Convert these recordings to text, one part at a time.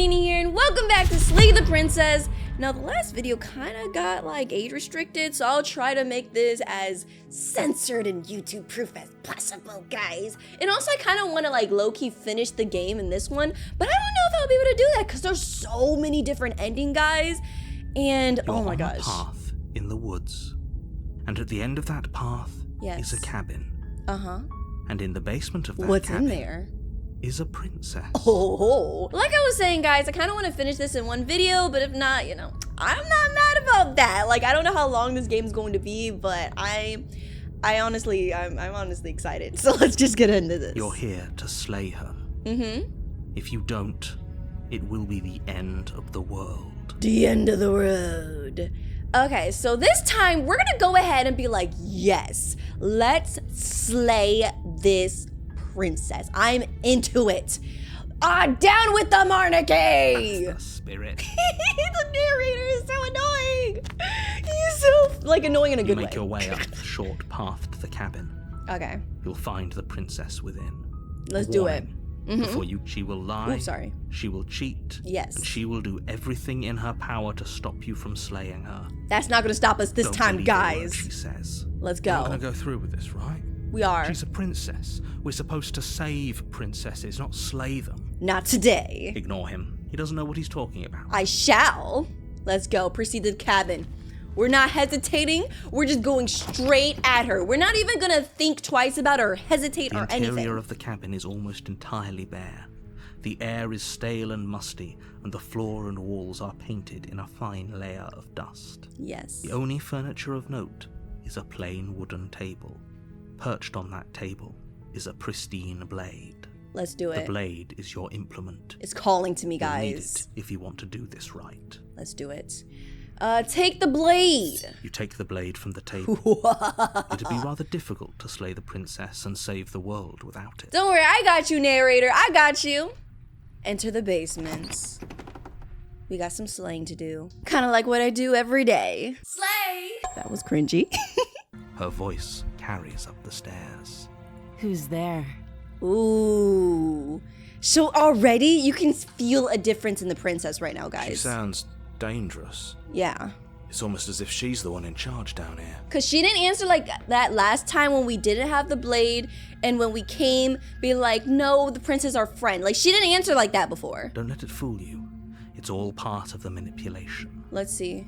Nenaa here, and welcome back to Slay the Princess. Now, the last video kind of got like age restricted, so I'll try to make this as censored and YouTube proof as possible, guys. And also, I kind of want to like low-key finish the game in this one, but I don't know if I'll be able to do that because there's so many different ending, guys. And oh my gosh. You're on a path in the woods, and at the end of that path is a cabin. And in the basement of that What's cabin in there? Is a princess. Oh, like I was saying, guys, I kind of want to finish this in one video, but if not, you know, I'm not mad about that. Like, I don't know how long this game's going to be, but I'm honestly excited. So let's just get into this. You're here to slay her. If you don't, it will be the end of the world. The end of the road. Okay, so this time we're gonna go ahead and be like, yes, let's slay this princess. I'm into it. Down with the monarchy. That's the spirit. The narrator is so annoying. He's so like annoying in a good way. You make your way up the short path to the cabin. Okay. You'll find the princess within. Let's do it. Before she will lie. Ooh, sorry. She will cheat. Yes. And she will do everything in her power to stop you from slaying her. That's not gonna stop us this Don't time, believe a word guys. she says. Let's We're not go. gonna go through with this, right? We are. She's a princess. We're supposed to save princesses, not slay them. Not today. Ignore him. He doesn't know what he's talking about. I shall. Let's go. Proceed to the cabin. We're not hesitating. We're just going straight at her. We're not even gonna think twice about or hesitate or anything. The interior of the cabin is almost entirely bare. The air is stale and musty, and the floor and walls are painted in a fine layer of dust. Yes. The only furniture of note is a plain wooden table. Perched on that table is a pristine blade. Let's do it. The blade is your implement. It's calling to me, You'll need guys. it if you want to do this right. Let's do it. Take the blade. You take the blade from the table. It'd be rather difficult to slay the princess and save the world without it. Don't worry, I got you, narrator. I got you. Enter the basement. We got some slaying to do. Kind of like what I do every day. Slay! That was cringy. Her voice carries up the stairs. Who's there? Ooh. So already you can feel a difference in the princess right now, guys. She sounds dangerous. Yeah. It's almost as if she's the one in charge down here. Because she didn't answer like that last time when we didn't have the blade and when we came, be like, no, the prince is our friend. Like, she didn't answer like that before. Don't let it fool you. It's all part of the manipulation. Let's see.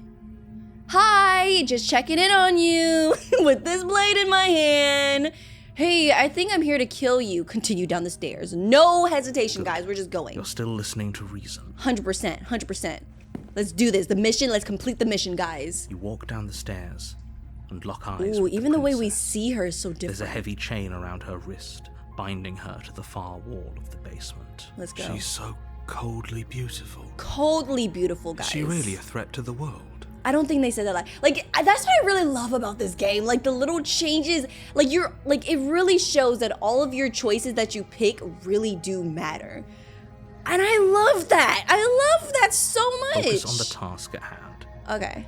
Hi, just checking in on you with this blade in my hand. Hey, I think I'm here to kill you. Continue down the stairs. No hesitation, guys. We're just going. You're still listening to reason. 100%, 100%. Let's do this. The mission, let's complete the mission, guys. You walk down the stairs and lock eyes Ooh, with even the way we princess. see her is so different. There's a heavy chain around her wrist, binding her to the far wall of the basement. Let's go. She's so coldly beautiful. Coldly beautiful, guys. Is she really a threat to the world? I don't think they said that. Like, that's what I really love about this game. Like, the little changes, like, it really shows that all of your choices that you pick really do matter. And I love that. I love that so much. Focus on the task at hand. Okay.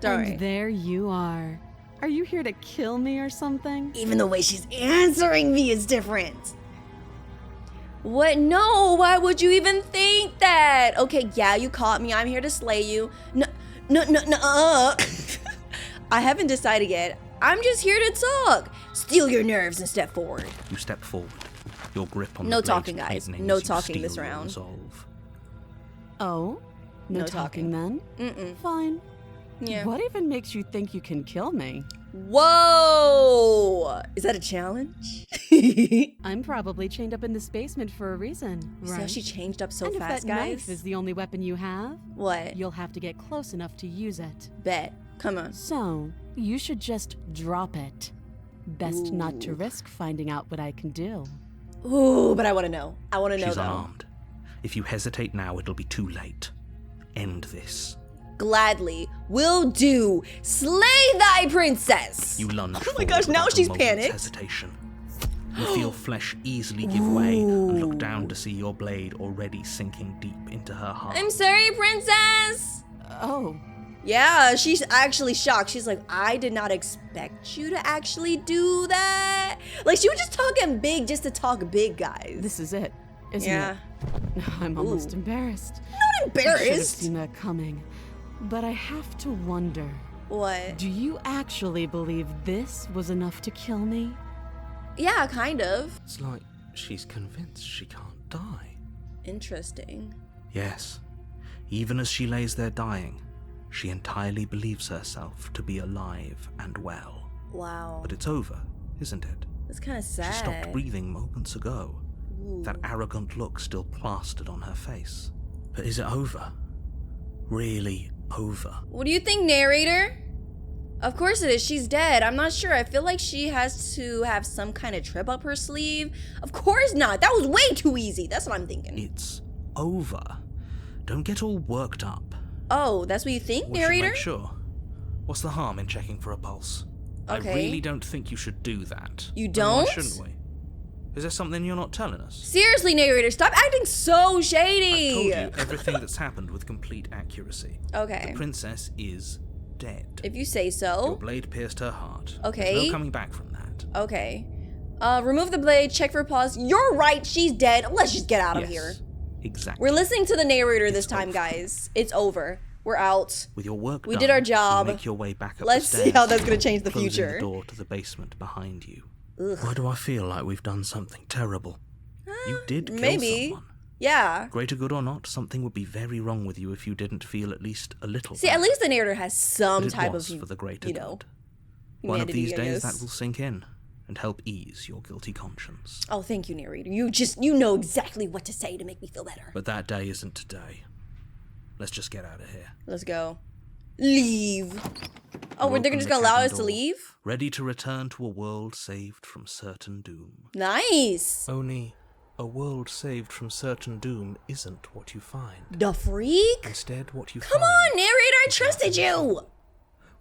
Sorry. And there you are. Are you here to kill me or something? Even the way she's answering me is different. What? No, why would you even think that? Okay, yeah, you caught me. I'm here to slay you. No. I haven't decided yet. I'm just here to talk. Steel your nerves and step forward. You step forward. Your grip on No the blade talking, guys. tightening No as you talking steel this your round. resolve. Oh? No, No talking then? Mm-mm. Fine. Yeah. What even makes you think you can kill me? Whoa! Is that a challenge? I'm probably chained up in this basement for a reason, See how right? she changed up so and fast, if that guys? knife is the only weapon you have, What? you'll have to get close enough to use it. Bet. Come on. So, you should just drop it. Best not to risk finding out what I can do. Ooh, but I want to know. I want to know, She's though. unarmed. If you hesitate now, it'll be too late. End this. Gladly. Will do. Slay thy princess. You lunge Oh my gosh, forward now without a she's moment's panicked. hesitation. You feel flesh easily give way and look down to see your blade already sinking deep into her heart. I'm sorry, princess. Oh, Yeah, she's actually shocked. She's like, I did not expect you to actually do that. Like, she was just talking big just to talk big, guys. this is it, isn't Yeah. it? I'm almost embarrassed. Not I should have embarrassed. seen that coming. But I have to wonder, What? do you actually believe this was enough to kill me? Yeah, kind of. It's like she's convinced she can't die. Interesting. Yes, even as she lays there dying, she entirely believes herself to be alive and well. Wow. But it's over, isn't it? That's kind of She sad. stopped breathing moments ago. Ooh. That arrogant look still plastered on her face. But is it over? Really over? What do you think, narrator? Of course it is. She's dead. I'm not sure. I feel like she has to have some kind of trip up her sleeve. Of course not. That was way too easy. That's what I'm thinking. It's over. Don't get all worked up. Oh, that's what you think, We should narrator? make sure. What's the harm in checking for a pulse? Okay. I really don't think you should do that. You Then why don't? shouldn't we? Is there something you're not telling us? Seriously, narrator, stop acting so I've shady. told you everything that's happened with complete accuracy. Okay. The princess is dead. If you say Your so. blade pierced her heart. Okay. There's no coming back from that. Okay. Remove the blade, check for pulse. You're right, she's dead. Let's just get out of Yes, here. exactly. We're listening to the narrator this It's time, over. guys. It's over. We're out. With your work We done, did our you job. make your way back up Let's the see stairs, how that's gonna change the closing future. the door to the basement behind you. Ugh. Why do I feel like we've done something terrible? You did kill maybe. someone. Yeah. Greater good or not, something would be very wrong with you if you didn't feel at least a little See, bad. at least the narrator has some But it type was of, for the greater you know, good. One of humanity, these I days guess. that will sink in and help ease your guilty conscience. Oh, thank you, narrator. You know exactly what to say to make me feel better. But that day isn't today. Let's just get out of here. Let's go. Leave. Oh, You they're open just the gonna allow cabin us to door, leave? Ready to return to a world saved from certain doom. Nice. Only a world saved from certain doom isn't what you find. The freak? Instead, what you Come find on, narrator, I trusted you.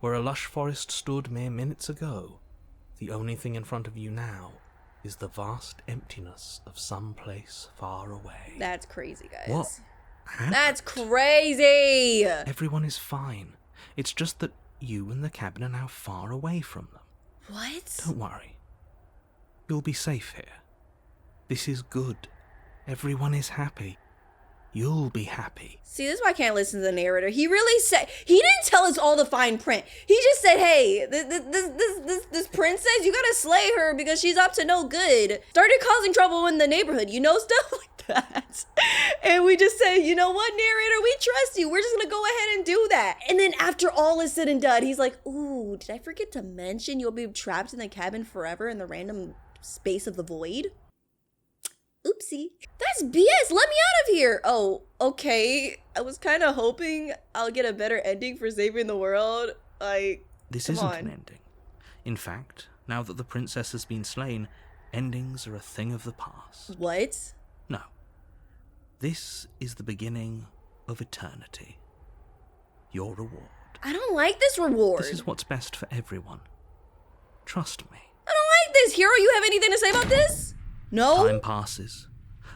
where a lush forest stood mere minutes ago, the only thing in front of you now is the vast emptiness of some place far away. That's crazy, guys. What? happened? That's crazy. Everyone is fine. It's just that you and the cabin are now far away from them. What? Don't worry. You'll be safe here. This is good. Everyone is happy. You'll be happy. See, this is why I can't listen to the narrator. He really said, he didn't tell us all the fine print. He just said, hey, this princess, you gotta slay her because she's up to no good. Started causing trouble in the neighborhood, you know, stuff like that. And we just say, you know what, narrator, we trust you. We're just gonna go ahead and do that. And then after all is said and done, he's like, ooh, did I forget to mention you'll be trapped in the cabin forever in the random space of the void? Oopsie. That's BS. Let me out of here. Oh, okay. I was kind of hoping I'll get a better ending for saving the world. This come isn't on. an ending. In fact, now that the princess has been slain, endings are a thing of the past. What? No. This is the beginning of eternity. Your reward. I don't like this reward. This is what's best for everyone. Trust me. I don't like this. Hero, you have anything to say about this? No? Time passes.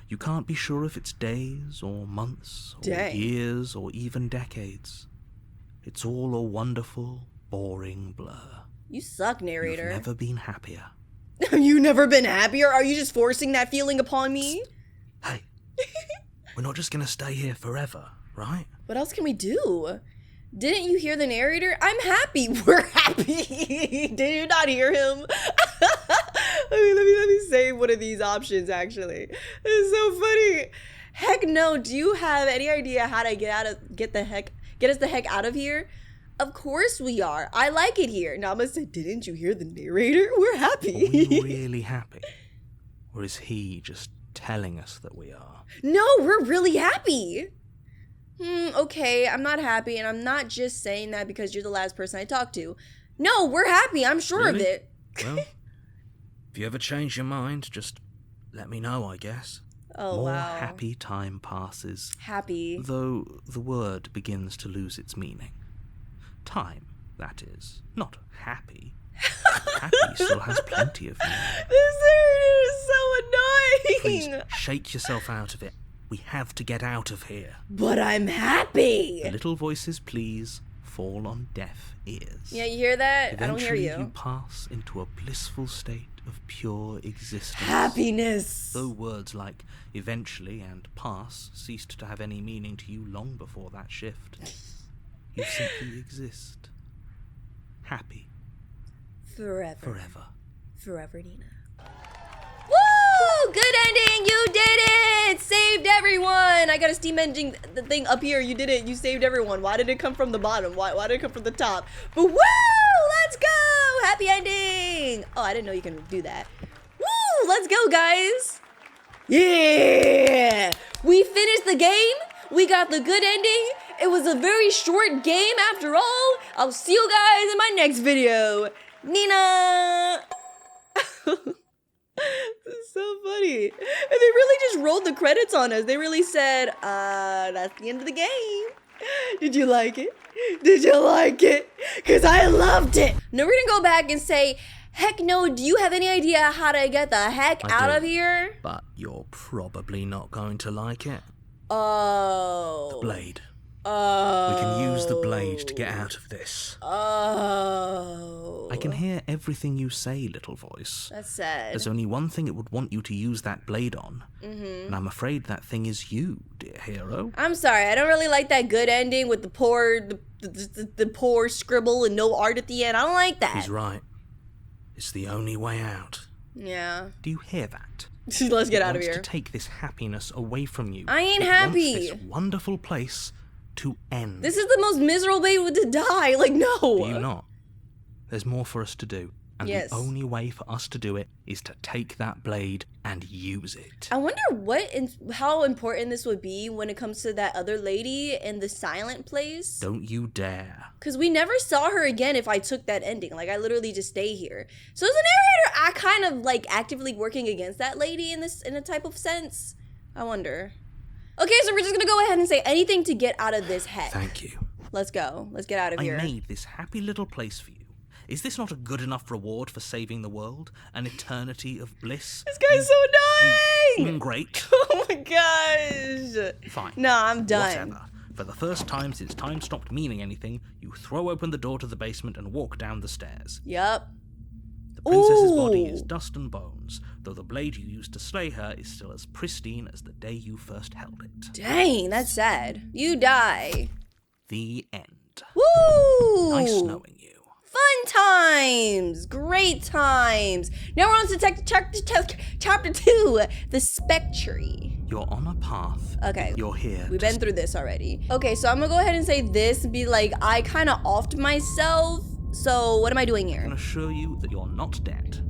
You can't be sure if it's days or months or Dang. years or even decades. It's all a wonderful, boring blur. You suck, narrator. You've never been happier. Have you never been happier? Are you just forcing that feeling upon me? Hey, we're not just gonna stay here forever, right? What else can we do? Didn't you hear the narrator? I'm happy. We're happy. Did you not hear him? Let me say one of these options, actually. It's so funny. Heck no. Do you have any idea how to get us the heck out of here? Of course we are. I like it here. Nama said, didn't you hear the narrator? We're Are happy. we really happy? Or is he just telling us that we are? No, we're really happy. Okay, I'm not happy, and I'm not just saying that because you're the last person I talked to. No, we're happy, I'm sure of Really? it. Well, if you ever change your mind, just let me know, I guess. Oh, More wow. happy time passes, Happy. though the word begins to lose its meaning. Time, that is, not happy. Happy still has plenty of meaning. This narrator is so Please, annoying. shake yourself out of it. We have to get out of here. But I'm happy. The little voices, please, fall on deaf ears. Yeah, you hear that? I don't hear Eventually, you. you pass into a blissful state of pure existence. Happiness! Though words like eventually and pass ceased to have any meaning to you long before that shift, you simply exist. Happy. Forever. Forever. Forever Nenaa. Woo! Good ending! You did it! Saved everyone! I got a steam engine the thing up here. You did it. You saved everyone. Why did it come from the bottom? Why did it come from the top? But woo! Let's go! Happy ending! Oh, I didn't know you can do that. Woo! Let's go, guys! Yeah! We finished the game. We got the good ending. It was a very short game after all. I'll see you guys in my next video. Nenaa! This is so funny. And they really just rolled the credits on us. They really said, that's the end of the game. Did you like it? Did you like it? Because I loved it. Now we're going to go back and say, heck no, do you have any idea how to get the heck out of here? But you're probably not going to like it. Oh. The blade. Oh. We can use the blade to get out of this. Oh. I can hear everything you say, little voice. That's sad. There's only one thing it would want you to use that blade on. And I'm afraid that thing is you, dear hero. I'm sorry, I don't really like that good ending with the poor scribble and no art at the end. I don't like that. He's right. It's the only way out. Yeah. Do you hear that? Let's get out of It here. wants to take this happiness away from you. I ain't It happy. wants this wonderful place to end. This is the most miserable way to die. Like, no. Do you not? There's more for us to do. And Yes. the only way for us to do it is to take that blade and use it. I wonder how important this would be when it comes to that other lady in the silent place. Don't you dare. Because we never saw her again if I took that ending. Like, I literally just stay here. So as a narrator, I kind of like actively working against that lady in a type of sense. I wonder. Okay, so we're just gonna go ahead and say anything to get out of this heck. Thank you. Let's go. Let's get out of here. I made this happy little place for you. Is this not a good enough reward for saving the world? An eternity of bliss? This guy's so annoying! Great. Oh my gosh. Fine. Nah, I'm done. Whatever. For the first time since time stopped meaning anything, you throw open the door to the basement and walk down the stairs. Yup. The princess's body Ooh. is dust and bones, though the blade you used to slay her is still as pristine as the day you first held it. Dang, that's sad. You die. The end. Woo! Nice knowing you. Fun times! Great times! Now we're on to chapter 2, the Spectre. You're on a path. Okay. You're here. We've been through this already. Okay, so I'm gonna go ahead and say this and be like, I kind of offed myself. So what am I doing I here? can assure you that you're not dead.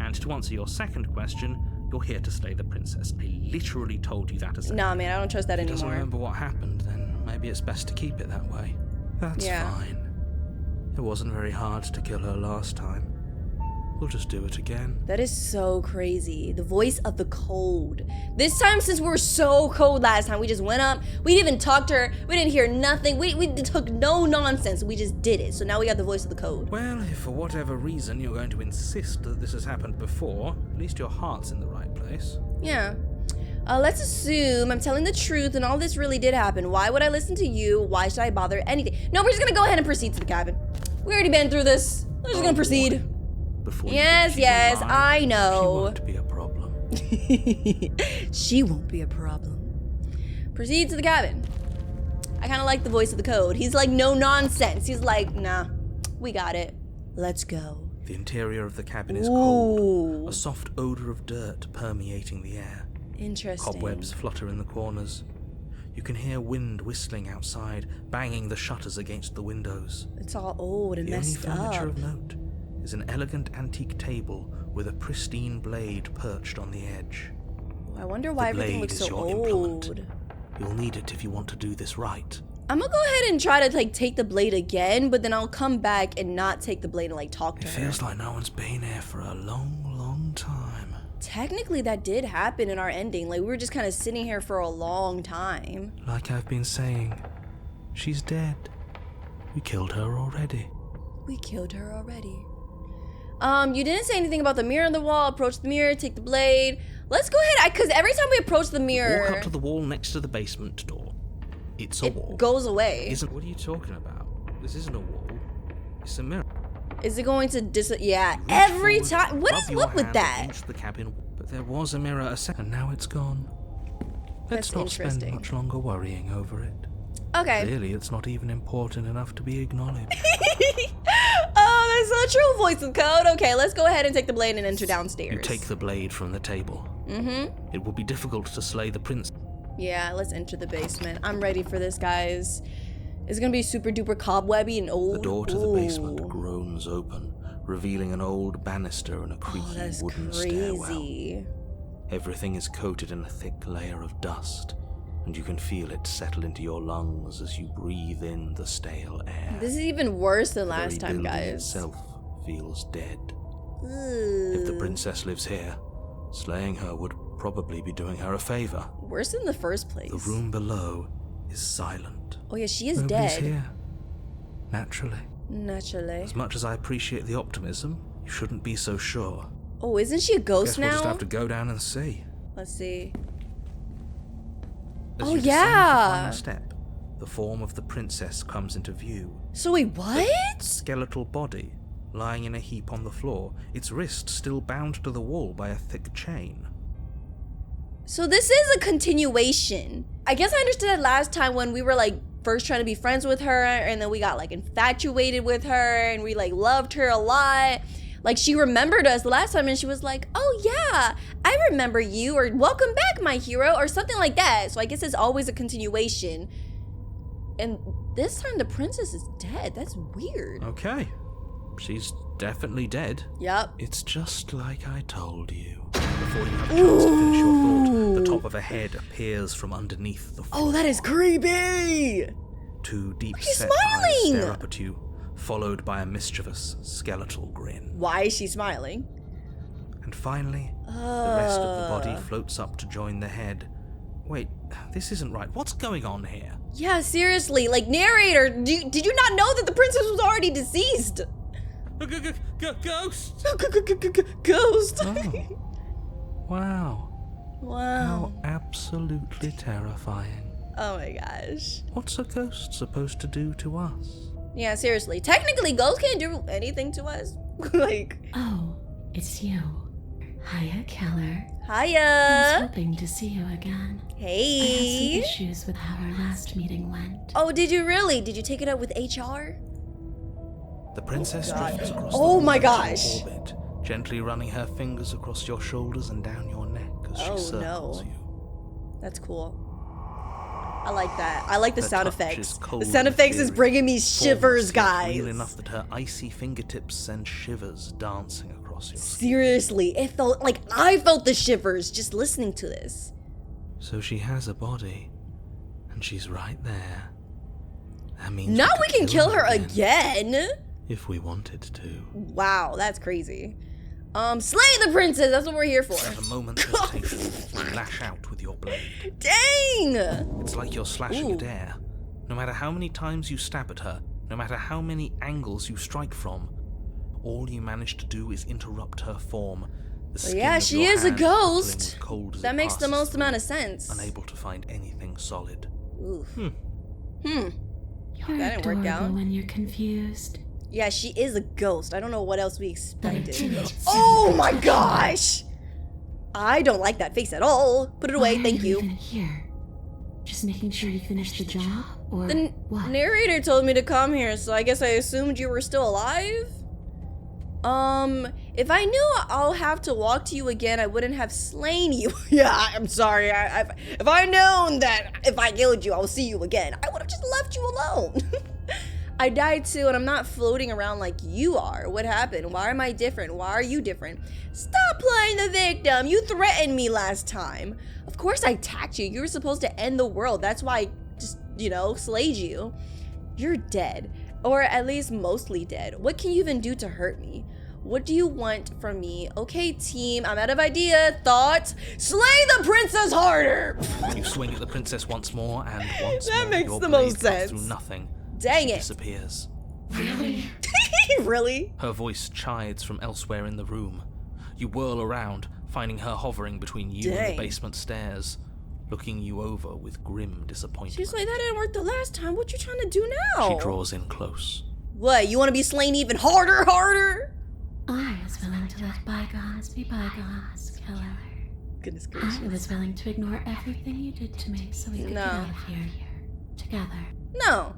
And to answer your second question, you're here to slay the princess. I literally told you that as a Nah, man, I don't trust that If he doesn't anymore. remember what happened, then maybe it's best to keep it that way. That's Yeah. fine. It wasn't very hard to kill her last time. We'll just do it again. That is so crazy. The voice of the cold. This time, since we were so cold last time, we just went up. We didn't even talk to her. We didn't hear nothing. We took no nonsense. We just did it. So now we got the voice of the cold. Well, if for whatever reason you're going to insist that this has happened before, at least your heart's in the right place. Yeah. Let's assume I'm telling the truth and all this really did happen. Why would I listen to you? Why should I bother anything? No, we're just gonna go ahead and proceed to the cabin. We already been through this. We're just gonna proceed. Before you Yes, think she's yes, alive, I She know. won't be a problem. She won't be a problem. Proceed to the cabin. I kind of like the voice of the code. He's like, no nonsense. He's like, nah, we got it. Let's go. The interior of the cabin is cold. Ooh, A soft odor of dirt permeating the air. interesting. Cobwebs flutter in the corners. You can hear wind whistling outside, banging the shutters against the windows. It's all old and The only messed furniture up. of note is an elegant antique table with a pristine blade perched on the edge. I wonder why everything blade looks is so your implement. old. You'll need it if you want to do this right. I'm gonna go ahead and try to like take the blade again, but then I'll come back and not take the blade and like talk to It her. feels like no one's been here for a long, long time. Technically, that did happen in our ending. Like, we were just kind of sitting here for a long time. Like I've been saying, she's dead. We killed her already. We killed her already. You didn't say anything about the mirror on the wall. Approach the mirror, take the blade. Let's go ahead, because every time we approach the mirror, Walk up to the wall next to the basement door. It's a wall. it goes away. What are you talking about? This isn't a wall. It's a mirror. Is it going to yeah, You reach every forward, time. What rub is your up with hand that? against the cabin, but there was a mirror a second, and now it's gone. Let's That's not spend interesting. much longer worrying over it. Okay. Clearly, it's not even important enough to be acknowledged. Oh, that's so true. Voice of code. Okay, let's go ahead and take the blade and enter downstairs. You take the blade from the table. Mm-hmm. It will be difficult to slay the prince. Yeah, let's enter the basement. I'm ready for this, guys. It's gonna be super duper cobwebby and old. The door to the basement Ooh. groans open, revealing an old banister and a Oh, creaky that's wooden crazy. stairwell. Everything is coated in a thick layer of dust, and you can feel it settle into your lungs as you breathe in the stale air. This is even worse than The very last time, building guys. itself feels dead. Ooh. If the princess lives here, slaying her would probably be doing her a favor. Worse in the first place. The room below is silent. Oh yeah, she is Nobody's dead. here. Naturally. Naturally. As much as I appreciate the optimism, you shouldn't be so sure. Oh, isn't she a ghost Guess we'll just now? have to go down and see. Let's see. As Oh, you descend yeah. the final step, the form of the princess comes into view. So wait, what? Skeletal body, lying in a heap on the floor, its wrist still bound to the wall by a thick chain. So this is a continuation. I guess I understood that last time when we were like first trying to be friends with her, and then we got like infatuated with her and we like loved her a lot. Like she remembered us the last time and she was like, oh yeah, I remember you, or welcome back, my hero, or something like that. So I guess it's always a continuation. And this time the princess is dead. That's weird. Okay, she's definitely dead. Yep. It's just like I told you. Before you have a chance to finish your thought, the top of a head appears from underneath the floor. Oh, that is creepy. Two deep She's set eyes smiling! stare up at you, followed by a mischievous skeletal grin. Why is she smiling? And finally, the rest of the body floats up to join the head. Wait, this isn't right. What's going on here? Yeah, seriously. Like, narrator, did you not know that the princess was already deceased? Ghost! Ghost. Oh. Wow. Wow. How absolutely terrifying. Oh my gosh. What's a ghost supposed to do to us? Yeah, seriously. Technically, ghosts can't do anything to us. Like, Oh, it's you. Hiya, Keller. I was hiya. hoping to see you again. I had some Hey. issues with how our last meeting went. Oh, did you really? Did you take it up with HR? The princess God. drifts across Oh the my room into gosh. orbit, gently running her fingers across your shoulders and down your neck as she Oh, circles no. you. That's cool. I like that. I like the Her sound touch effects. is cold The sound and effects is ethereal, bringing me formless shivers, yet guys. real enough that her icy fingertips send shivers dancing across your skin. Seriously, it felt like I felt the shivers just listening to this. So she has a body, and she's right there. That means Now could we can kill her again. if we wanted to. Wow, that's crazy. Slay the princess. That's what we're here for. At a moment's hesitation, you lash out with your blade. Dang! It's like you're slashing Ooh. at air. No matter how many times you stab at her, no matter how many angles you strike from, all you manage to do is interrupt her form. The skin Yeah, of she your is a hand prickling ghost. with cold as That it makes the passes most through, amount of sense. unable to find anything solid. Oof. Hmm. You're That didn't work adorable out. when you're confused. Yeah, she is a ghost. I don't know what else we But expected. timid. Oh my gosh! I don't like that face at all. Put it away, Why are thank Even you. here? Just making sure you finished the job, or The what? narrator told me to come here, so I guess I assumed you were still alive? If I knew I'll have to walk to you again, I wouldn't have slain you. Yeah, I'm sorry. If I known that if I killed you, I'll see you again, I would have just left you alone. I died too, and I'm not floating around like you are. What happened? Why am I different? Why are you different? Stop playing the victim. You threatened me last time. Of course I attacked you. You were supposed to end the world. That's why I just, slayed you. You're dead. Or at least mostly dead. What can you even do to hurt me? What do you want from me? Okay, team, I'm out of idea. Thoughts? Slay the princess harder! You swing at the princess once more, and once That more makes your the blade most cuts sense. through nothing. Dang She it. disappears. Really? Really? Her voice chides from elsewhere in the room. You whirl around, finding her hovering between you and Dang. the basement stairs, looking you over with grim disappointment. She's like, that didn't work the last time. What you trying to do now? She draws in close, What, you want to be slain even harder? I was willing to let bygones be bygones, killer. Goodness I gracious. was willing to ignore everything you did to me so we could get out of here together. No.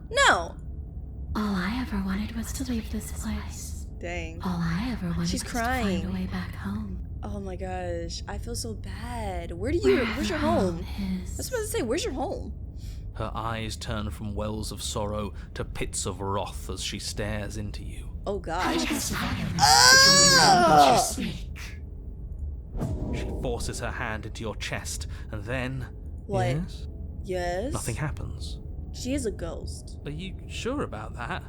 All I ever wanted was to leave this place. Dang. All I ever wanted She's was crying. to find a way back home. Oh my gosh, I feel so bad. Where's your home? I was about to say, where's your home? Her eyes turn from wells of sorrow to pits of wrath as she stares into you. Oh gosh. She forces her hand into your chest, and then... What? Yes? Yes? Nothing happens. She is a ghost. Are you sure about that?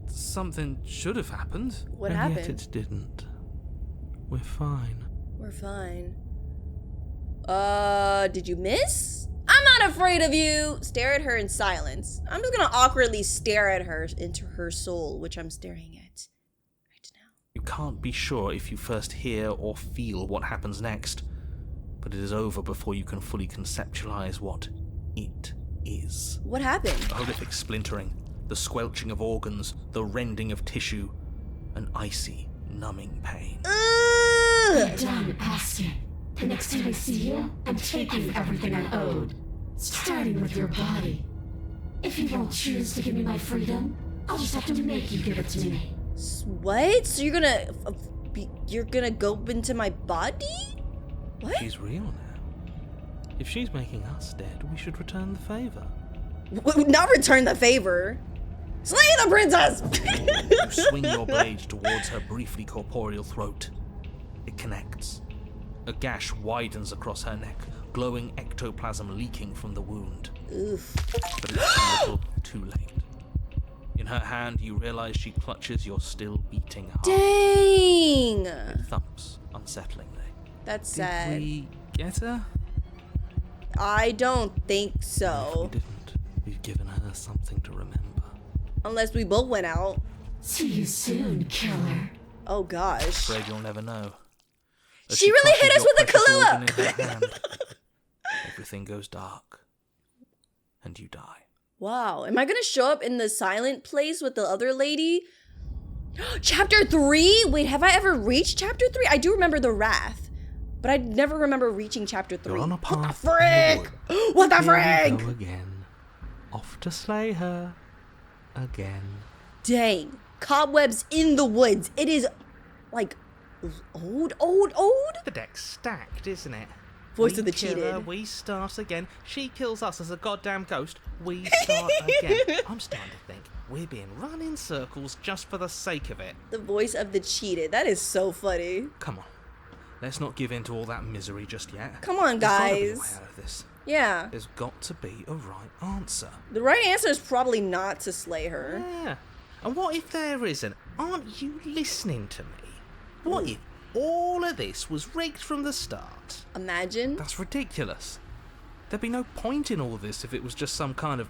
Something should have happened. What and happened? Yet it didn't. We're fine. We're fine. Did you miss? I'm not afraid of you. Stare at her in silence. I'm just gonna awkwardly stare at her into her soul, which I'm staring at right now. You can't be sure if you first hear or feel what happens next, but it is over before you can fully conceptualize what it is. What happened? A horrific splintering, the squelching of organs, the rending of tissue, an icy, numbing pain. I'm done asking. The next time I see you, I'm taking everything I owed. Starting with your body. If you won't choose to give me my freedom, I'll just have to make you give it to me. What? So you're gonna go into my body? What? She's real now. If she's making us dead, we should return the favor. Not return the favor. Slay the princess! You swing your blade towards her briefly corporeal throat. It connects. A gash widens across her neck, glowing ectoplasm leaking from the wound. Oof. But it's too little, too late. In her hand, you realize she clutches your still beating heart. Dang! It thumps unsettlingly. That's Did sad. we get her? I don't think If we so. didn't, we've given her something to remember. Unless we both went out. See you soon, killer. Oh gosh. Afraid you'll never know. As She really hit crushes us with your a precious Kahlua! organ in her hand, everything goes dark, and you die. Wow. Am I gonna show up in the silent place with the other lady? Chapter 3? Wait, have I ever reached chapter 3? I do remember the wrath, but I never remember reaching chapter 3. You're on a path. What the frick? What the Here we frick? go again. Off to slay her. Again. Dang. Cobwebs in the woods. It is like old. The deck's stacked, isn't it? Voice We of the kill her, cheated. we start again. She kills us as a goddamn ghost. We start again. I'm starting to think we're being run in circles just for the sake of it. The voice of the cheated. That is so funny. Come on. Let's not give in to all that misery just yet. Come on, There's gotta be a way guys. out of this. Yeah. There's got to be a right answer. The right answer is probably not to slay her. Yeah. And what if there isn't? Aren't you listening to me? What if all of this was rigged from the start? Imagine. That's ridiculous. There'd be no point in all this if it was just some kind of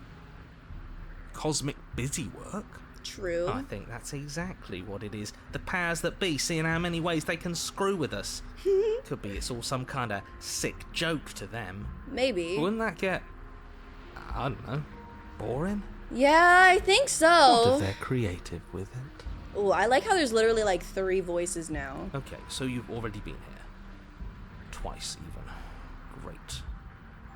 cosmic busy work. True. I think that's exactly what it is. The powers that be, seeing how many ways they can screw with us. Could be it's all some kind of sick joke to them. Maybe. Wouldn't that get, I don't know, boring? Yeah, I think What so. if they're creative with it? Oh, I like how there's literally like 3 voices now. Okay, so you've already been here. Twice, even. Great.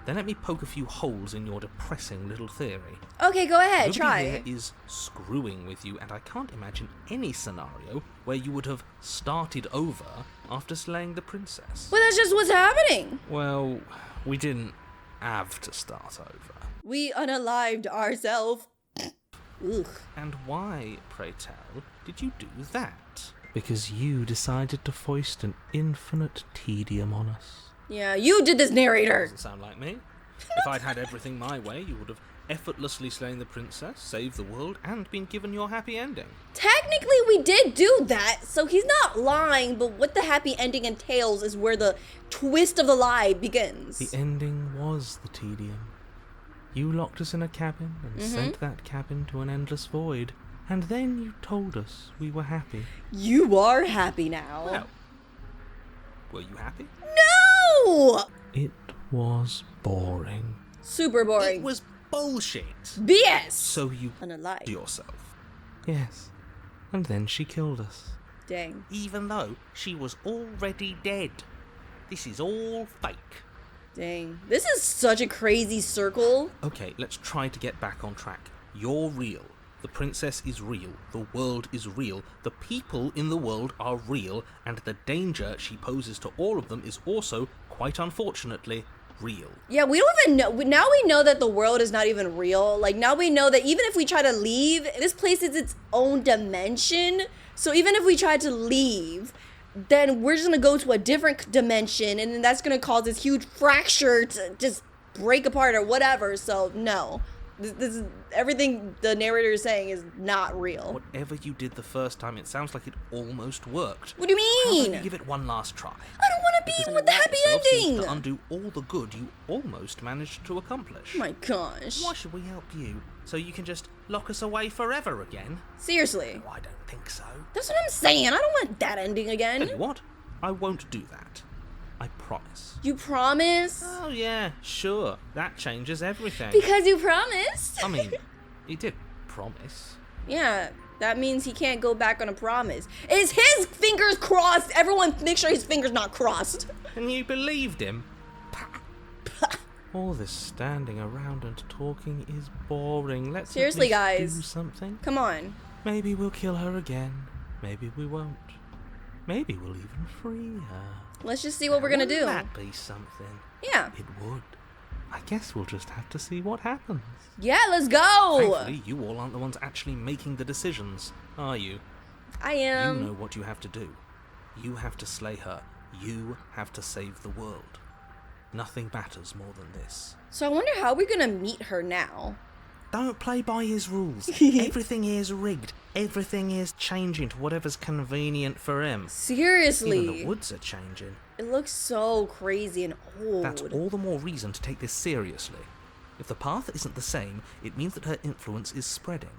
Then let me poke a few holes in your depressing little theory. Okay, go ahead, Nobody try. here is screwing with you, and I can't imagine any scenario where you would have started over after slaying the princess. But that's just what's happening. Well, we didn't have to start over. We unalived ourselves. Ugh. And why, pray tell, did you do that? Because you decided to foist an infinite tedium on us. Yeah, you did this, narrator. Doesn't sound like me. If I'd had everything my way, you would have effortlessly slain the princess, saved the world, and been given your happy ending. Technically, we did do that, so he's not lying, but what the happy ending entails is where the twist of the lie begins. The ending was the tedium. You locked us in a cabin and sent that cabin to an endless void. And then you told us we were happy. You are happy now. Well, were you happy? No! It was boring. Super boring. It was bullshit. BS. So you Unalived. yourself. Yes. And then she killed us. Dang. Even though she was already dead. This is all fake. Dang. This is such a crazy circle. Okay, let's try to get back on track. You're real. The princess is real. The world is real. The people in the world are real. And the danger she poses to all of them is also, quite unfortunately, real. Yeah, we don't even know. Now we know that the world is not even real. Like, now we know that even if we try to leave, this place is its own dimension. So even if we try to leave, then we're just gonna go to a different dimension, and then that's gonna cause this huge fracture to just break apart or whatever. So no, this is everything the narrator is saying is not real. Whatever you did the first time, it sounds like it almost worked. What do you How mean? about you give it one last try? I don't want to be with the happy Yourself seems ending. to undo all the good you almost managed to accomplish. Oh my gosh. Why should we help you? So you can just lock us away forever again? Seriously. Oh, I don't think so. That's what I'm saying. I don't want that ending again. Tell you what, I won't do that. I promise. You promise? Oh yeah, sure. That changes everything. Because you promised? I mean, he did promise. Yeah, that means he can't go back on a promise. Is his fingers crossed? Everyone make sure his fingers not crossed. And you believed him? All this standing around and talking is boring. Let's Seriously, at least guys. do something. Come on. Maybe we'll kill her again. Maybe we won't. Maybe we'll even free her. Let's just see what we're gonna do. Wouldn't that be something? Yeah. It would. I guess we'll just have to see what happens. Yeah, let's go. Thankfully, you all aren't the ones actually making the decisions, are you? I You am. know what you have to do. You have to slay her. You have to save the world. Nothing matters more than this. So I wonder how we're gonna meet her now. Don't play by his rules. Everything here is rigged. Everything is changing to whatever's convenient for him. Seriously. Even the woods are changing. It looks so crazy and old. That's all the more reason to take this seriously. If the path isn't the same, it means that her influence is spreading.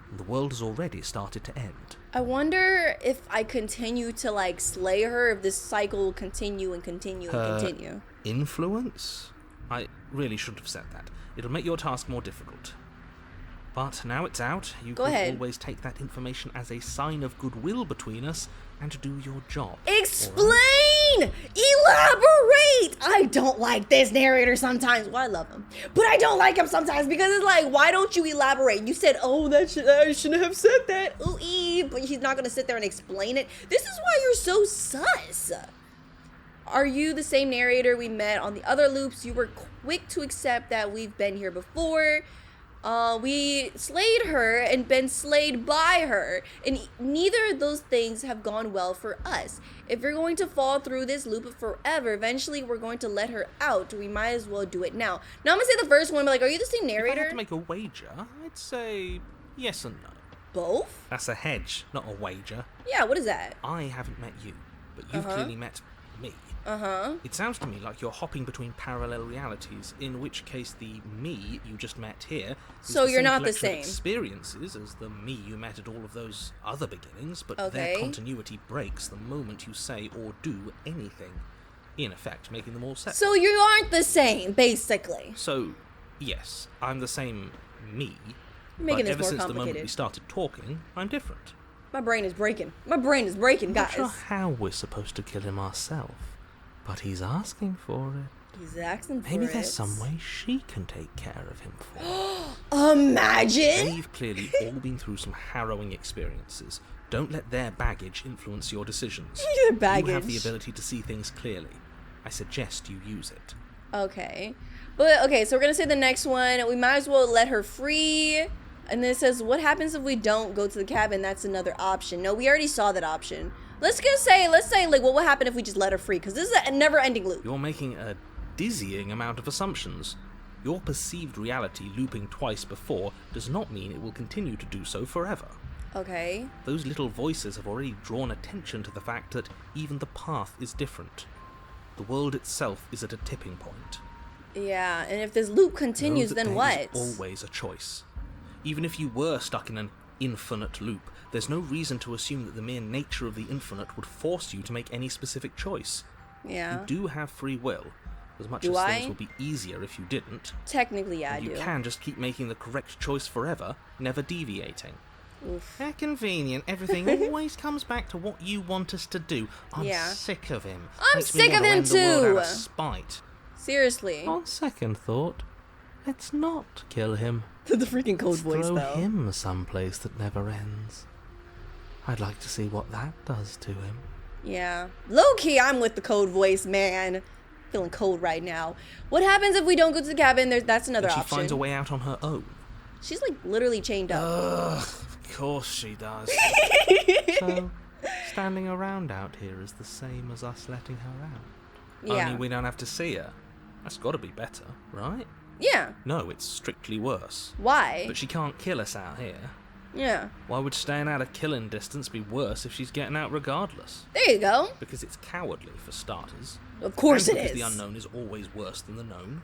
And the world has already started to end. I wonder if I continue to like slay her, if this cycle will continue and continue and Her continue. Influence? I really shouldn't have said that. It'll make your task more difficult. But now it's out, you Go can ahead. always take that information as a sign of goodwill between us and do your job. Explain! Elaborate! I don't like this narrator sometimes. Well, I love him. But I don't like him sometimes because it's like, why don't you elaborate? You said, oh, I shouldn't have said that. Ooh, but he's not going to sit there and explain it. This is why you're so sus. Are you the same narrator we met on the other loops? You were quick to accept that we've been here before. We slayed her and been slayed by her, and neither of those things have gone well for us. If we're going to fall through this loop of forever, eventually we're going to let her out. We might as well do it now. Now I'm gonna say the first one, but like, are you the same If I narrator? had to make a wager, I'd say yes and no. Both? That's a hedge, not a wager. Yeah, what is that? I haven't met you, but you've clearly met me. It sounds to me like you're hopping between parallel realities, in which case the me you just met here is So you're not the collection of same. experiences as the me you met at all of those other beginnings, but Okay. their continuity breaks the moment you say or do anything, in effect making them all separate. So you aren't the same, basically. So, yes, I'm the same me, You're making but this ever more since the moment we complicated. started talking, I'm different. My brain is breaking. My brain is breaking, Not guys. sure how we're supposed to kill him ourselves, but he's asking for it. He's asking for Maybe it. there's some way she can take care of him for. Imagine! They've clearly all been through some harrowing experiences. Don't let their baggage influence your decisions. Their baggage. You have the ability to see things clearly. I suggest you use it. Okay. But, okay, so we're gonna say the next one. We might as well let her free. And then it says, what happens if we don't go to the cabin? That's another option. No, we already saw that option. Let's say, like, what would happen if we just let her free? Because this is a never-ending loop. You're making a dizzying amount of assumptions. Your perceived reality looping twice before does not mean it will continue to do so forever. Okay. Those little voices have already drawn attention to the fact that even the path is different. The world itself is at a tipping point. Yeah, and if this loop continues, Know that then there what? is always a choice. Even if you were stuck in an infinite loop, there's no reason to assume that the mere nature of the infinite would force you to make any specific choice. Yeah. You do have free will, as much Do as I? things would be easier if you didn't. Technically, yeah, I And you do. can just keep making the correct choice forever, never deviating. Oof. How convenient. Everything always comes back to what you want us to do. I'm Yeah. sick of him. I'm Makes me sick want of to him end the world too. out of spite. Seriously. On second thought, let's not kill him. The freaking code voice, Throw though. him someplace that never ends. I'd like to see what that does to him. Yeah. Low-key, I'm with the code voice, man. Feeling cold right now. What happens if we don't go to the cabin? That's another And she option. finds a way out on her own. She's like literally chained up. Ugh, of course she does. So, standing around out here is the same as us letting her out. Yeah. Only we don't have to see her. That's got to be better, right? Yeah. No, it's strictly worse. Why? But she can't kill us out here. Yeah. Why would staying out of killing distance be worse if she's getting out regardless? There you go. Because it's cowardly, for starters. Of course And it because is. the unknown is always worse than the known.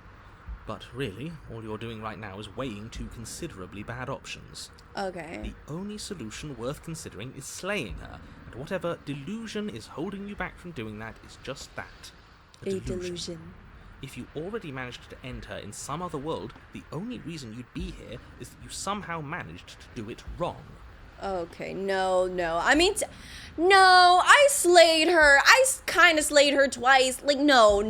But really, all you're doing right now is weighing two considerably bad options. Okay. The only solution worth considering is slaying her, and whatever delusion is holding you back from doing that is just that. A delusion. If you already managed to end her in some other world, the only reason you'd be here is that you somehow managed to do it wrong. Okay, no. I mean, no, I slayed her. I kind of slayed her twice. Like, no.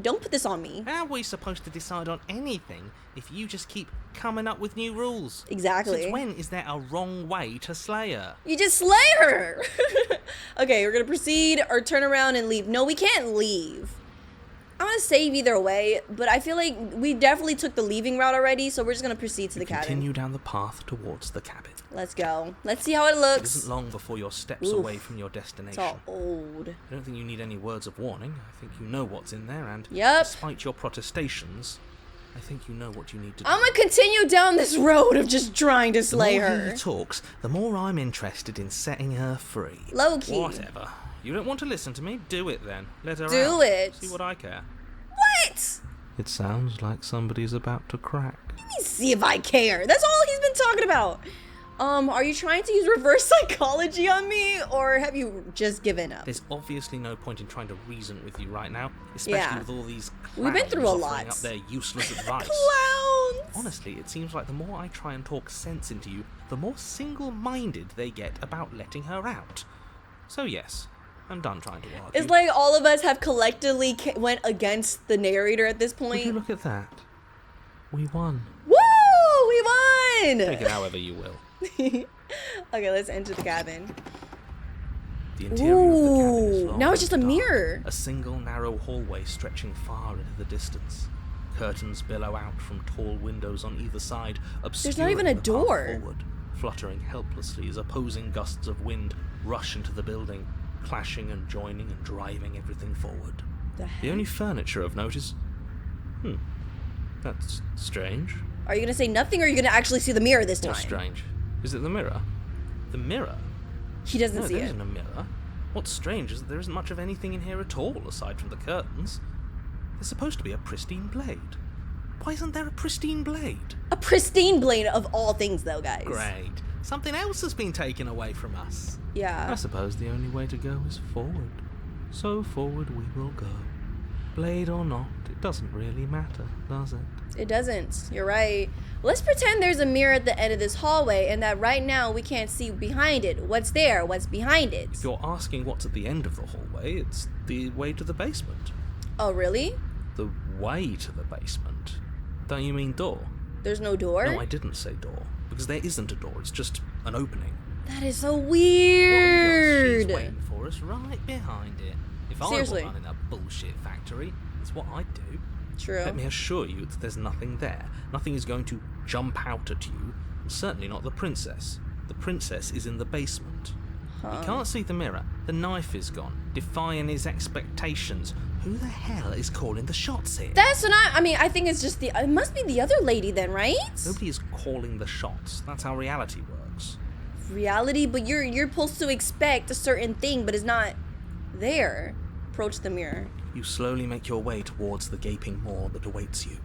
Don't put this on me. How are we supposed to decide on anything if you just keep coming up with new rules? Exactly. Since when is there a wrong way to slay her? You just slay her. Okay, we're gonna proceed or turn around and leave. No, we can't leave. I'm gonna save either way, but I feel like we definitely took the leaving route already, so we're just gonna proceed to the cabin. Continue down the path towards the cabin. Let's go. Let's see how it It looks. isn't long before you're steps Oof. away from your It's destination. all old. I don't think you need any words of warning. I think you know what's in there, and Yep. despite your protestations, I think you know what you need to do. I'm gonna continue down this road of just trying to slay the more her. he talks, the more I'm interested in setting her free. Low-key. Whatever. You don't want to listen to me? Do it then. Let her Do out. it. See what I care. What? It sounds like somebody's about to crack. Let me see if I care. That's all he's been talking about. Are you trying to use reverse psychology on me, or have you just given up? There's obviously no point in trying to reason with you right now, especially Yeah. with all these clowns We've been through a offering lot. up their useless advice. Clowns! Honestly, it seems like the more I try and talk sense into you, the more single-minded they get about letting her out. So yes, I'm done trying to argue. It's like all of us have collectively went against the narrator at this Would you point. look at that? We won. Woo! We won! Take it however you will. Okay, let's enter the cabin. The interior of the cabin is Ooh, long now it's just a and dark. mirror. A single narrow hallway stretching far into the distance. Curtains billow out from tall windows on either side, obscuring even a the path door. forward, fluttering helplessly as opposing gusts of wind rush into the building, clashing and joining and driving everything forward. The only furniture of note is... that's strange. Are you gonna say nothing, or are you gonna actually see the mirror this time? What's strange? Is it the mirror? The mirror? He doesn't No, see there it. isn't a mirror. What's strange is that there isn't much of anything in here at all, aside from the curtains. There's supposed to be a pristine blade. Why isn't there a pristine blade? A pristine blade of all things, though, guys. Great. Something else has been taken away from us. I Yeah. suppose the only way to go is forward. So forward we will go. Blade or not, it doesn't really matter, does it? It doesn't. You're right. Let's pretend there's a mirror at the end of this hallway, and that right now we can't see behind it. What's there? What's behind it? If you're asking what's at the end of the hallway, it's the way to the basement. Oh, really? The way to the basement? Don't you mean door? There's no door? No, I didn't say door. Because there isn't a door, it's just an opening. That is so What have weird. you got? She's waiting for us right behind it. If Seriously. I were running a bullshit factory, that's what I'd do. True. Let me assure you that there's nothing there. Nothing is going to jump out at you, and certainly not the princess. The princess is in the basement. You can't see the mirror. The knife is gone, defying his expectations. Who the hell is calling the shots here? That's what I mean, I think it's just it must be the other lady then, right? Nobody is calling the shots. That's how reality works. Reality, but you're supposed to expect a certain thing, but it's not there. Approach the mirror. You slowly make your way towards the gaping maw that awaits you.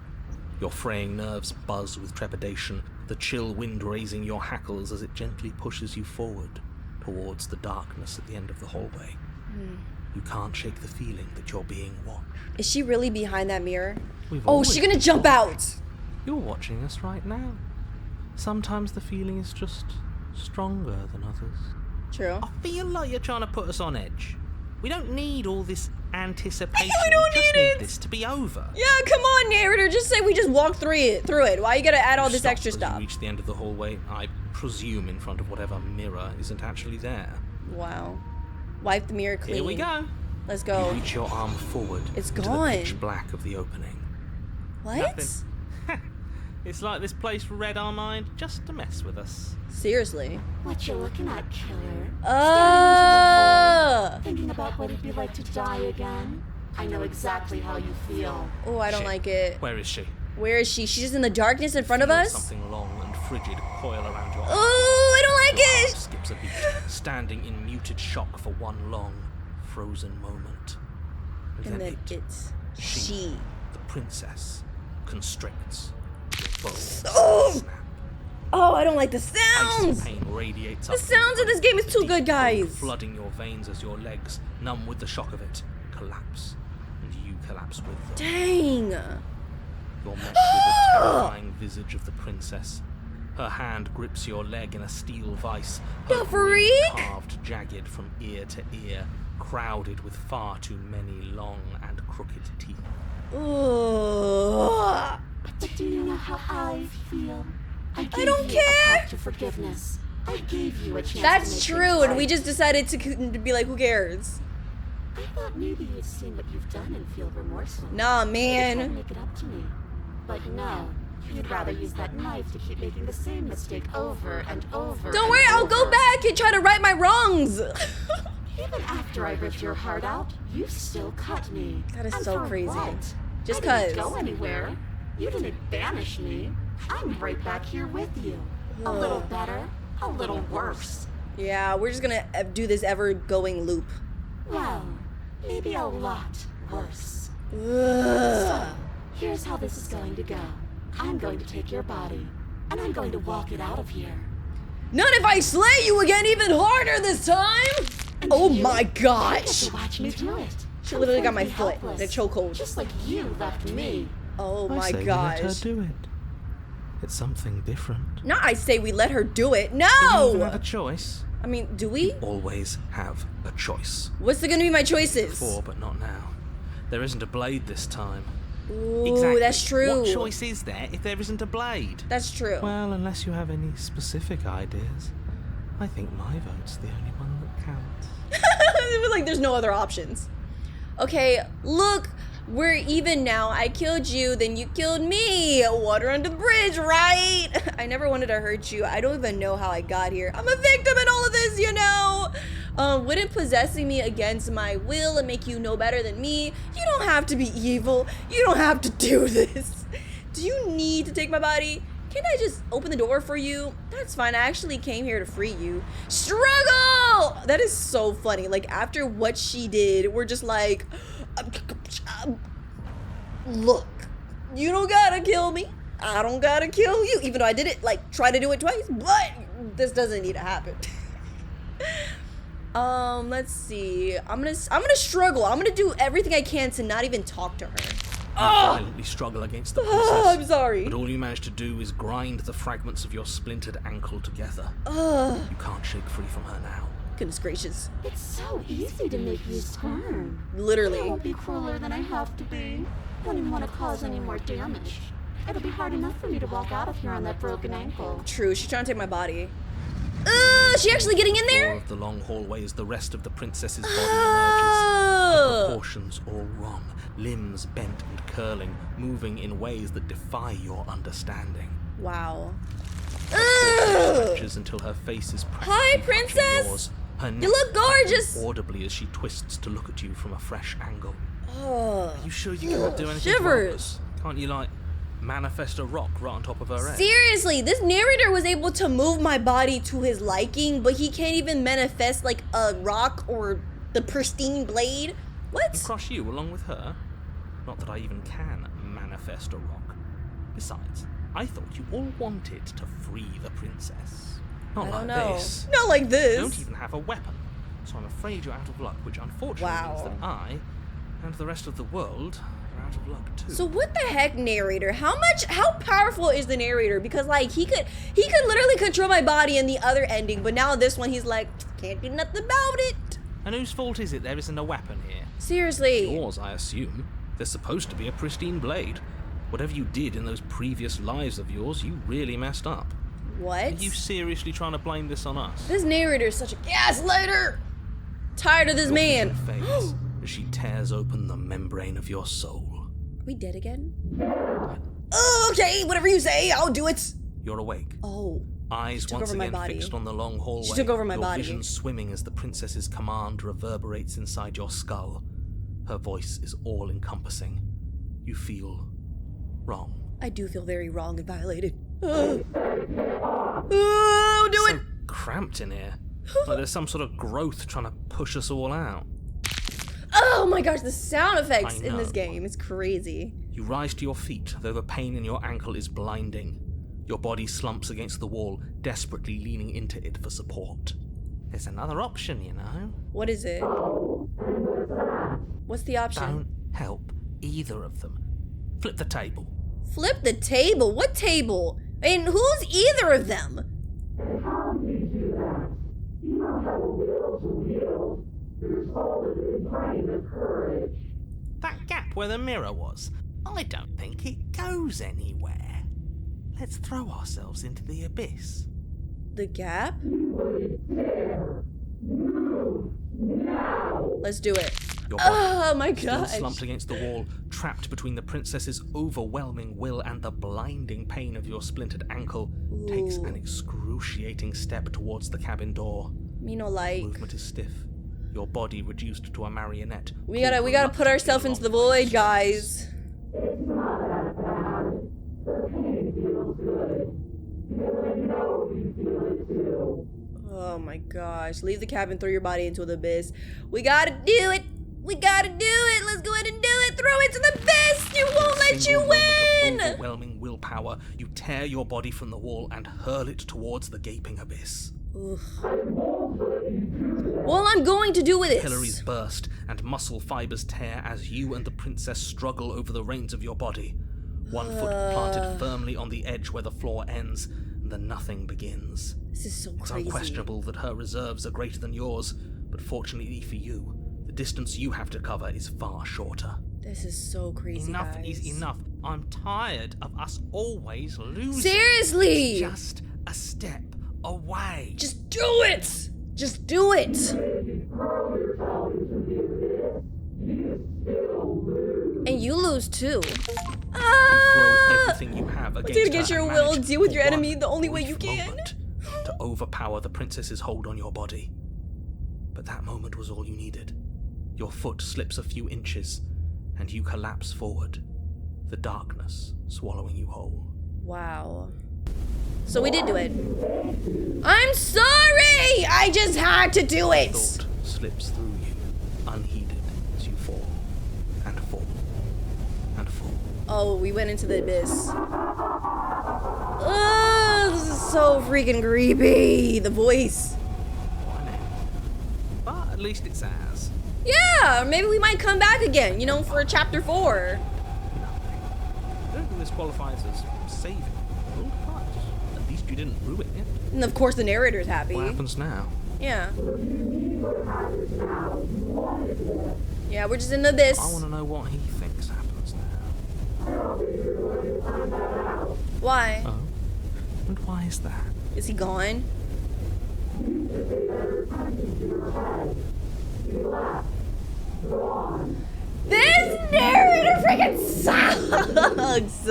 Your fraying nerves buzz with trepidation, the chill wind raising your hackles as it gently pushes you forward, towards the darkness at the end of the hallway. You can't shake the feeling that you're being watched. Is she really behind that mirror? We've Oh, always she's gonna been jump watched. out. You're watching us right now. Sometimes the feeling is just stronger than others. True. I feel like you're trying to put us on edge. We don't need all this anticipation. We don't just need need it. this to be over. Yeah, come on, narrator. Just say we just walked through it. Why you gotta add all this Stop extra as stuff? You reach the end of the hallway, I presume in front of whatever mirror isn't actually there. Wow. Wipe the mirror clean. Here we go. Let's You go. reach your arm forward It's into gone. the pitch black of the opening. What? Nothing. It's like this place read our mind just to mess with us. Seriously. What you looking at, killer? Staring into the void, thinking about what it'd be like to die again? I know exactly how you feel. Oh, I don't Shit. like it. Where is she? Where is she? She's just in the darkness in front of Feel us? Something long and frigid coil around your arm. Oh, I don't like Your heart it. skips a beat, standing in muted shock for one long, frozen moment. And then it's she. the princess, constricts. Your bones Oh! snap. Oh, I don't like the Icy sounds. pain radiates The up sounds in this game is too deep good, cold guys. flooding your veins as your legs, numb with the shock of it, collapse, and you collapse with them. Dang. You're met with the terrifying visage of the princess. Her hand grips your leg in a steel vice. Her The grin freak? carved jagged from ear to ear, crowded with far too many long and crooked teeth. Ugh. But do you know how I feel? I don't you a care. path to forgiveness. I gave you a chance. That's to make true, things and right. we just decided to be like, who cares? I thought maybe you'd seen what you've done and feel remorseful. Nah, Maybe try to man. make it up to me. But no, you'd rather use that knife to keep making the same mistake over and over. Don't and worry, I'll go over. back and try to right my wrongs. Even after I ripped your heart out, you still cut me. That is And so for crazy. What? Just I didn't 'cause. go anywhere. You didn't banish me. I'm right back here with you. A little better, a little worse. Yeah, we're just gonna do this ever-going loop. Well, maybe a lot worse. Ugh. So, here's how this is going to go. I'm going to take your body, and I'm going to walk it out of here. Not if I slay you again even harder this time! And Oh you my get gosh! to watch me do it. She literally got my Completely foot in a helpless, chokehold. just like you left me. Oh I my say we let her gosh. do it. It's something different. No, I say we let her do it. Do you even have No! a choice? I mean, do we? Always have a choice. What's gonna be my choices? Before, but not now. There isn't a blade this time. Ooh, that's true. What choice is there if there isn't a blade? That's true. Well, unless you have any specific ideas, I think my vote's the only one that counts. It was like there's no other options. Okay, look, we're even now. I killed you, then you killed me. Water under the bridge, right? I never wanted to hurt you. I don't even know how I got here. I'm a victim in all of this, you know? Wouldn't possessing me against my will and make you know better than me? You don't have to be evil. You don't have to do this. Do you need to take my body? Can't I just open the door for you? That's fine. I actually came here to free you. Struggle! That is so funny. Like, after what she did, we're just like, look, you don't gotta kill me. I don't gotta kill you. Even though I did it, like, try to do it twice, but this doesn't need to happen. Let's see. I'm gonna struggle. I'm gonna do everything I can to not even talk to her. You violently struggle against the princess. I'm sorry. But all you manage to do is grind the fragments of your splintered ankle together. You can't shake free from her now. Goodness gracious. It's so easy to make you squirm. I Literally. won't be crueler than I have to be. I don't even want to cause any more damage. It'll be hard enough for me to walk out of here on that broken ankle. True, she's trying to take my body. Is she actually getting in Floor there? of the long hallways, the rest of the princess's body emerges. Her proportions all wrong, limbs bent and curling, moving in ways that defy your understanding. Wow. Stretches until her face is practically Hi, touching princess. yours. Her You neck look gorgeous. cracking audibly as she twists to look at you from a fresh angle. Oh. You sure you can't do anything Shivers. to us? Can't you, like, manifest a rock right on top of her head? Seriously, this narrator was able to move my body to his liking, but he can't even manifest like a rock or the pristine blade. And What? crush you along with her? Not that I even can manifest a rock. Besides, I thought you all wanted to free the princess. Not I like don't know. this. Not like You this. don't even have a weapon. So I'm afraid you're out of luck, which unfortunately means Wow. that I and the rest of the world You're out of luck too. So what the heck, narrator? How powerful is the narrator? Because like he could literally control my body in the other ending, but now this one he's like, can't do nothing about it. And whose fault is it there isn't a weapon here? Seriously. Yours, I assume. There's supposed to be a pristine blade. Whatever you did in those previous lives of yours, you really messed up. What? Are you seriously trying to blame this on us? This narrator is such a gaslighter. Tired of this man. Your vision fades as she tears open the membrane of your soul. Are we dead again? Okay, whatever you say, I'll do it. You're awake. Oh. Eyes once again fixed on the long hallway. She took over my body. Your vision swimming as the princess's command reverberates inside your skull. Her voice is all-encompassing. You feel wrong. I do feel very wrong and violated. Do it! So cramped in here. Like there's some sort of growth trying to push us all out. Oh my gosh, the sound effects I in this know. game is crazy. You rise to your feet, though the pain in your ankle is blinding. Your body slumps against the wall, desperately leaning into it for support. There's another option, you know. What is it? What's the option? Don't help either of them. Flip the table. Flip the table? What table? I mean, who's either of them? That gap where the mirror was, I don't think it goes anywhere. Let's throw ourselves into the abyss. The gap? Let's do it. Your body, Oh my still gosh. slumped against the wall, trapped between the princess's overwhelming will and the blinding pain of your splintered ankle, takes an excruciating step towards the cabin door. Me no The like. movement is stiff. Your body reduced to a marionette. We gotta put ourselves into the void, guys. Oh my gosh. Leave the cabin, throw your body into the abyss. We gotta do it! We gotta do it! Let's go ahead and do it! Throw it to the abyss! You won't let you Single moment of win! overwhelming willpower, you tear your body from the wall and hurl it towards the gaping abyss. Oof. Well, I'm going to do this. Capillaries burst and muscle fibers tear as you and the princess struggle over the reins of your body. One foot planted firmly on the edge where the floor ends, and the nothing begins. This is so It's crazy. unquestionable that her reserves are greater than yours, but fortunately for you, the distance you have to cover is far shorter. This is so crazy, Enough guys. is enough. I'm tired of us always losing. Seriously! Just a step away. Just do it! Just do it! And you lose too. Throw everything you have against It's against her your and will, manage deal with for your one enemy the only way you brief can. moment to overpower the princess's hold on your body. But that moment was all you needed. Your foot slips a few inches, and you collapse forward, the darkness swallowing you whole. Wow. So we did do it. I'm sorry! I just had to do it! Thought slips through you, unheeded, as you fall, and fall, and fall. Oh, we went into the abyss. Oh, this is so freaking creepy. The voice. I know. But at least it's ours. Yeah, maybe we might come back again, you know, for chapter 4. Nothing. I don't think this qualifies as saving. But at least you didn't ruin it. And of course the narrator's happy. What happens now? Yeah. Yeah, we're just in the abyss. I want to know what he thinks happens now. Why? Oh? And why is that? Is he gone? This narrator freaking sucks!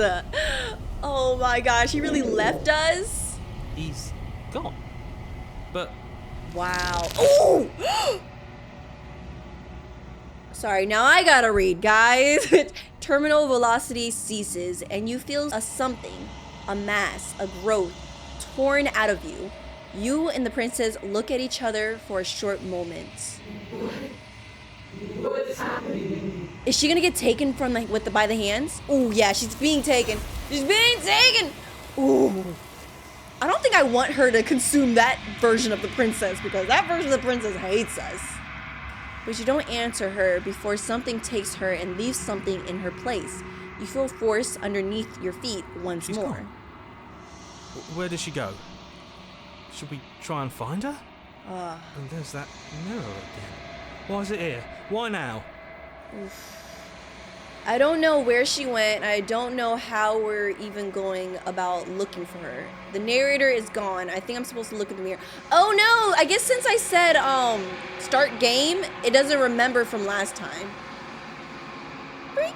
Oh my gosh, he really left us? He's gone. But Wow. Oh! Sorry, now I gotta read, guys. Terminal velocity ceases, and you feel a something, a mass, a growth, torn out of you. You and the princess look at each other for a short moment. Is she gonna get taken from by the hands? Oh yeah, she's being taken. She's being taken. Ooh. I don't think I want her to consume that version of the princess because that version of the princess hates us. but you don't answer her before something takes her and leaves something in her place. You feel force underneath your feet once She's more. gone. Where did she go? Should we try and find her? And there's that mirror again. Why is it here? Why now? I don't know where she went. I don't know how we're even going about looking for her. The narrator is gone. I think I'm supposed to look at the mirror. Oh no! I guess since I said start game, it doesn't remember from last time. Freak.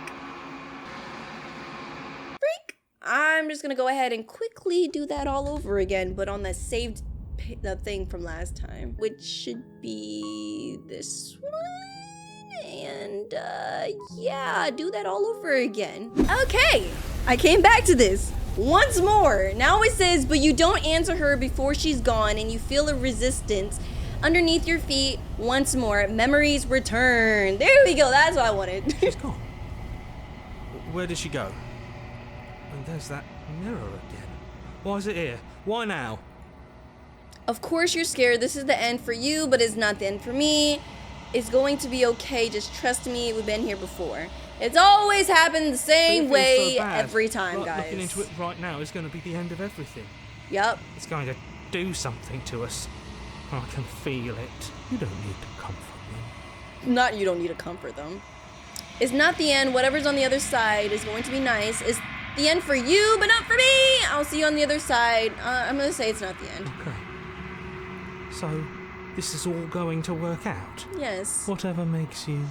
I'm just gonna go ahead and quickly do that all over again, but on the saved the thing from last time, which should be this one. And yeah, do that all over again. Okay, I came back to this once more. Now it says, but you don't answer her before she's gone, and you feel a resistance underneath your feet once more. Memories return. There we go. That's what I wanted. She's gone. Where did she go? And there's that mirror again. Why is it here? Why now? Of course you're scared. This is the end for you, but it's not the end for me. It's going to be okay. Just trust me. We've been here before. It's always happened the same way so bad. every time, Like, guys. Looking into it right now is going to be the end of everything. Yep. It's going to do something to us. I can feel it. You don't need to comfort me. Not you don't need to comfort them. It's not the end. Whatever's on the other side is going to be nice. It's the end for you, but not for me. I'll see you on the other side. I'm going to say it's not the end. Okay. So, this is all going to work out? Yes. Whatever makes you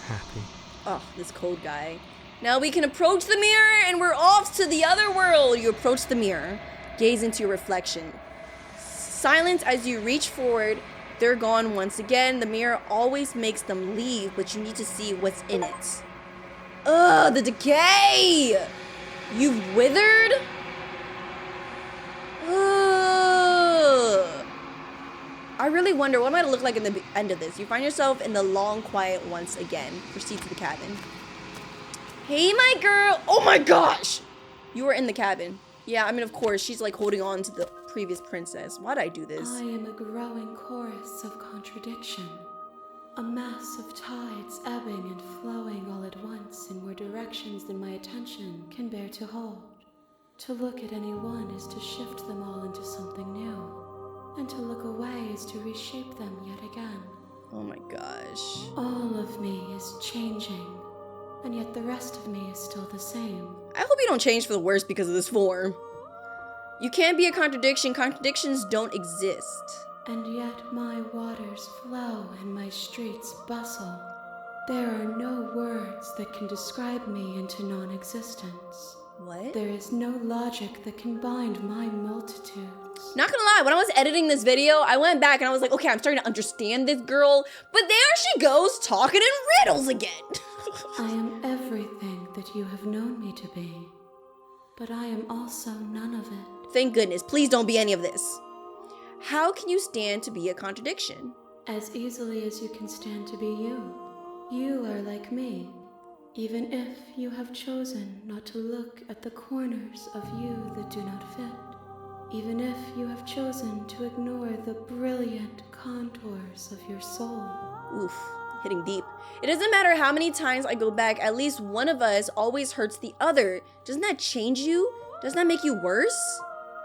happy. Oh, this cold guy. Now we can approach the mirror and we're off to the other world. You approach the mirror. Gaze into your reflection. Silence as you reach forward. They're gone once again. The mirror always makes them leave, but you need to see what's in it. Ugh, the decay! You've withered? Ugh. I really wonder what might it look like in the end of this. You find yourself in the long quiet once again. Proceed to the cabin. Hey, my girl. Oh my gosh. You were in the cabin. Yeah, I mean, of course, she's like holding on to the previous princess. Why'd I do this? I am a growing chorus of contradiction. A mass of tides ebbing and flowing all at once in more directions than my attention can bear to hold. To look at any one is to shift them all into something new. And to look away is to reshape them yet again. Oh my gosh. All of me is changing, and yet the rest of me is still the same. I hope you don't change for the worse because of this form. You can't be a contradiction. Contradictions don't exist. And yet my waters flow and my streets bustle. There are no words that can describe me into non-existence. What? There is no logic that can bind my multitudes. Not gonna lie, when I was editing this video, I went back and I was like, okay, I'm starting to understand this girl. But there she goes, talking in riddles again. I am everything that you have known me to be. But I am also none of it. Thank goodness. Please don't be any of this. How can you stand to be a contradiction? As easily as you can stand to be you. You are like me. Even if you have chosen not to look at the corners of you that do not fit. Even if you have chosen to ignore the brilliant contours of your soul. Oof, hitting deep. It doesn't matter how many times I go back, at least one of us always hurts the other. Doesn't that change you? Doesn't that make you worse?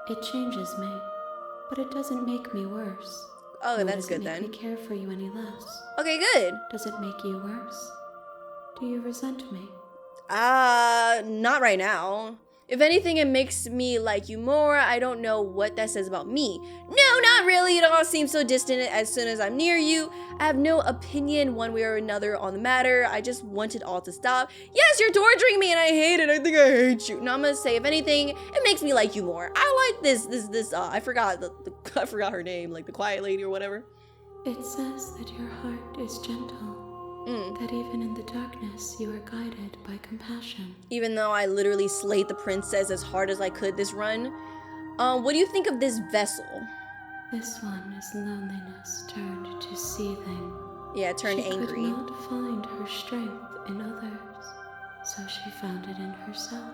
It changes me, but it doesn't make me worse. Oh, Nor that's does good it then. make me care for you any less. Okay, good. Does it make you worse? Do you resent me? Not right now. If anything, it makes me like you more. I don't know what that says about me. No, not really. It all seems so distant as soon as I'm near you. I have no opinion one way or another on the matter. I just want it all to stop. Yes, you're torturing me and I hate it. I think I hate you. No, I'm gonna say, if anything, it makes me like you more. I like this, I forgot I forgot her name, like the quiet lady or whatever. It says that your heart is gentle. That even in the darkness, you are guided by compassion. Even though I literally slayed the princess as hard as I could this run. What do you think of this vessel? This one is loneliness turned to seething. Yeah, turned angry. She could not find her strength in others, so she found it in herself.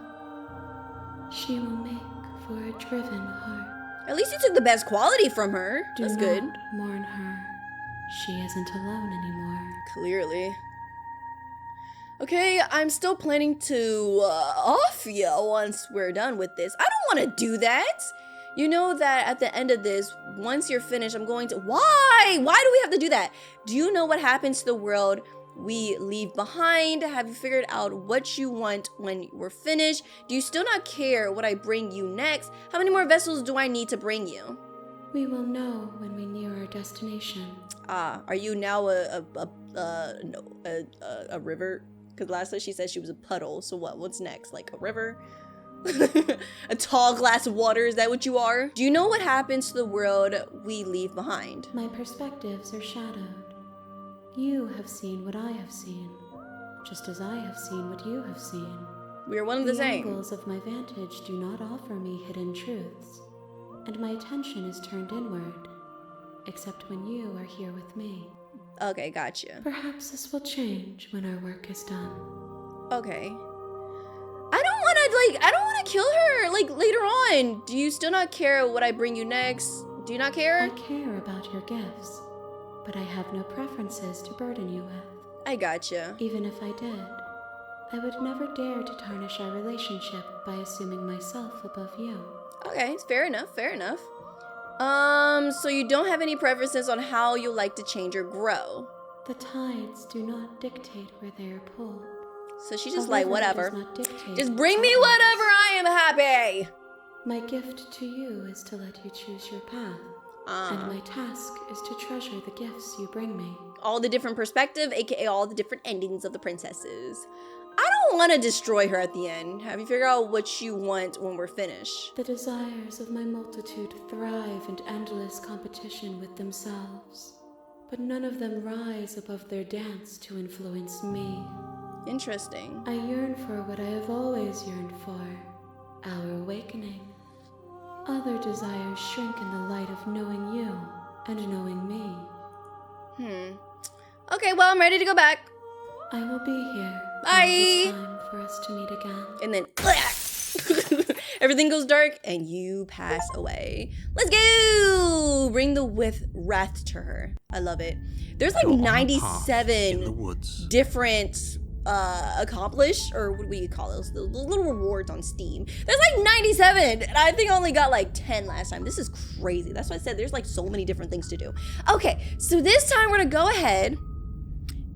She will make for a driven heart. At least you took the best quality from her. Do That's not good. mourn her. she isn't alone anymore. Clearly. Okay, I'm still planning to off you once we're done with this. I don't want to do that. You know that at the end of this, once you're finished, I'm going to... Why? Why do we have to do that? Do you know what happens to the world we leave behind? Have you figured out what you want when we're finished? Do you still not care what I bring you next? How many more vessels do I need to bring you? We will know when we near our destination. Are you now a river? Because last time she said she was a puddle. So what? What's next? Like a river? A tall glass of water? Is that what you are? Do you know what happens to the world we leave behind? My perspectives are shadowed. You have seen what I have seen, just as I have seen what you have seen. We are one of the same. The angles of my vantage do not offer me hidden truths, and my attention is turned inward, except when you are here with me. Okay, gotcha. Perhaps this will change when our work is done. Okay. I don't want to kill her, like, later on. Do you still not care what I bring you next? Do you not care? I care about your gifts, but I have no preferences to burden you with. I gotcha. Even if I did, I would never dare to tarnish our relationship by assuming myself above you. Okay, fair enough, fair enough. So you don't have any preferences on how you like to change or grow? The tides do not dictate where they are pulled. So she's just like, whatever. Just bring me tides. whatever, I am happy. My gift to you is to let you choose your path. And my task is to treasure the gifts you bring me. All the different perspective, aka all the different endings of the princesses. I don't want to destroy her at the end. Have you figured out what you want when we're finished? The desires of my multitude thrive in endless competition with themselves, but none of them rise above their dance to influence me. Interesting. I yearn for what I have always yearned for, our awakening. Other desires shrink in the light of knowing you and knowing me. Okay, well, I'm ready to go back. I will be here. Bye. When it is time for us to meet again. And then everything goes dark and you pass away. Let's go! Bring the wrath to her. I love it. There's like You're on a path in the 97 woods. different accomplished, or what do you call those? The little rewards on Steam. There's like 97, and I think I only got like 10 last time. This is crazy. That's why I said there's like so many different things to do. Okay, so this time we're gonna go ahead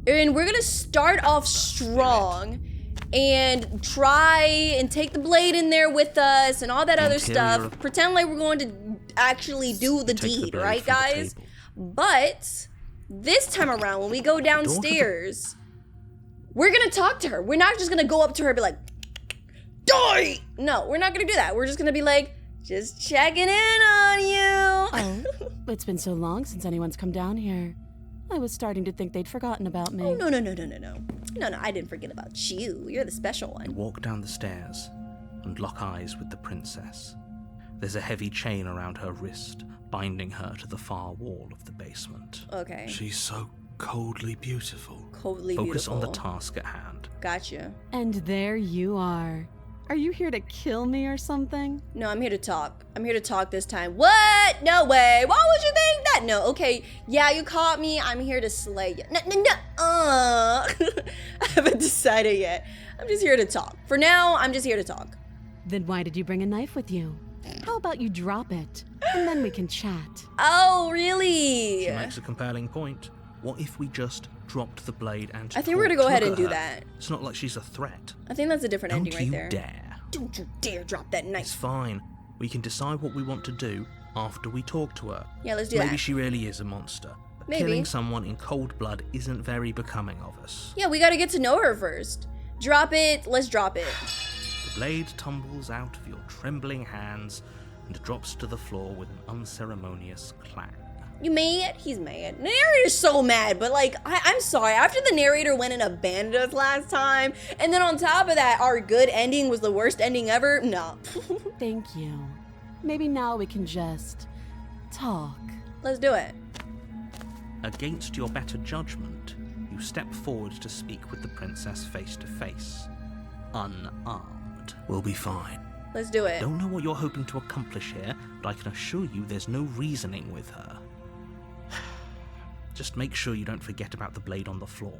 and we're gonna start off strong and try and take the blade in there with us and all that other stuff. Pretend like we're going to actually do the deed, right, guys? But this time around, when we go downstairs, we're gonna talk to her. We're not just gonna go up to her and be like, die! No, we're not gonna do that. We're just gonna be like, just checking in on you. Oh, it's been so long since anyone's come down here. I was starting to think they'd forgotten about me. Oh, no. No, I didn't forget about you. You're the special one. Walk down the stairs and lock eyes with the princess. There's a heavy chain around her wrist, binding her to the far wall of the basement. Okay. She's so coldly beautiful. Coldly Focus beautiful. on the task at hand. Gotcha. And there you are. Are you here to kill me or something? No, I'm here to talk. I'm here to talk this time. What? No way. Why would you think that? No, okay. Yeah, you caught me. I'm here to slay you. No. I haven't decided yet. I'm just here to talk. For now, I'm just here to talk. Then why did you bring a knife with you? How about you drop it, and then we can chat. Oh, really? She makes a compelling point. What if we just dropped the blade and I think we're gonna go talked ahead to and do her? that. It's not like she's a threat. I think that's a different ending right there. Don't you dare. Don't you dare drop that It's knife. fine. We can decide what we want to do after we talk to her. Yeah, let's do Maybe that. she really is a monster. But Maybe. killing someone in cold blood isn't very becoming of us. Yeah, we gotta get to know her first. Drop it. Let's drop it. The blade tumbles out of your trembling hands and drops to the floor with an unceremonious clang. You mad? He's mad. The narrator's so mad, but like, I'm sorry. After the narrator went and abandoned us last time, and then on top of that, our good ending was the worst ending ever, no. Thank you. Maybe now we can just talk. Let's do it. Against your better judgment, you step forward to speak with the princess face to face. Unarmed. We'll be fine. Let's do it. Don't know what you're hoping to accomplish here, but I can assure you there's no reasoning with her. Just make sure you don't forget about the blade on the floor.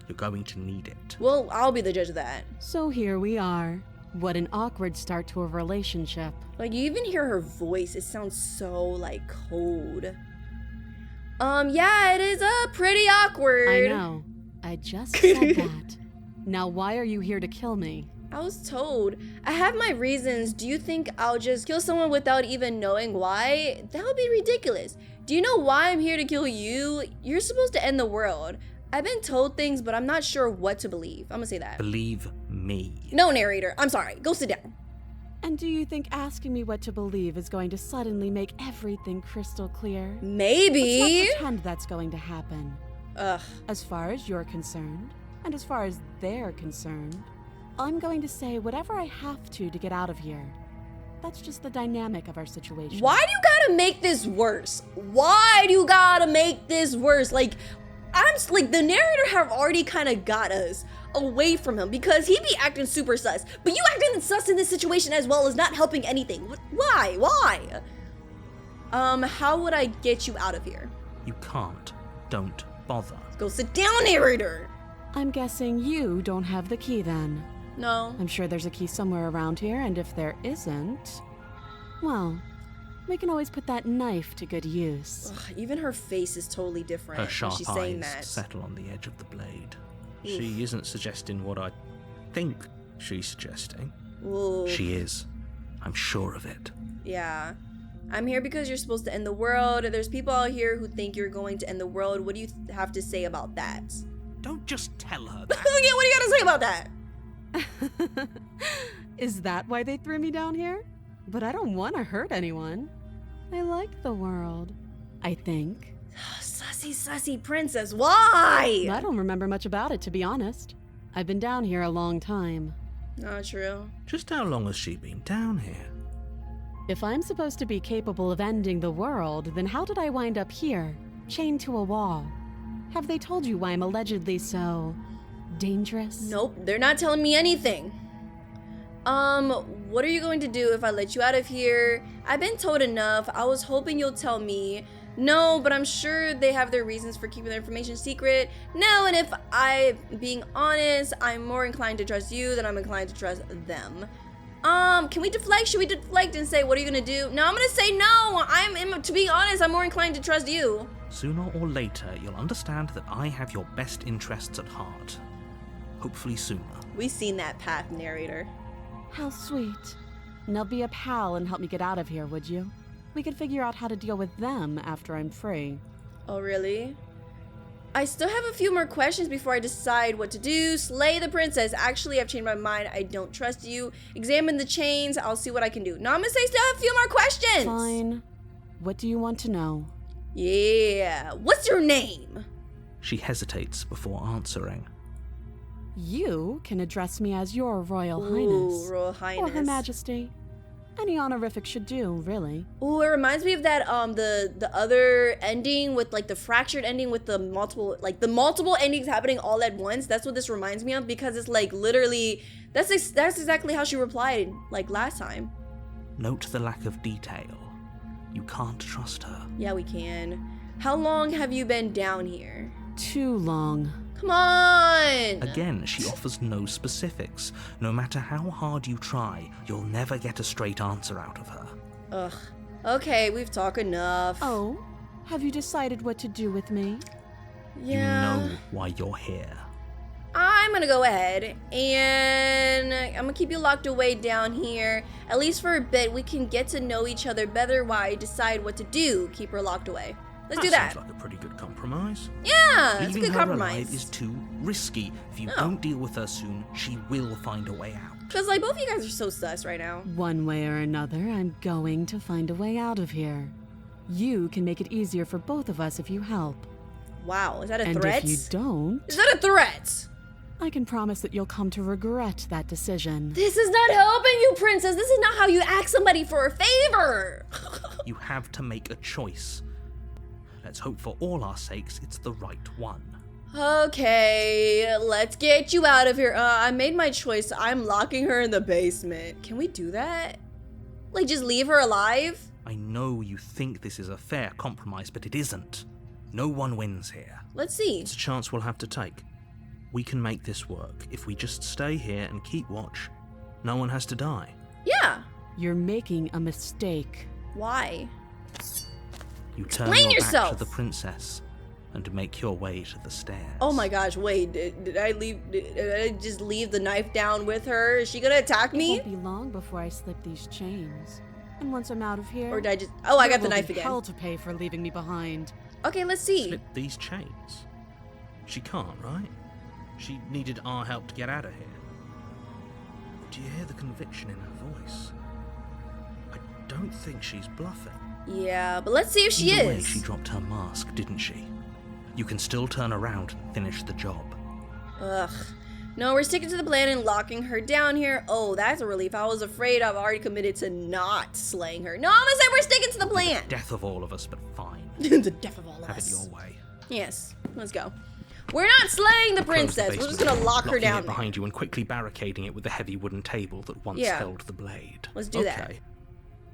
You're going to need it. Well, I'll be the judge of that. So here we are. What an awkward start to a relationship. Like, you even hear her voice. It sounds so, like, cold. Yeah, it is pretty awkward. I know. I just said that. Now why are you here to kill me? I was told. I have my reasons. Do you think I'll just kill someone without even knowing why? That would be ridiculous. Do you know why I'm here to kill you? You're supposed to end the world. I've been told things, but I'm not sure what to believe. I'm gonna say that. Believe me. No, narrator. I'm sorry. Go sit down. And do you think asking me what to believe is going to suddenly make everything crystal clear? Maybe. Let's not pretend that's going to happen. Ugh. As far as you're concerned, and as far as they're concerned, I'm going to say whatever I have to get out of here. That's just the dynamic of our situation. Why do you gotta make this worse? Why do you gotta make this worse? Like, the narrator have already kind of got us away from him because he be acting super sus. But you acting sus in this situation as well is not helping anything. Why? Why? How would I get you out of here? You can't. Don't bother. Go sit down, narrator. I'm guessing you don't have the key then. No. I'm sure there's a key somewhere around here, and if there isn't, well, we can always put that knife to good use. Ugh, even her face is totally different Her when sharp she's saying eyes that. settle on the edge of the blade. She isn't suggesting what I think she's suggesting. Ooh. She is. I'm sure of it. Yeah. I'm here because you're supposed to end the world. There's people out here who think you're going to end the world. What do you have to say about that? Don't just tell her that. Yeah, what do you got to say about that? Is that why they threw me down here? But I don't want to hurt anyone. I like the world, I think. Sussy princess, why? I don't remember much about it, to be honest. I've been down here a long time. Not true. Just how long has she been down here? If I'm supposed to be capable of ending the world, then how did I wind up here, chained to a wall? Have they told you why I'm allegedly so dangerous? Nope, they're not telling me anything. What are you going to do if I let you out of here? I've been told enough. I was hoping you'll tell me. No, but I'm sure they have their reasons for keeping their information secret. No, and if I'm being honest, I'm more inclined to trust you than I'm inclined to trust them. Can we deflect? Should we deflect and say, what are you gonna do? No, I'm gonna say no. To be honest, I'm more inclined to trust you. Sooner or later, you'll understand that I have your best interests at heart. Hopefully sooner. We've seen that path, narrator. How sweet. Now be a pal and help me get out of here, would you? We could figure out how to deal with them after I'm free. Oh, really? I still have a few more questions before I decide what to do. Slay the princess. Actually, I've changed my mind. I don't trust you. Examine the chains. I'll see what I can do. No, I'm gonna say still have a few more questions. Fine. What do you want to know? Yeah. What's your name? She hesitates before answering. You can address me as your Royal Ooh, Highness. Royal Highness. Or Her Majesty. Any honorific should do, really. Ooh, it reminds me of that the other ending with like the fractured ending with the multiple endings happening all at once. That's what this reminds me of because it's like literally that's exactly how she replied like last time. Note the lack of detail. You can't trust her. Yeah, we can. How long have you been down here? Too long. Come on! Again, she offers no specifics. No matter how hard you try, you'll never get a straight answer out of her. Ugh. Okay, we've talked enough. Oh? Have you decided what to do with me? Yeah. You know why you're here. I'm gonna go ahead and I'm gonna keep you locked away down here. At least for a bit, we can get to know each other better while I decide what to do. Keep her locked away. Let's do that. Sounds like a pretty good compromise. Yeah, it's a Leaving good her compromise. alive is too risky. If you No. don't deal with her soon, she will find a way out. Because, like, both of you guys are so sus right now. One way or another, I'm going to find a way out of here. You can make it easier for both of us if you help. Wow, is that a And threat? if you don't, Is that a threat? I can promise that you'll come to regret that decision. This is not helping you, princess. This is not how you ask somebody for a favor. You have to make a choice. Let's hope for all our sakes it's the right one. Okay, let's get you out of here. I made my choice. I'm locking her in the basement. Can we do that? Like, just leave her alive? I know you think this is a fair compromise, but it isn't. No one wins here. Let's see. It's a chance we'll have to take. We can make this work. If we just stay here and keep watch, no one has to die. Yeah. You're making a mistake. Why? You turn Explain your yourself. back to the princess and make your way to the stairs. Oh my gosh, wait, did I just leave the knife down with her? Is she gonna attack It me? won't be long before I slip these chains. And once I'm out of here, Or did I just, oh, I got the there will knife be again. hell to pay for leaving me behind. Okay, let's see. Slip these chains? She can't, right? She needed our help to get out of here. Do you hear the conviction in her voice? I don't think she's bluffing. Yeah, but let's see if she Either way, is. she dropped her mask, didn't she? You can still turn around and finish the job. Ugh. No, we're sticking to the plan and locking her down here. Oh, that's a relief. I was afraid I've already committed to not slaying her. No, I'm gonna say we're sticking to the plan. Death of all of us, but fine. The death of all of Have it us. your way. Yes, let's go. We're not slaying the Close the princess. We're just basement, gonna lock her locking down it there. behind you and quickly barricading it with the heavy wooden table that once Yeah. held the blade. Let's do that.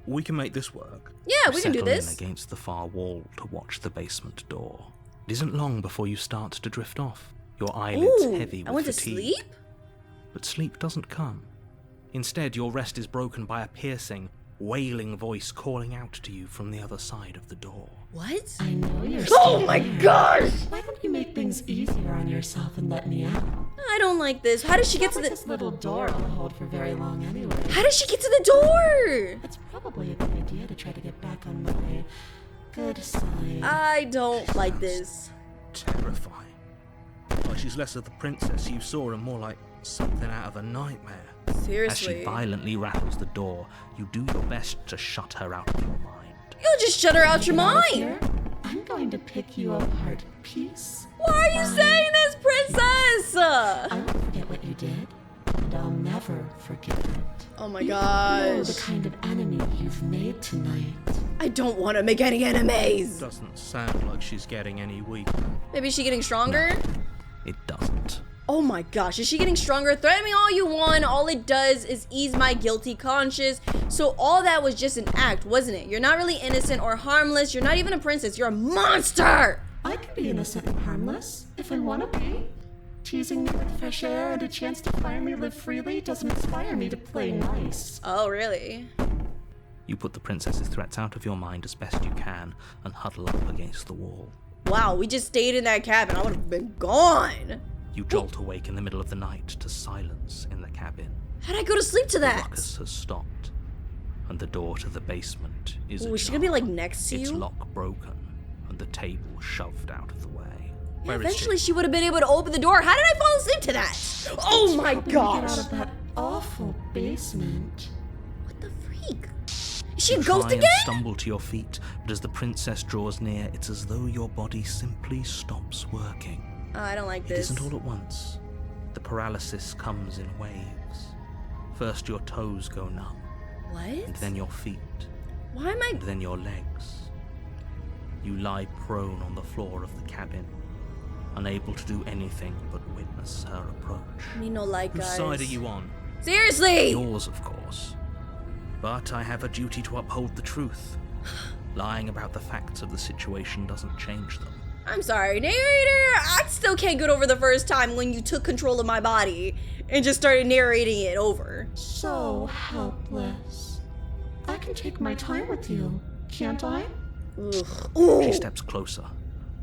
We can make this work. Yeah, we can do Settle this. in against the far wall to watch the basement door. It isn't long before you start to drift off. Your eyelids Ooh, heavy with I went to fatigue. sleep? But sleep doesn't come. Instead, your rest is broken by a piercing, wailing voice calling out to you from the other side of the door. What? I know you're Oh still my here. gosh! Why don't you make things easier on yourself and let me out? I don't like this. How does she get to This the... little door won't hold for very long anyway. How does she get to the door? It's probably a good idea to try to get back on my good side. I don't like this. Terrifying. Like she's less of the princess you saw and more like something out of a nightmare. As she Seriously. violently rattles the door, you do your best to shut her out of your mind. You'll just shut her out your Get out of mind. here, I'm going to pick you apart piece. Why are you by saying this, princess? I won't forget what you did, and I'll never forget it. Oh my You don't know gosh. the kind of enemy you've made tonight. I don't want to make any enemies. Doesn't sound like she's getting any weaker. Maybe is she getting stronger? It doesn't. Oh my gosh, is she getting stronger? Threaten me all you want. All it does is ease my guilty conscience. So all that was just an act, wasn't it? You're not really innocent or harmless. You're not even a princess. You're a monster. I can be innocent and harmless if I want to be. Teasing me with fresh air and a chance to finally live freely doesn't inspire me to play nice. Oh, really? You put the princess's threats out of your mind as best you can and huddle up against the wall. Wow, we just stayed in that cabin. I would have been gone. You jolt awake in the middle of the night to silence in the cabin. How'd I go to sleep to The that? ruckus has stopped, and the door to the basement is Ooh, ajar. is she gonna be like next to Its you? lock broken, and the table shoved out of the way. Yeah, Where is eventually she? she would have been able to open the door. How did I fall asleep to that? Oh my Helping me get out gosh. of that awful basement. What the freak? Is she a You ghost try and again? stumble to your feet, but as the princess draws near, it's as though your body simply stops working. Oh, I don't like It this. isn't all at once. The paralysis comes in waves. First your toes go numb, and What? then your feet, Why am I... and then your legs. You lie prone on the floor of the cabin, unable to do anything but witness her approach. Me no like, Whose guys. side are you on? Seriously! Yours, of course. But I have a duty to uphold the truth. Lying about the facts of the situation doesn't change them. I'm sorry, narrator. I still can't get over the first time when you took control of my body and just started narrating it over. So helpless. I can take my time with you, can't I? Ugh. Ooh. She steps closer,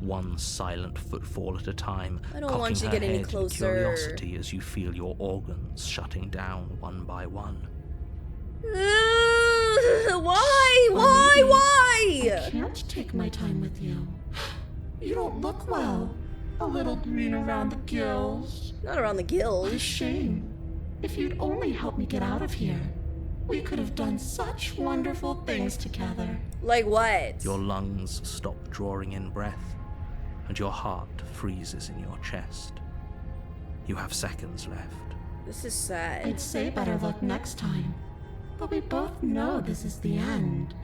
one silent footfall at a time, I don't cocking want you her to get any head in closer. curiosity as you feel your organs shutting down one by one. Why? Why? I can't take my time with you. You don't look well. A little green around the gills. Not around the What a gills. shame. If you'd only helped me get out of here, we could have done such wonderful things together. Like what? Your lungs stop drawing in breath, and your heart freezes in your chest. You have seconds left. This is sad. I'd say better luck next time. But we both know this is the end,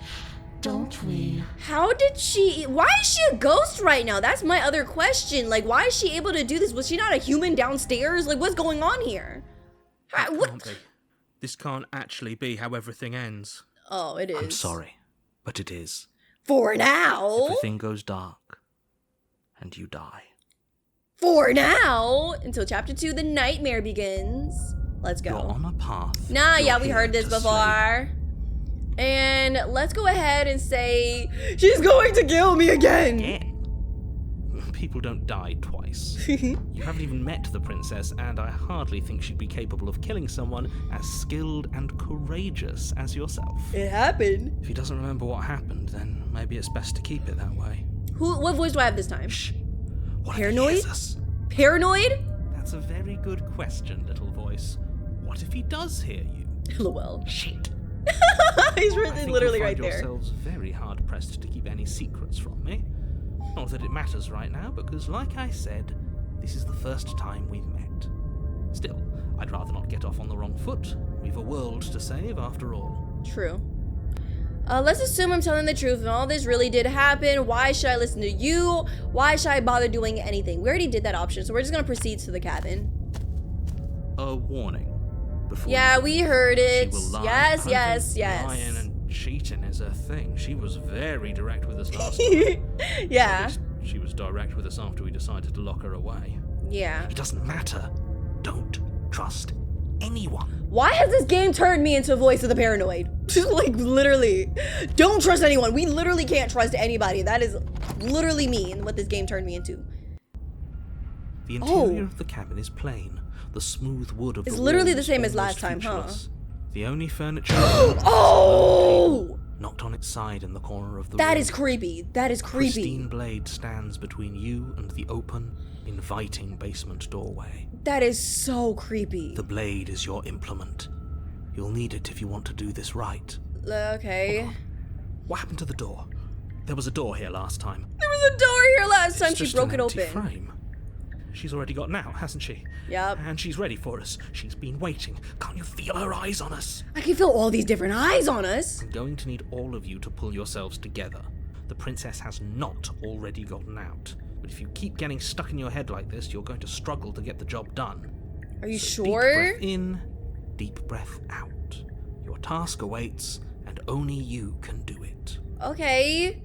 don't we? How did she... Why is she a ghost right now? That's my other question. Like, why is she able to do this? Was she not a human downstairs? Like, what's going on here? Can't What? be. This can't actually be how everything ends. Oh, it is. I'm sorry, but it is. For now. Everything goes dark, and you die. For now, until chapter 2, the nightmare begins. Let's go. You're on a path. Nah, You're yeah, we here heard this to before. And let's go ahead and say, she's going to kill me again. Again. People don't die twice. You haven't even met the princess, and I hardly think she'd be capable of killing someone as skilled and courageous as yourself. It happened. If he doesn't remember what happened, then maybe it's best to keep it that way. What voice do I have this time? Shh. What Paranoid? if he hears us? Paranoid? That's a very good question, little voice. What if he does hear you? LOL. Shit. He's I think literally you'll right find there. yourselves very hard pressed to keep any secrets from me. Not that it matters right now, because like I said, this is the first time we've met. Still, I'd rather not get off on the wrong foot. We've a world to save after all. True. Let's assume I'm telling the truth and all this really did happen. Why should I listen to you? Why should I bother doing anything? We already did that option, so we're just gonna proceed to the cabin. A warning. Before Yeah, you we leave, heard it. she will lie. Yes, I yes, think yes. Lying and cheating is her thing. She was very direct with us last time. Yeah. At least she was direct with us after we decided to lock her away. Yeah. It doesn't matter. Don't trust anyone. Why has this game turned me into a voice of the paranoid? Like, literally. Don't trust anyone. We literally can't trust anybody. That is literally me and what this game turned me into. The interior of the cabin is plain. The smooth wood of It's the literally walls the same is as last almost time, huh? featureless. The only furniture Oh! knocked on its side in the corner of the That room. is creepy. That is A creepy. pristine blade stands between you and the open, inviting basement doorway. That is so creepy. The blade is your implement. You'll need it if you want to do this right. Okay. What happened to the door? There was a door here last time. There was a door here last time. It's She just broke an it empty open. frame. She's already got out, hasn't she? Yep. And she's ready for us. She's been waiting. Can't you feel her eyes on us? I can feel all these different eyes on us. I'm going to need all of you to pull yourselves together. The princess has not already gotten out. But if you keep getting stuck in your head like this, you're going to struggle to get the job done. Are you So sure? Deep breath in, deep breath out. Your task awaits, and only you can do it. Okay.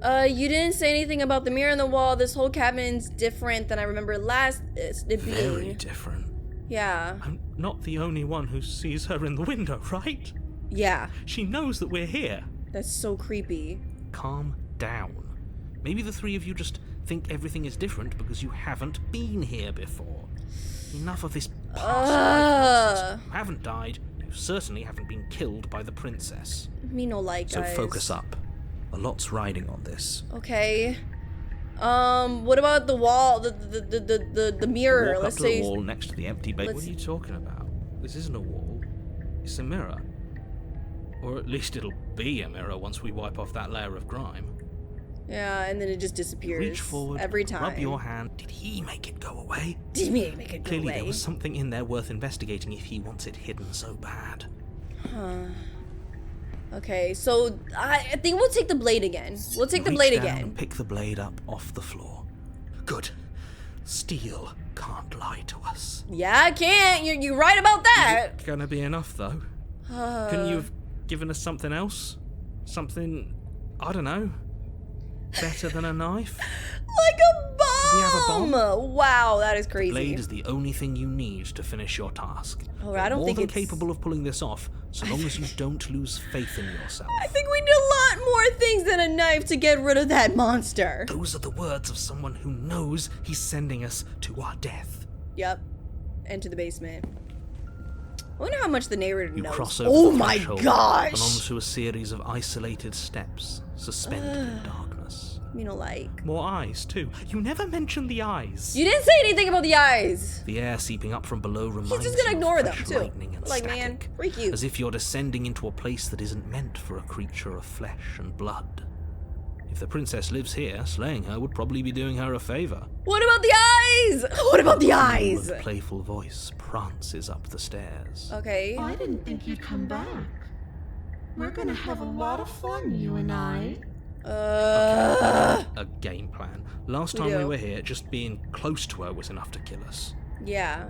You didn't say anything about the mirror on the wall. This whole cabin's different than I remember it being. Very different. Yeah. I'm not the only one who sees her in the window, right? Yeah. She knows that we're here. That's so creepy. Calm down. Maybe the three of you just think everything is different because you haven't been here before. Enough of this past life nonsense. You haven't died. You certainly haven't been killed by the princess. Me no like, So guys. focus up. A lot's riding on this. Okay. What about the wall? The mirror. Walk Let's up to say. the wall next to the empty bed. What let's- are you talking about? This isn't a wall. It's a mirror. Or at least it'll be a mirror once we wipe off that layer of grime. Yeah, and then it just disappears. Reach forward, every time. rub your hand. Did he make it go away? Did me make it go Clearly away? there was something in there worth investigating if he wants it hidden so bad. Okay, so I think we'll take the blade again. We'll take the Reach blade down again. and pick the blade up off the floor. Good. Steel can't lie to us. Yeah, I can't. You're right about that. Gonna be enough though. Couldn't you have given us something else? Something, I don't know, better than a knife? Like a bomb. We have a bomb? Wow, that is crazy. Blade is the only thing you need to finish your task. Oh, You're I don't more think than it's- capable of pulling this off, so long as you don't lose faith in yourself. I think we need a lot more things than a knife to get rid of that monster. Those are the words of someone who knows he's sending us to our death. Yep. Into the basement. I wonder how much the narrator You knows. cross over Oh the my threshold gosh. and onto a series of isolated steps, suspended in darkness. You know, like. More eyes, too. You never mentioned the eyes. You didn't say anything about the eyes. The air seeping up from below reminds He's just gonna you ignore of them, fresh too. lightning and Like, man, static, freak you. as if you're descending into a place that isn't meant for a creature of flesh and blood. If the princess lives here, slaying her would probably be doing her a favor. What about the eyes? What about the eyes? A playful voice prances up the stairs. Okay. I didn't think you'd come back. We're gonna have a lot of fun, you and I. A game plan. Last We time we do. were here, just being close to her was enough to kill us. Yeah.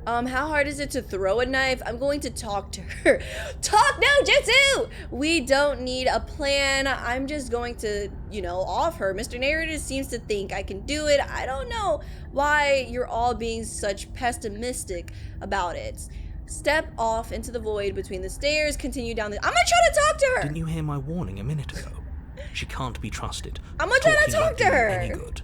How hard is it to throw a knife? I'm going to talk to her. Talk no jutsu! We don't need a plan. I'm just going to, you know, off her. Mr. Narrator seems to think I can do it. I don't know why you're all being such pessimistic about it. Step off into the void between the stairs, continue down the— I'm gonna try to talk to her! Didn't you hear my warning a minute ago? She can't be trusted. I'm gonna try to talk to her! Any good.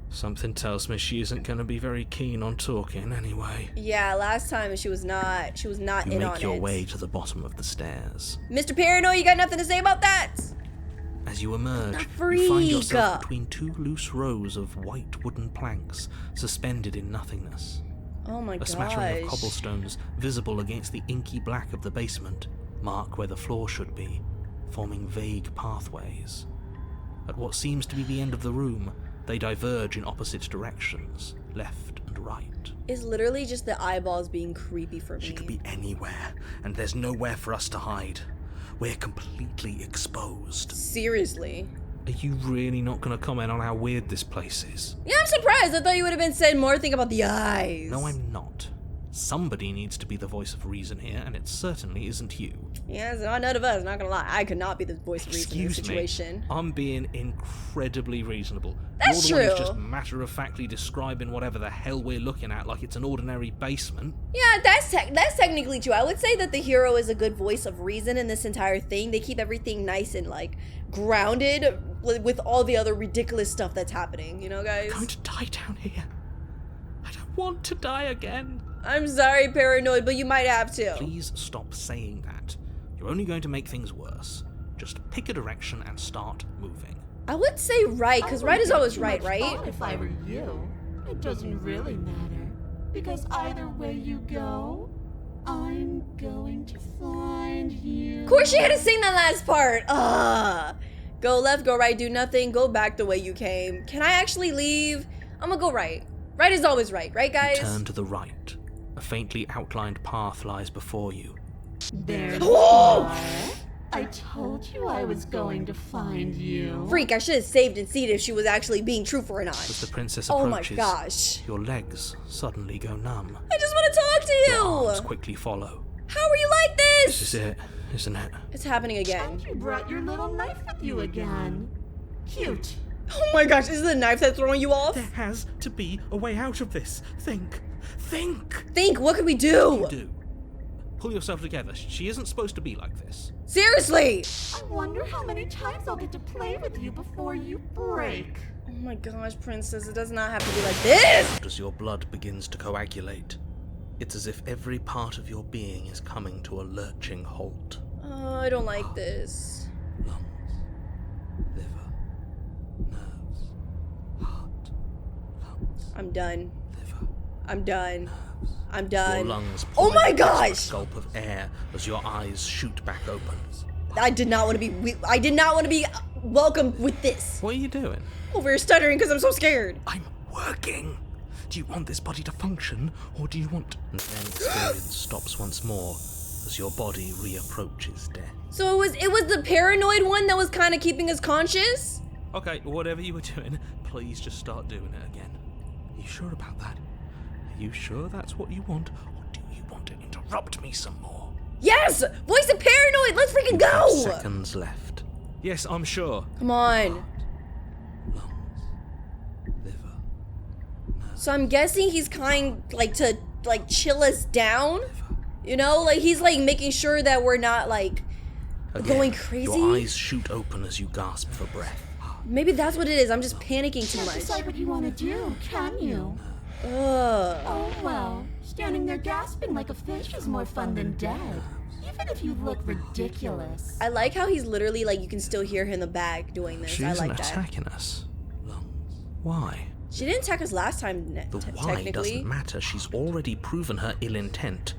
Something tells me she isn't going to be very keen on talking anyway. Yeah, last time she was not You in on it. make your way to the bottom of the stairs. Mr. Paranoid, you got nothing to say about that? As you emerge, The you find freak. yourself between two loose rows of white wooden planks suspended in nothingness. Oh my A gosh. smattering of cobblestones visible against the inky black of the basement mark where the floor should be, forming vague pathways. At what seems to be the end of the room, they diverge in opposite directions, left and right. It's literally just the eyeballs being creepy for me. She could be anywhere, and there's nowhere for us to hide. We're completely exposed. Seriously. Are you really not going to comment on how weird this place is? Yeah, I'm surprised. I thought you would have been saying more thing about the eyes. No, I'm not. Somebody needs to be the voice of reason here, and it certainly isn't you. Yeah, it's not none of us, not gonna lie. I could not be the voice of reason in this situation. Me, I'm being incredibly reasonable. That's You're the one true. who's just matter-of-factly describing whatever the hell we're looking at like it's an ordinary basement. Yeah, that's technically true. I would say that the hero is a good voice of reason in this entire thing. They keep everything nice and, like, grounded with all the other ridiculous stuff that's happening, you know, guys? I'm going to die down here. I don't want to die again. I'm sorry, Paranoid, but you might have to. Please stop saying that. You're only going to make things worse. Just pick a direction and start moving. I would say right, because right is always right, right? If I were you, it doesn't really matter. Because either way you go, I'm going to find you. Of course she had to sing that last part. Go left, go right, do nothing, go back the way you came. Can I actually leave? I'm gonna go right. Right is always right, guys? Turn to the right. A faintly outlined path lies before you. There you Oh! are. I told you I was going to find you. Freak, I should have saved and seen if she was actually being truthful or not. As the princess Oh my approaches, gosh. your legs suddenly go numb. I just want to talk to Your arms you! quickly follow. How are you like This this? is it, isn't it? It's happening again. And you brought your little knife with you again. Cute. Oh my gosh, is it the knife that's throwing you off? There has to be a way out of this. Think. Think, what can we do? Do. Pull yourself together. She isn't supposed to be like this. Seriously! I wonder how many times I'll get to play with you before you break. Oh my gosh, princess, it does not have to be like this! As your blood begins to coagulate, it's as if every part of your being is coming to a lurching halt. Oh, I don't like this. Lungs, liver, nerves, heart, lungs, I'm done. liver, I'm done. nerves. I'm done. Your lungs Oh my plummet gosh! into a gulp of air as your eyes shoot back open. I did not want to be. I did not want to be welcomed with this. What are you doing? Over here stuttering because I'm so scared. I'm working. Do you want this body to function, or do you want... And then experience stops once more as your body reapproaches death. So it was the paranoid one that was kind of keeping us conscious? Okay, whatever you were doing, please just start doing it again. Are you sure about that? Are you sure that's what you want, or do you want to interrupt me some more? Yes! Voice of paranoid! Let's freaking go! Seconds left. Yes, I'm sure. Come on. Lungs, liver, So I'm guessing he's kind like to like chill us down. You know, like he's like making sure that we're not like going crazy. Your eyes shoot open as you gasp for breath. Maybe that's what it is. I'm just panicking too Can't much. decide what you want to do, can you? Ugh. Oh well, standing there gasping like a fish is more fun than dead. Even if you look ridiculous. I like how he's literally like you can still hear him in the back doing this. She I isn't like that. attacking us. Lungs. Why? She didn't attack us last time, The why technically. doesn't matter. She's already proven her ill intent.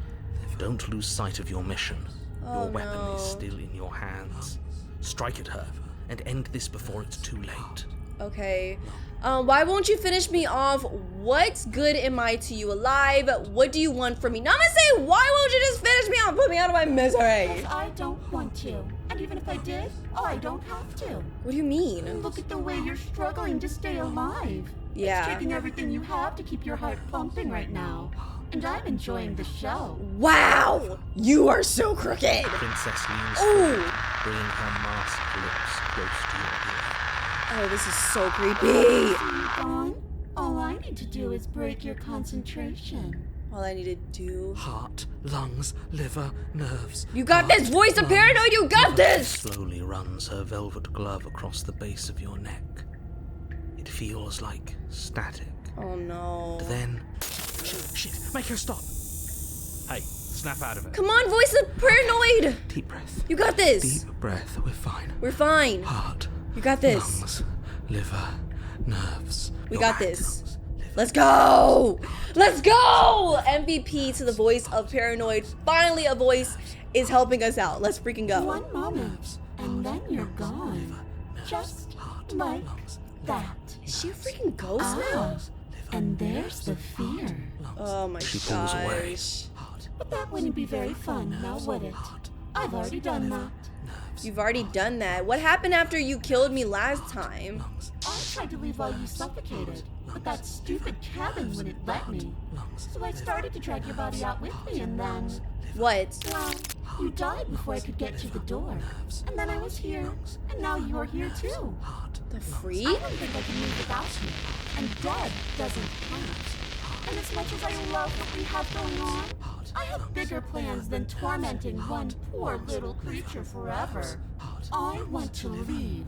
Don't lose sight of your mission. Oh, Your weapon no. is still in your hands. Strike at her and end this before it's too late. Okay. Why won't you finish me off? What good am I to you alive? What do you want from me? Now I'm gonna say, why won't you just finish me off? Put me out of my misery. Because I don't want to. And even if I did, I don't have to. What do you mean? Look at the way you're struggling to stay alive. Yeah. It's taking everything you have to keep your heart pumping right now. and I'm enjoying the show. Wow! You are so crooked! Princess leans Ooh. forward, bringing her masked lips close to your ear. Oh, this is so creepy. See you gone? All I need to do is break your concentration. All I need to do... Heart, lungs, liver, nerves. You got this, voice of paranoid, you got this! Slowly runs her velvet glove across the base of your neck. It feels like static. Oh no. Then... Shit, make her stop! Hey, snap out of it. Come on, voice of paranoid! Deep breath. You got this! Deep breath, we're fine. We're fine. Heart, You got this. lungs, liver, nerves. We your got hand, this. lungs, liver. Let's go! Let's go! MVP to the voice of paranoid. Finally, a voice is helping us out. Let's freaking go. One moment, and then you're gone. Just like that. Is she a freaking ghost Ah, now? and there's the fear. Oh my She pulls away. gosh. But that wouldn't be very fun, now would it? I've already done that. You've already done that. What happened after you killed me last time? I tried to leave while you suffocated, but that stupid cabin wouldn't let me. So I started to drag your body out with me, and then, What? well, you died before I could get to the door. And then I was here, and now you're here too. The freak? I don't think I can live without you, and dead doesn't count. And as much as I love what we have going on, I have bigger plans than tormenting one poor little creature forever. I want to leave.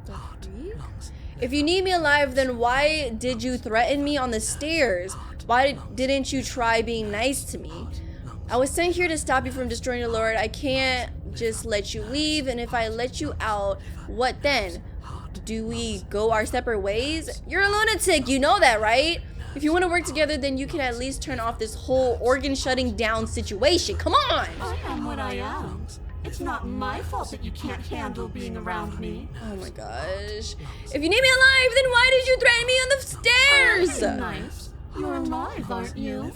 The freak? If you need me alive, then why did you threaten me on the stairs? Why didn't you try being nice to me? I was sent here to stop you from destroying the Lord. I can't just let you leave, and if I let you out, what then? Do we go our separate ways? You're a lunatic, you know that, right? If you want to work together, then you can at least turn off this whole organ shutting down situation. Come on! I am what I am. It's not my fault that you can't handle being around me. Oh my gosh. If you need me alive, then why did you threaten me on the stairs? I'm nice. You're alive, aren't you?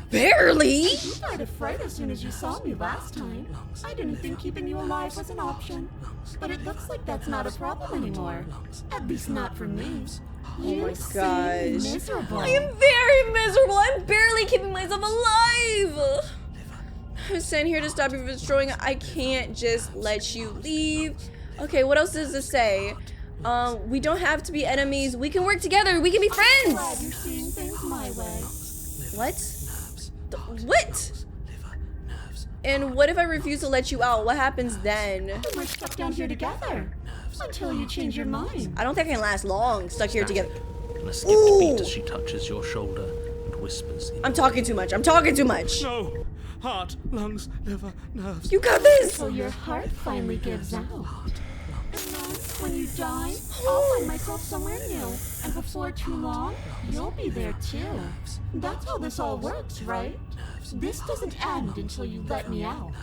Barely! You died of fright as soon as you saw me last time. I didn't think keeping you alive was an option. But it looks like that's not a problem anymore. At least not for me. Oh my You seem gosh. miserable. I am very miserable. I'm barely keeping myself alive. I'm sent here to stop you from destroying. I can't just let you leave. Okay, what else does this say? We don't have to be enemies. We can work together. We can be Glad friends. you're seeing things my way. What? What? And what if I refuse to let you out? What happens then? Then we're stuck down here together. Until you change your mind. I don't think I can last long stuck here together. And a skipped Ooh. beat as she touches your shoulder and whispers in I'm talking too much. I'm talking too much. No! Heart, lungs, liver, nerves. You got this. Until your heart finally gives out. And then, when you die, I'll find myself somewhere new. And before too long, you'll be there too. That's how this all works, right? This doesn't end until you let me out.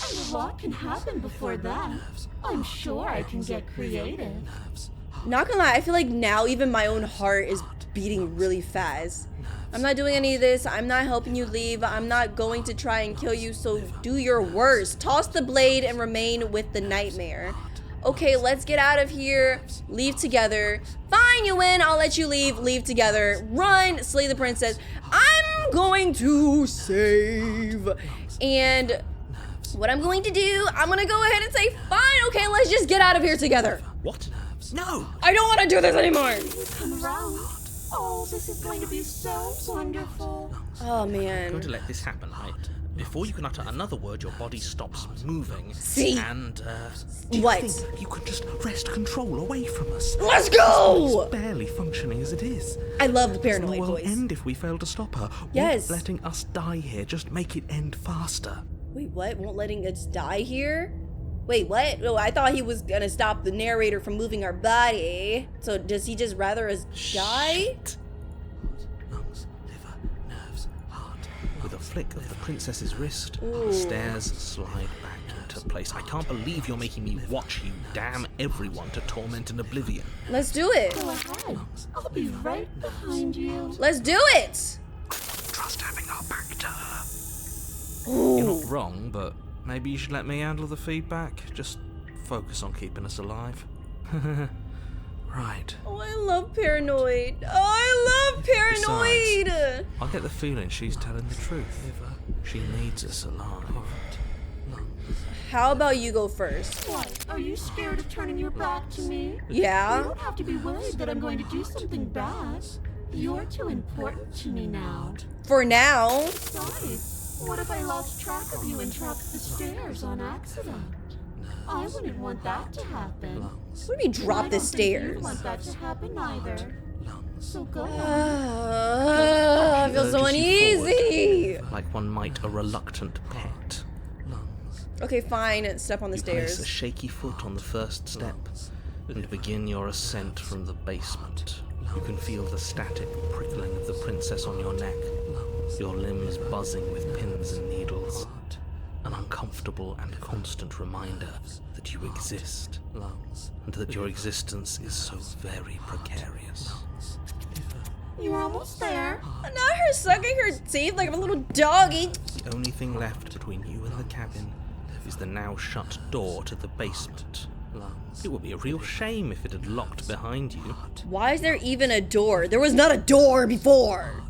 And a lot can happen before then. I'm sure I can get creative. Not gonna lie, I feel like now even my own heart is beating really fast. I'm not doing any of this. I'm not helping you leave. I'm not going to try and kill you, so do your worst. Toss the blade and remain with the nightmare. Okay, let's get out of here. Leave together. Fine, you win. I'll let you leave. Leave together. Run, slay the princess. I'm going to save. And what I'm going to do, I'm gonna go ahead and say, fine, okay, let's just get out of here together. What? No! I don't want to do this anymore. Come around. Oh, this is going to be so wonderful. Oh, I'm going man. to let this happen, right? Before you can utter another word, your body stops moving. See? And, do you What? think you can just wrest control away from us? Let's go! It's barely functioning as it is. I love the The paranoid world voice. end if we fail to stop her. Yes. Won't letting us die here just make it end faster. Wait, what? Won't letting us die here? Wait, what? Oh, I thought he was gonna stop the narrator from moving our body. So does he just rather us die? Shit. Lungs, liver, nerves, heart. With a flick of the princess's wrist, Ooh. the stairs slide back into place. I can't believe you're making me watch you damn everyone to torment and oblivion. Let's do it. Go ahead. I'll be right behind you. Let's do it. Trust having our back to her. Ooh. You're not wrong, but maybe you should let me handle the feedback. Just focus on keeping us alive. Right. Oh, I love Paranoid. Oh, I love Paranoid. Besides, I get the feeling she's telling the truth. She needs us alive. How about you go first? What? Are you scared of turning your back to me? You Yeah? don't have to be worried that I'm going to do something bad. You're too important to me now. For now. Besides, what if I lost track of you and dropped the stairs on accident? I wouldn't want that to happen. What do you mean drop the stairs? I don't want that to happen either. So go on. I feel so Urges you uneasy. forward, like one might a reluctant pet. Okay, fine. Step on the You place a stairs. shaky foot on the first step and begin your ascent from the basement. You can feel the static prickling of the princess on your neck, your limbs buzzing with pins and needles. An uncomfortable and constant reminder that you exist, and that your existence is so very precarious. You're almost there. Not her sucking her teeth like a little doggy. The only thing left between you and the cabin is the now shut door to the basement. It would be a real shame if it had locked behind you. Why is there even a door? There was not a door before.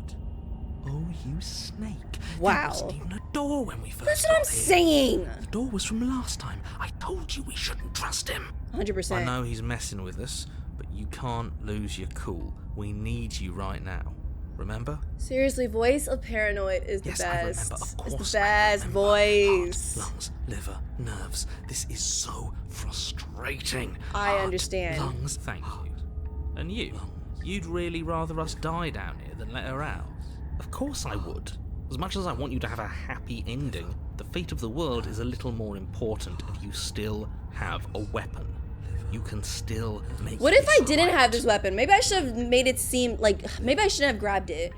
Oh, you snake. Wow. There wasn't even a door when we first That's what I'm got here. saying. The door was from last time. I told you we shouldn't trust him. 100%. I know he's messing with us, but you can't lose your cool. We need you right now. Remember? Seriously, voice of Paranoid is the Yes, I best. remember. Of It's course the I best remember. voice. Heart, lungs, liver, nerves. This is so frustrating. I Heart, understand. Lungs, thank you. And you? You'd really rather us die down here than let her out? Of course I would. As much as I want you to have a happy ending, the fate of the world is a little more important, and you still have a weapon. You can still make What if I this didn't right. have this weapon? Maybe I should have made it seem like, maybe I shouldn't have grabbed it.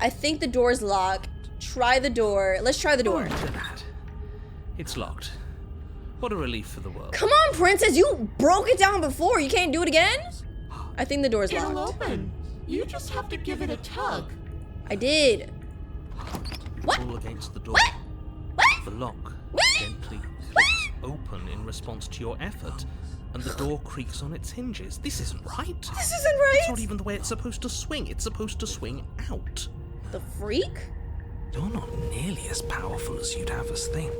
I think the door's locked. Try the door. Let's try the door. Look at that. It's locked. What a relief for the world. Come on, princess. You broke it down before. You can't do it again? I think the door's It'll locked. open. You just have to give it a tug. I did. What? Pull against the door. What? The lock What? gently clicks open in response to your effort, and the door creaks on its hinges. This isn't right. This isn't right. It's not even the way it's supposed to swing. It's supposed to swing out. The freak? You're not nearly as powerful as you'd have us think,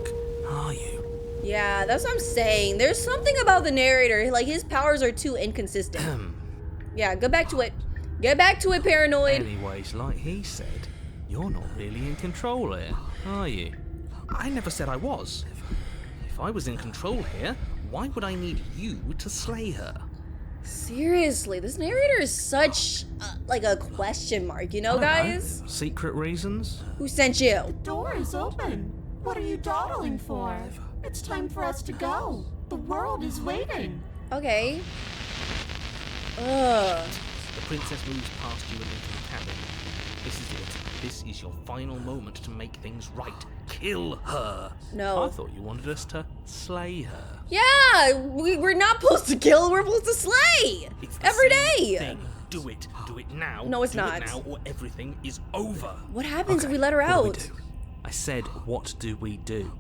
are you? Yeah, that's what I'm saying. There's something about the narrator. Like, his powers are too inconsistent. Yeah, go back to it. Get back to it, Paranoid. Anyways, like he said, you're not really in control here, are you? I never said I was. If I was in control here, why would I need you to slay her? Seriously, this narrator is such, like, a question mark, you know, I don't know. guys? Secret reasons? Who sent you? Door is open. What are you dawdling for? It's time for us to go. The world is waiting. Okay. Ugh. The princess moves past you and into the cabin. This is it. This is your final moment to make things right. Kill her. No. I thought you wanted us to slay her. Yeah, we're not supposed to kill, we're supposed to slay! It's the Every same day! thing. Do it. Do it now. No, it's do not. It now, or everything is over. What happens if Okay, we let her what out? do we do? I said, what do we do?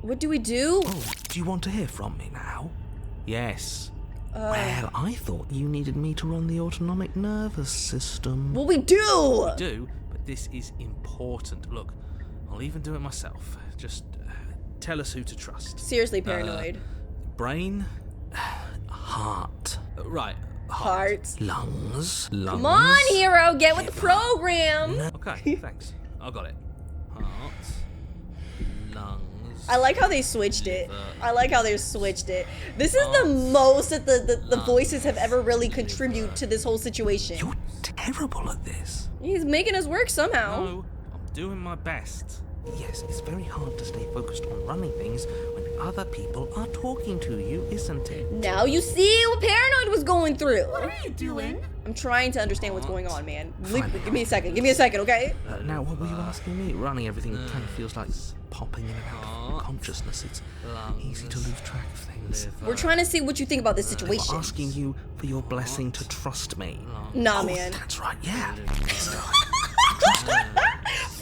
What do we do? Oh, do you want to hear from me now? Yes. Well, I thought you needed me to run the autonomic nervous system. What we do? Do, but this is important. Look, I'll even do it myself. Just tell us who to trust. Seriously, Paranoid. Brain, heart. Right. Heart. Lungs. Come on, hero, get with the program! Okay, thanks. I got it. Heart. Lungs. I like how they switched it. I like how they switched it. This is the most that the voices have ever really contributed to this whole situation. You're terrible at this. He's making us work somehow. No, I'm doing my best. Yes, it's very hard to stay focused on running things when other people are talking to you, isn't it? Now you see what Paranoid was going through. What are you doing? I'm trying to understand what's going on, man. Give me a second. Give me a second, okay? Now, what were you asking me? Running everything kind of feels like popping in and out of consciousness. It's easy to lose track of things. We're trying to see what you think about this I'm situation. asking you for your blessing to trust me. Nah, Oh, man. That's right, yeah.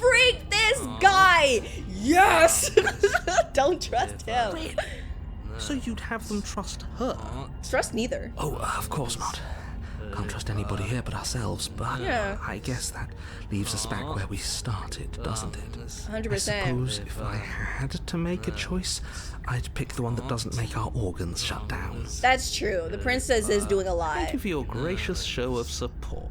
Freak this guy! Yes! Don't trust him. So you'd have them trust her? Trust neither. Oh, of course not. Can't trust anybody here but ourselves, but Yeah. I guess that leaves us back where we started, doesn't it? 100%. I suppose if I had to make a choice, I'd pick the one that doesn't make our organs shut down. That's true. The princess is doing a lot. Thank you for your gracious show of support.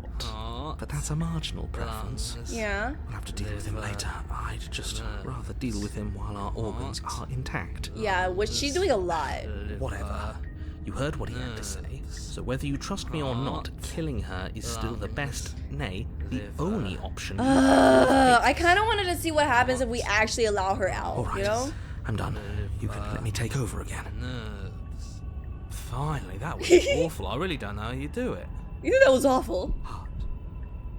But that's a marginal preference. Yeah. We'll have to deal with him later. I'd just rather deal with him while our organs are intact. Yeah, which she's doing a lot. Whatever. You heard what he had to say. So whether you trust me or not, killing her is still the best, nay, the only option. I kind of wanted to see what happens if we actually allow her out, All right, you know? I'm done. You can let me take over again. Finally, that was awful. I really don't know how you do it. You know that was awful. Heart,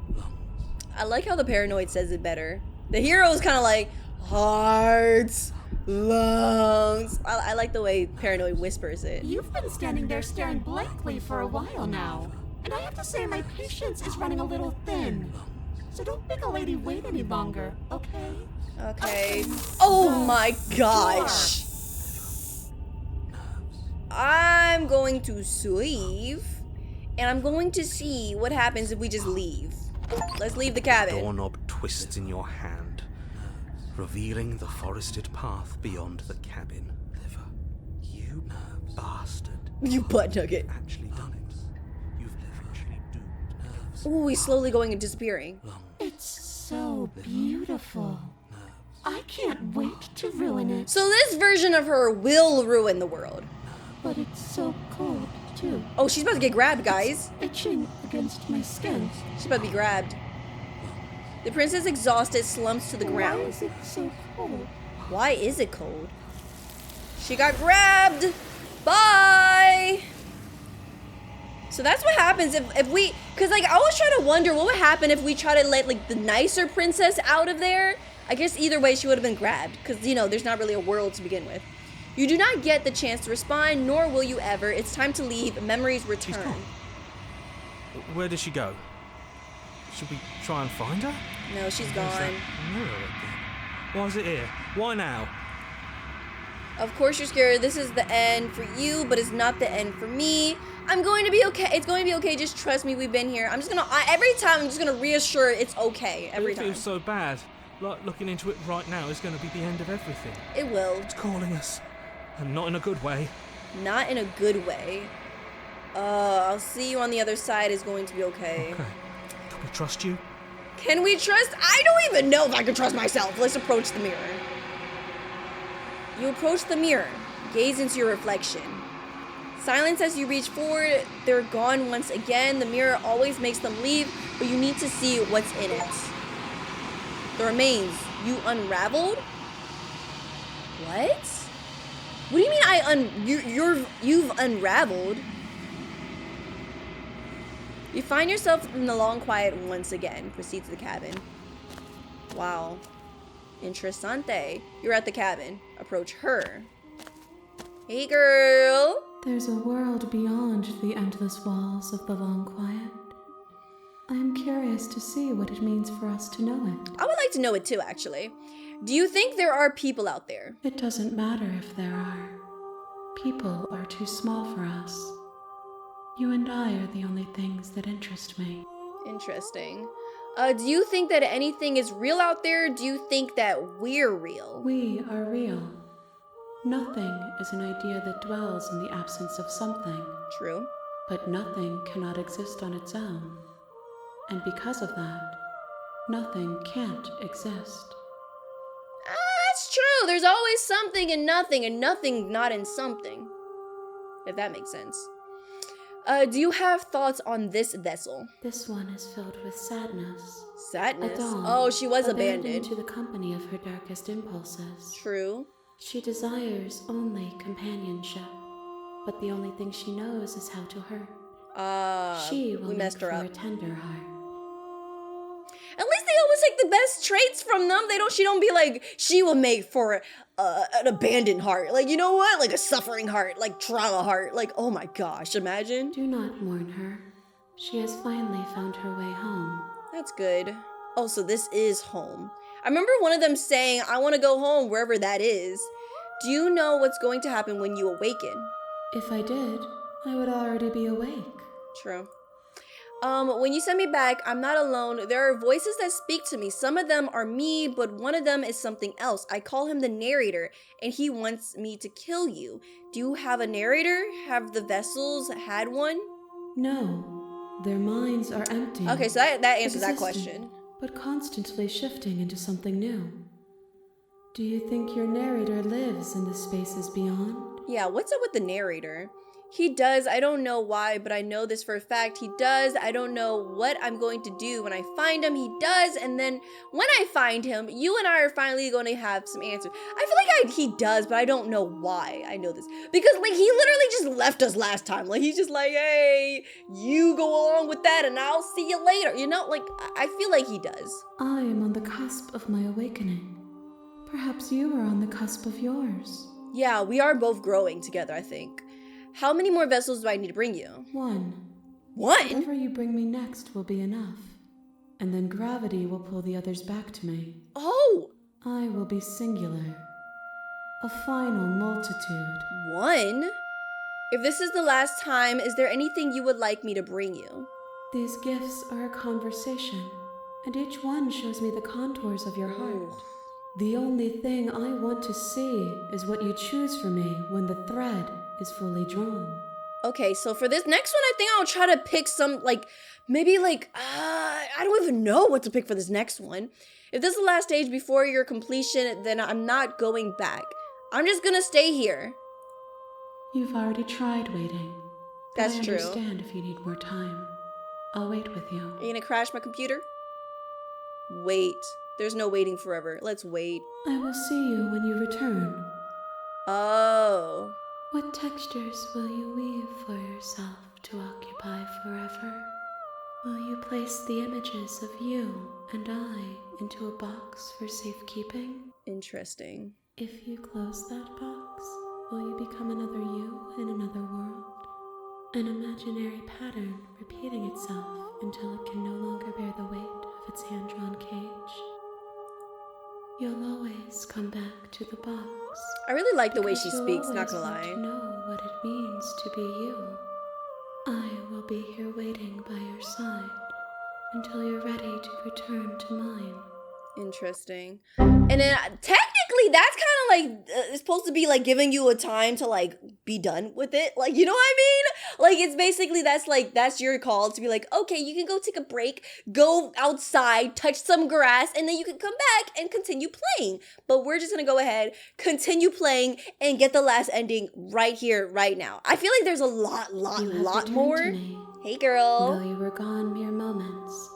lungs. I like how the paranoid says it better. The hero is kind of like, hearts, lungs. I like the way paranoid whispers it. You've been standing there staring blankly for a while now. And I have to say my patience is running a little thin. So don't make a lady wait any longer, okay? Okay. Oh my gosh. I'm going to sleep. And I'm going to see what happens if we just leave. Let's leave the cabin. Doorknob twists in your hand, revealing the forested path beyond the cabin. You bastard. You butt nugget. Actually done it. You've actually doomed. Ooh, he's slowly going and disappearing. It's so beautiful. I can't wait to ruin it. So this version of her will ruin the world. But it's so cold, too. Oh, she's about to get grabbed, guys. Itching against my skin. She's about to be grabbed. The princess, exhausted, slumps to the Why ground. is it so cold? Why is it cold? She got grabbed. Bye. So that's what happens if we, because like I was trying to wonder what would happen if we try to let like the nicer princess out of there. I guess either way she would have been grabbed because, you know, there's not really a world to begin with. You do not get the chance to respond, nor will you ever. It's time to leave. Memories return. gone. Where did she go? Should we try and find her? No, she's Where's that gone. mirror again? Why is it here? Why now? Of course you're scared. This is the end for you, but it's not the end for me. I'm going to be okay. It's going to be okay. Just trust me. We've been here. I'm just gonna every time I'm just gonna reassure it's okay. Every It time. feels so bad. Like looking into it right now is going to be the end of everything. It will. It's calling us, and not in a good way. Not in a good way. I'll see you on the other side is going to be okay. Okay. Can we trust you? Can we trust? I don't even know if I can trust myself. Let's approach the mirror. You approach the mirror. Gaze into your reflection. Silence as you reach forward. They're gone once again. The mirror always makes them leave, but you need to see what's in it. The remains. You unraveled? What? What do you mean you've unraveled? You find yourself in the long quiet once again. Proceed to the cabin. Wow. Interessante. You're at the cabin. Approach her. Hey, girl. There's a world beyond the endless walls of the long quiet. I am curious to see what it means for us to know it. I would like to know it too, actually. Do you think there are people out there? It doesn't matter if there are. People are too small for us. You and I are the only things that interest me. Interesting. Do you think that anything is real out there? Do you think that we're real? We are real. Nothing is an idea that dwells in the absence of something, True. but nothing cannot exist on its own. And because of that, nothing can't exist. That's true. There's always something and nothing not in something. If that makes sense. Do you have thoughts on this vessel? This one is filled with sadness. Sadness. A doll, Oh, she was abandoned. to the company of her darkest impulses. True. She desires only companionship, but the only thing she knows is how to hurt. She will we messed make her for up. a tender heart. At least they always take the best traits from them. She don't be like, she will make for an abandoned heart. Like, you know what? Like a suffering heart, like trauma heart. Like, oh my gosh, imagine. Do not mourn her. She has finally found her way home. That's good. Oh, so this is home. I remember one of them saying, I want to go home, wherever that is. Do you know what's going to happen when you awaken? If I did, I would already be awake. True. When you send me back, I'm not alone. There are voices that speak to me. Some of them are me, but one of them is something else. I call him the Narrator, and he wants me to kill you. Do you have a narrator? Have the vessels had one? No, their minds are empty. Okay, so that answers that existent, question. But constantly shifting into something new. Do you think your narrator lives in the spaces beyond? Yeah, what's up with the Narrator? He does. I don't know why, but I know this for a fact. He does. I don't know what I'm going to do when I find him. He does. And then when I find him, you and I are finally going to have some answers. I feel like he does, but I don't know why I know this. Because, like, he literally just left us last time. Like, he's just like, hey, you go along with that and I'll see you later. You know, like, I feel like he does. I am on the cusp of my awakening. Perhaps you are on the cusp of yours. Yeah, we are both growing together, I think. How many more vessels do I need to bring you? One. One? Whatever you bring me next will be enough. And then gravity will pull the others back to me. Oh! I will be singular. A final multitude. One? If this is the last time, is there anything you would like me to bring you? These gifts are a conversation, and each one shows me the contours of your heart. The only thing I want to see is what you choose for me when the thread is fully drawn. Okay, so for this next one, I think I'll try to pick some, like, maybe like, I don't even know what to pick for this next one. If this is the last stage before your completion, then I'm not going back. I'm just gonna stay here. You've already tried waiting. That's I true. understand if you need more time. I'll wait with you. Are you gonna crash my computer? Wait. There's no waiting forever. Let's wait. I will see you when you return. Oh. What textures will you weave for yourself to occupy forever? Will you place the images of you and I into a box for safekeeping? Interesting. If you close that box, will you become another you in another world? An imaginary pattern repeating itself until it can no longer bear the weight of its hand-drawn cage. You'll always come back to the box. I really like the way she Because you'll speaks, not gonna always want lie. to know what it means to be you. I will be here waiting by your side until you're ready to return to mine. Interesting. And then technically that's kind of like it's supposed to be like giving you a time to like be done with it. Like, you know what I mean? Like, it's basically that's your call to be like, okay, you can go take a break, go outside, touch some grass, and then you can come back and continue playing. But we're just gonna go ahead, continue playing, and get the last ending right here, right now. I feel like there's a lot You have returned more. to me. Hey, girl. Though you were gone mere moments,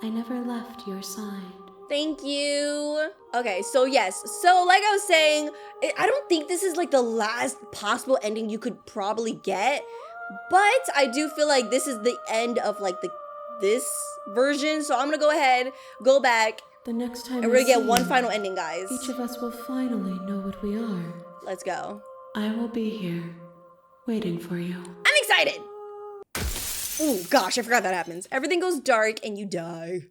I never left your side. Thank you. Okay, so yes. So like I was saying, I don't think this is like the last possible ending you could probably get. But I do feel like this is the end of like this version. So I'm gonna go ahead, go back, The next time and we're gonna get see one you, final ending, guys. Each of us will finally know what we are. Let's go. I will be here, waiting for you. I'm excited. Oh gosh, I forgot that happens. Everything goes dark and you die.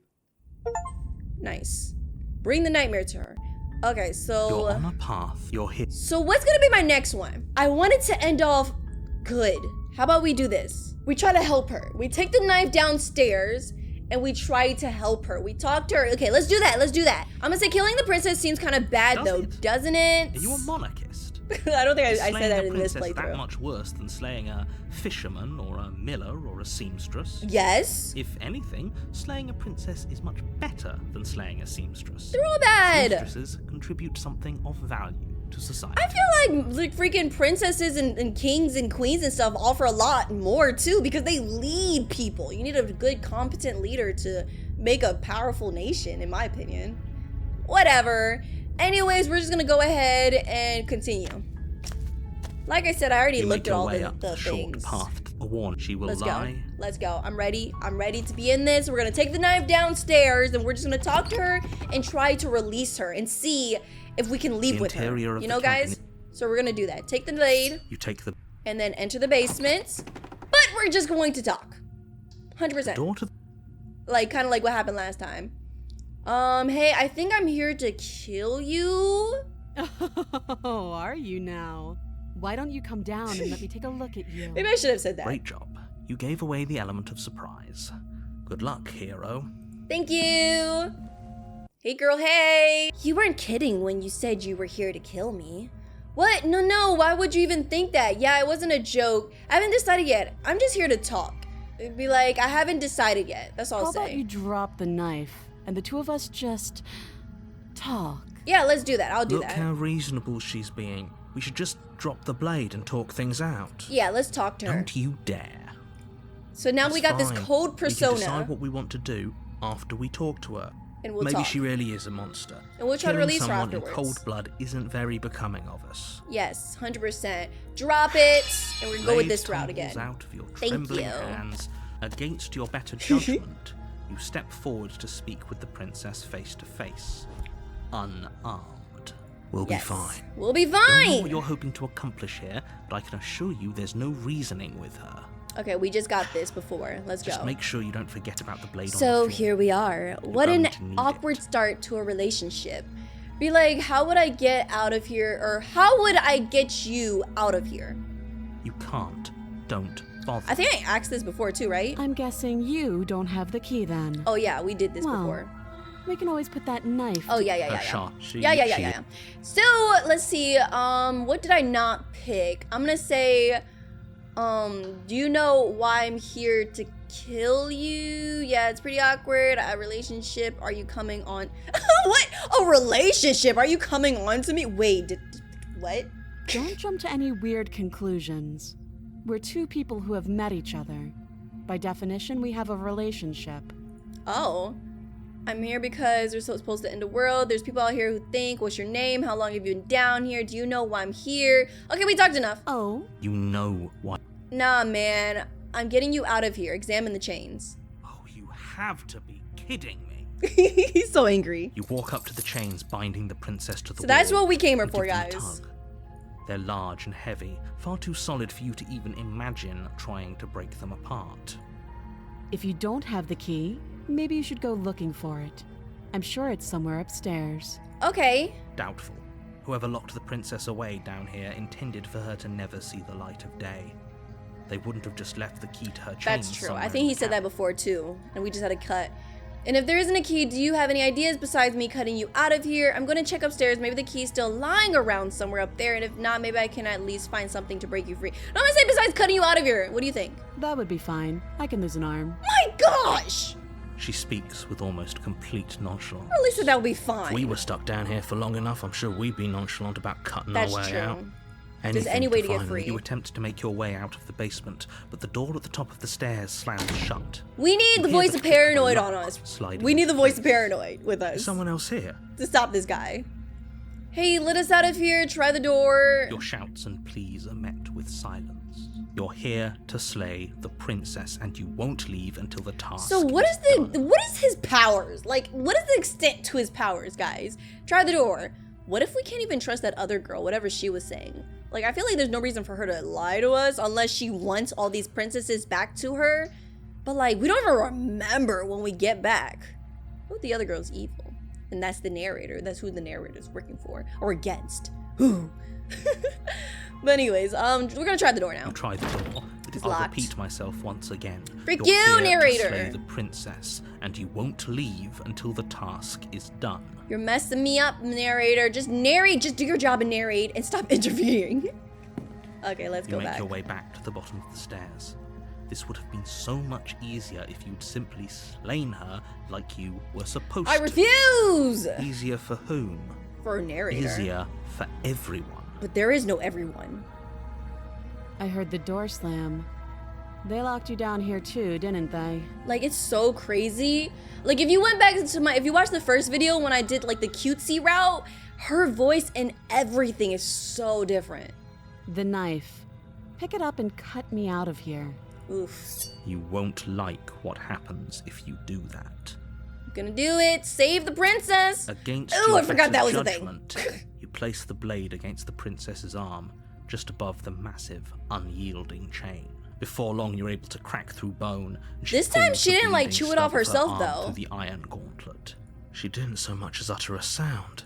Nice. Bring the nightmare to her. Okay, so You're on a path. You're hit. So what's gonna be my next one? I wanted to end off good. How about we do this? We try to help her. We take the knife downstairs and we try to help her. We talk to her. Okay, let's do that. Let's do that. I'm gonna say killing the princess seems kind of bad Does though, it? doesn't it? Are you a monarchist? I don't think I Slaying said that a in this princess that playthrough. much worse than slaying a fisherman or a miller or a seamstress? Yes. If anything, slaying a princess is much better than slaying a seamstress. They're all bad. Seamstresses contribute something of value to society. I feel like freaking princesses and kings and queens and stuff offer a lot more too because they lead people. You need a good, competent leader to make a powerful nation, in my opinion. Whatever. Anyways, we're just gonna go ahead and continue. Like I said, I already You looked make at your all way the up the short things. path to a warn. She will Let's lie. go. Let's go. I'm ready. I'm ready to be in this. We're gonna take the knife downstairs and we're just gonna talk to her and try to release her and see if we can leave The with her. interior of You the know, guys? cabin- So we're gonna do that. Take the blade You take the and then enter the basement. But we're just going to talk. 100%. door to Like, kind of like what happened last time. Hey, I think I'm here to kill you. Oh, are you now? Why don't you come down and let me take a look at you? Maybe I should have said that. Great job. You gave away the element of surprise. Good luck, hero. Thank you! Hey girl, hey! You weren't kidding when you said you were here to kill me. What? No, why would you even think that? Yeah, it wasn't a joke. I haven't decided yet. I'm just here to talk. It'd be like, I haven't decided yet. That's all I'll How say. about you drop the knife and the two of us just talk? Yeah, let's do that. I'll do Look that. how reasonable she's being. We should just drop the blade and talk things out. Yeah, let's talk to her. Don't you dare. So now It's we got this fine. cold We can persona. decide what we want to do after we talk to her. And we'll Maybe talk. she really is a monster. And we'll try to Killing release her someone afterwards. in cold blood isn't very becoming of us. Yes, 100%. Drop it, and we're gonna go with Blade this route tumbles again. out of your Thank trembling you. hands. Against your better judgment, you step forward to speak with the princess face to face. Unarmed. We'll Yes. be fine. We'll be Don't know fine! what you're hoping to accomplish here, but I can assure you there's no reasoning with her. Okay, we just got this before. Let's Just go. make sure you don't forget about the blade on the So floor. here we are. What going an to need awkward it. start to a relationship. Be like, how would I get out of here? Or how would I get you out of here? You can't. Don't bother. I think I asked this before too, right? I'm guessing you don't have the key then. Oh yeah, we did this Well, before. We can always put that knife. Oh yeah. Yeah. So let's see. What did I not pick? I'm gonna say, do you know why I'm here to kill you? Yeah, it's pretty awkward. A relationship? Are you coming on? What? A relationship? Are you coming on to me? Wait, what? Don't jump to any weird conclusions. We're two people who have met each other. By definition, we have a relationship. Oh. I'm here because we're supposed to end the world. There's people out here who think, what's your name? How long have you been down here? Do you know why I'm here? Okay, we talked enough. Oh, You know why. Nah, man. I'm getting you out of here. Examine the chains. Oh, you have to be kidding me. He's so angry. You walk up to the chains binding the princess to the So that's wall what we came here and for, give them a guys. tug. They're large and heavy, far too solid for you to even imagine trying to break them apart. if you don't have the key, maybe you should go looking for it. I'm sure it's somewhere upstairs. Okay. Doubtful. Whoever locked the princess away down here intended for her to never see the light of day. They wouldn't have just left the key to her chains. That's true. somewhere I in think he the said that cavern. before too. And we just had to cut. And if there isn't a key, do you have any ideas besides me cutting you out of here? I'm going to check upstairs. Maybe the key's still lying around somewhere up there. And if not, maybe I can at least find something to break you free. No, I'm going to say besides cutting you out of here. What do you think? That would be fine. I can lose an arm. My gosh! She speaks with almost complete nonchalance. Or at least that would be fine. If we were stuck down here for long enough, I'm sure we'd be nonchalant about cutting That's our way true. out. There's any Anything way to get find them. free. You attempt to make your way out of the basement, but the door at the top of the stairs slams shut. We need You the hear voice the of click of a paranoid lock on us. sliding We need the into voice of place. paranoid with us Is someone else here? to stop this guy. Hey, let us out of here. Try the door. Your shouts and pleas are met with silence. You're here to slay the princess, and you won't leave until the task So what is done. what is his powers? Like, what is the extent to his powers, guys? Try the door. What if we can't even trust that other girl, whatever she was saying? Like, I feel like there's no reason for her to lie to us unless she wants all these princesses back to her. But like, we don't even remember when we get back. What if the other girl's evil? And that's the narrator. That's who the narrator's working for. Or against. Who? But anyways, we're gonna try the door now. You try the door. It's I'll locked. repeat myself once again. Frick You're you, here to narrator. slay the princess, and you won't leave until the task is done. You're messing me up, narrator. Just narrate. Just do your job and narrate and stop interfering. Okay, let's You go make back. your way back to the bottom of the stairs. This would have been so much easier if you'd simply slain her like you were supposed I to. refuse! Easier for whom? For a narrator. Easier for everyone. But there is no everyone. I heard the door slam. They locked you down here too, didn't they? Like, it's so crazy. Like, if you went back to if you watched the first video when I did, like, the cutesy route, her voice and everything is so different. The knife. Pick it up and cut me out of here. Oof. You won't like what happens if you do that. I'm gonna do it. Save the princess. Against Ooh, your I forgot better that was a thing. judgment, you place the blade against the princess's arm, just above the massive, unyielding chain. Before long, you're able to crack through bone. And This time pulls she the didn't, like, bleeding chew it off stub of her herself, arm though. Through the iron gauntlet. She didn't so much as utter a sound.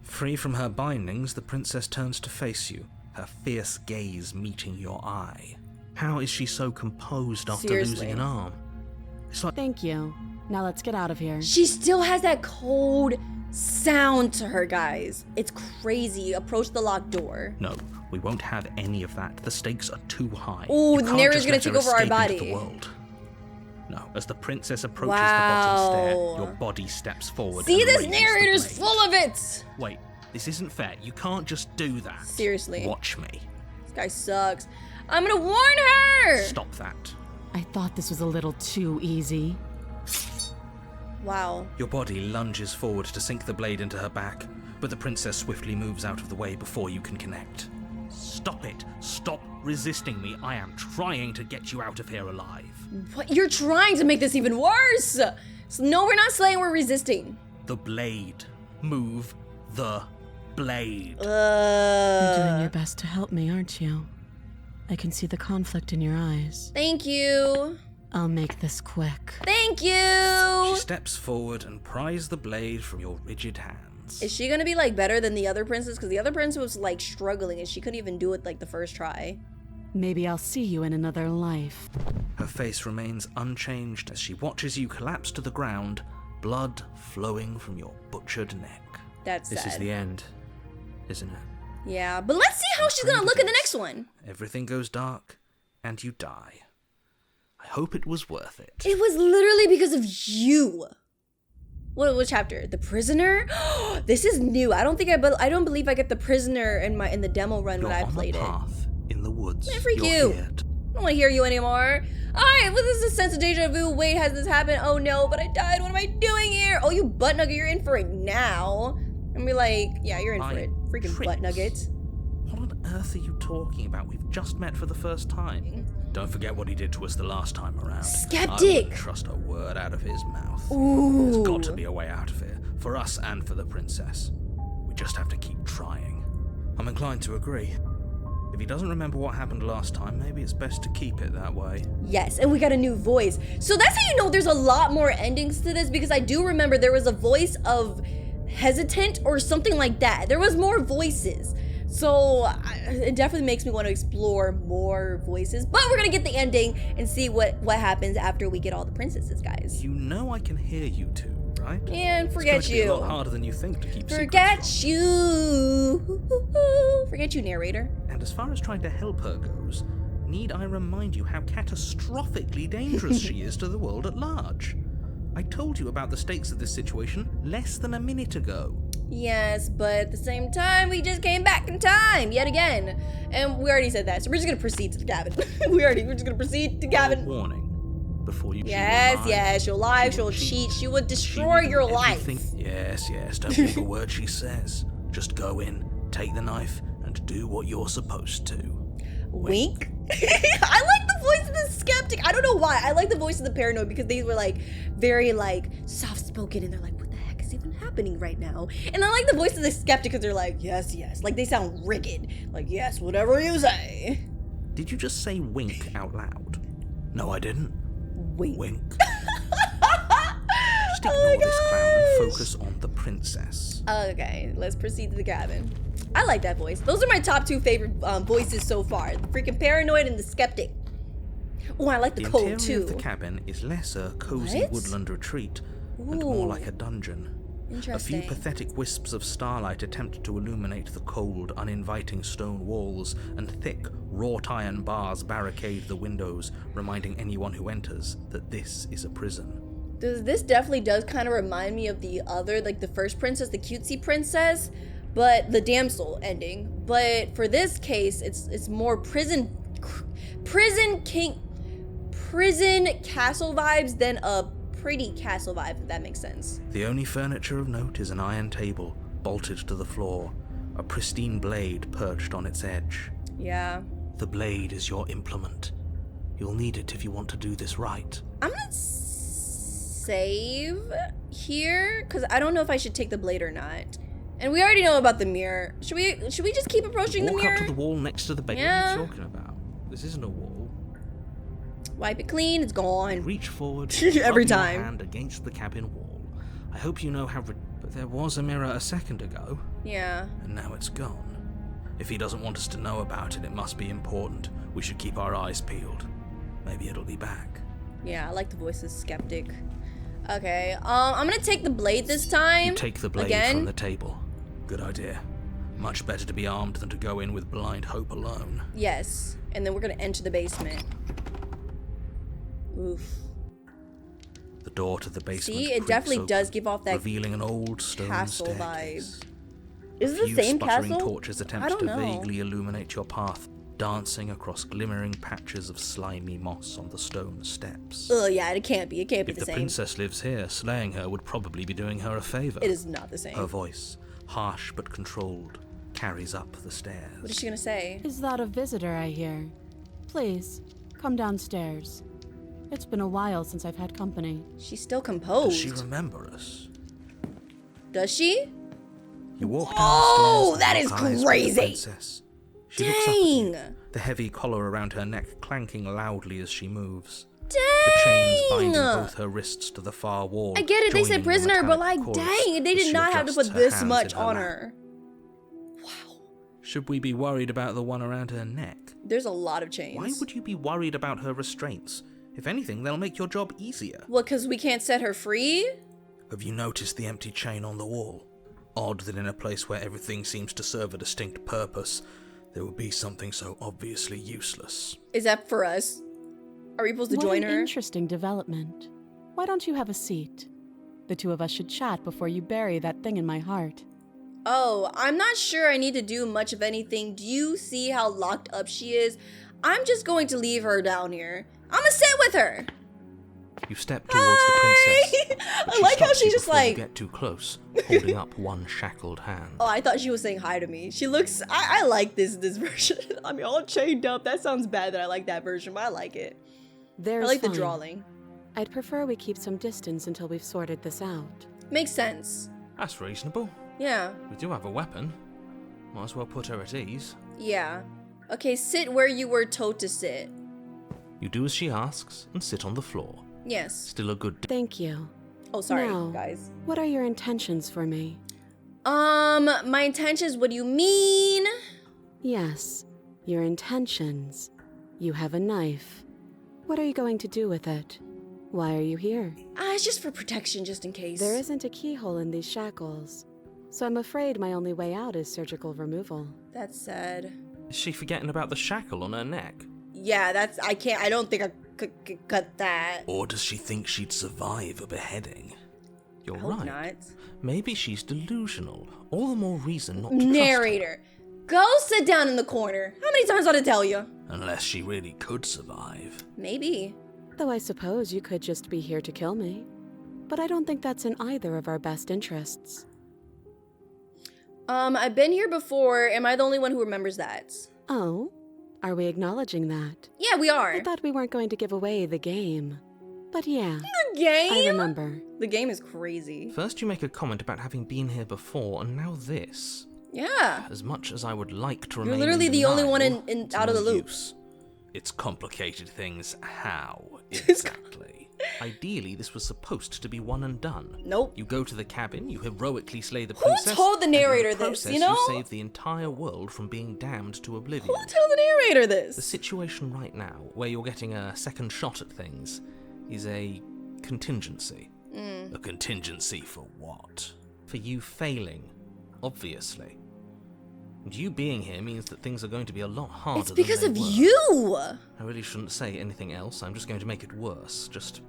Free from her bindings, the princess turns to face you, her fierce gaze meeting your eye. How is she so composed after Seriously. losing an arm? It's like Thank you. Now let's get out of here. She still has that cold sound to her, guys. It's crazy. Approach the locked door. no, we won't have any of that. The stakes are too high. Ooh, You the can't narrator's just gonna let her take over our escape into body. the world. No, as the princess approaches the bottom stair, Wow. your body steps forward. See, and this raises the narrator's blade. full of it. Wait, this isn't fair. You can't just do that. Seriously. Watch me. This guy sucks. I'm gonna warn her. Stop that. I thought this was a little too easy. Wow. Your body lunges forward to sink the blade into her back, but the princess swiftly moves out of the way before you can connect. Stop it. Stop resisting me. I am trying to get you out of here alive. What? You're trying to make this even worse. So, no, we're not slaying, we're resisting. The blade. Move the blade. You're doing your best to help me, aren't you? I can see the conflict in your eyes. Thank you. I'll make this quick. Thank She you. steps forward and pries the blade from your rigid hands. Is she gonna be like better than the other princess? Because the other princess was like struggling and she couldn't even do it like the first try. Maybe I'll see you in another life. Her face remains unchanged as she watches you collapse to the ground, blood flowing from your butchered neck. That's This sad. is the end, isn't it? Yeah, but let's see how she's gonna look in the next one. Everything goes dark, and you die. I hope it was worth it. It was literally because of you. What chapter? The prisoner? This is new. I don't believe I get the prisoner in the demo run You're when I on played a it. path in the woods. Man, freak You're you. here to- I don't want to hear you anymore. Alright, well, this is a sense of deja vu. Wait, has this happened? Oh no, but I died. What am I doing here? Oh, you butt nugget, you're in for it now. And be like, yeah, you're in for it. Freaking butt Prince. nugget. What on earth are you talking about? We've just met for the first time. Don't forget what he did to us the last time around. I Skeptic. wouldn't trust a word out of his mouth. Ooh. There's got to be a way out of here, for us and for the princess. We just have to keep trying. I'm inclined to agree. If he doesn't remember what happened last time, maybe it's best to keep it that way. Yes, and we got a new voice. So that's how you know there's a lot more endings to this, because I do remember there was a voice of hesitant or something like that. There was more voices. So it definitely makes me want to explore more voices. But we're going to get the ending and see what happens after we get all the princesses, guys. You know I can hear you two, right? And forget it's going to be a lot you. harder than you think to keep Forget secrets you. Forget you, narrator. from. And as far as trying to help her goes, need I remind you how catastrophically dangerous she is to the world at large? I told you about the stakes of this situation less than a minute ago. Yes, but at the same time, we just came back in time yet again. And we already said that, so we're just gonna proceed to the cabin. we're just gonna proceed to cabin. Warning. Before you Yes, she'll lie, she'll cheat, she would destroy your life. Yes, don't believe a word she says. Just go in, take the knife, and do what you're supposed to. Wink. I like the voice of the skeptic. I don't know why. I like the voice of the paranoid because they were like very like soft spoken and they're like, what the heck is even happening right now? And I like the voice of the skeptic because they're like, yes. Like they sound rigid. Like, yes, whatever you say. Did you just say wink out loud? No, I didn't. Wink. Just ignore this clown and focus on the princess. Okay, let's proceed to the cabin. I like that voice. Those are my top two favorite voices so far. The freaking paranoid and the skeptic. Oh, I like the cold interior too. of the cabin is less a cozy What? woodland retreat and more like a dungeon. A Interesting. few pathetic wisps of starlight attempt to illuminate the cold, uninviting stone walls, and thick, wrought iron bars barricade the windows, reminding anyone who enters that this is a prison. This definitely does kind of remind me of the other, like the first princess, the cutesy princess, but the damsel ending. But for this case, it's more prison castle vibes than a pretty castle vibe, if that makes sense. The only furniture of note is an iron table, bolted to the floor, a pristine blade perched on its edge. Yeah. The blade is your implement. You'll need it if you want to do this right. I'm gonna save here because I don't know if I should take the blade or not. And we already know about the mirror. Should we just keep approaching the Walk mirror? up to the wall next to the bed. Yeah. What are you talking about? This isn't a wall. Wipe it clean. It's gone. Reach forward. Every rub your time. hand against the cabin wall. I hope you know how. But there was a mirror a second ago, Yeah. and now it's gone. If he doesn't want us to know about it, it must be important. We should keep our eyes peeled. Maybe it'll be back. Yeah, I like the voice of skeptic. Okay, I'm gonna take the blade this time. You take the blade again. from the table. Good idea. Much better to be armed than to go in with blind hope alone. Yes, and then we're gonna enter the basement. Oof. The door to the basement. See, it definitely does open, give off that revealing an old stone castle staircase. Is it A the few same sputtering castle? torches I attempt don't to know. vaguely illuminate your path, dancing across glimmering patches of slimy moss on the stone steps. Oh yeah, it can't be. It can't be If the the same. princess lives here, slaying her would probably be doing her a favor. It is not the same. Her voice, harsh but controlled, carries up the stairs. What is she gonna say? Is that a visitor I hear? Please, come downstairs. It's been a while since I've had company. She's still Does composed. she remember us? Does she? You walk Oh, downstairs that and is lock eyes with the crazy. princess. She looks up at you, Dang. the heavy collar around her neck clanking loudly as she moves. Dang. The chains binding both her wrists to the far wall. I get it, they said joining the prisoner, but like, metallic chorus dang, they as did she not have to adjusts put her this hands much in her on lap. her. Wow. Should we be worried about the one around her neck? There's a lot of chains. Why would you be worried about her restraints? If anything, they'll make your job easier. Well, because we can't set her free? Have you noticed the empty chain on the wall? Odd that in a place where everything seems to serve a distinct purpose, there would be something so obviously useless. Is that for us? Are we supposed to What join an her? interesting development. Why don't you have a seat? The two of us should chat before you bury that thing in my heart. Oh, I'm not sure I need to do much of anything. Do you see how locked up she is? I'm just going to leave her down here. I'm gonna sit with her. You step towards the princess. but I she like how stops she you just before you like. get too close, holding up one shackled hand. Oh, I thought she was saying hi to me. She looks. I like this version. I mean, all chained up. That sounds bad that I like that version, but I like it. There's I like the fine. drawing. I'd prefer we keep some distance until we've sorted this out. Makes sense. That's reasonable. Yeah. We do have a weapon. Might as well put her at ease. Yeah. Okay, sit where you were told to sit. You do as she asks and sit on the floor. Yes. Still a good Thank you. Oh, sorry, Now, guys. what are your intentions for me? My intentions, what do you mean? Yes, your intentions. You have a knife. What are you going to do with it? Why are you here? It's just for protection, just in case. There isn't a keyhole in these shackles, so I'm afraid my only way out is surgical removal. That's sad. Is she forgetting about the shackle on her neck? Yeah, I don't think I could cut that. Or does she think she'd survive a beheading? You're I hope right. not. Maybe she's delusional. All the more reason not to Narrator, go sit down in the corner. How many times ought I tell you? trust her. Unless she really could survive. Maybe. Though I suppose you could just be here to kill me. But I don't think that's in either of our best interests. I've been here before. Am I the only one who remembers that? Oh? Are we acknowledging that? Yeah, we are. I thought we weren't going to give away the game. But yeah, The game? I remember. The game is crazy. First you make a comment about having been here before, and now this. Yeah. As much as I would like to You're remain literally in the only one denial, in it's out of no the loop. use. It's complicated things. How exactly? Ideally, this was supposed to be one and done. Nope. You go to the cabin, you heroically slay the Who princess. told the and in narrator the this, process, you know? You save the entire world from being damned to oblivion. Who told the narrator The this? situation right now, where you're getting a second shot at things, is a contingency. A contingency for what? For you failing, obviously. And you being here means that things are going to be a lot harder It's because than of they were. you. I really shouldn't say anything else. I'm just going to make it worse. Just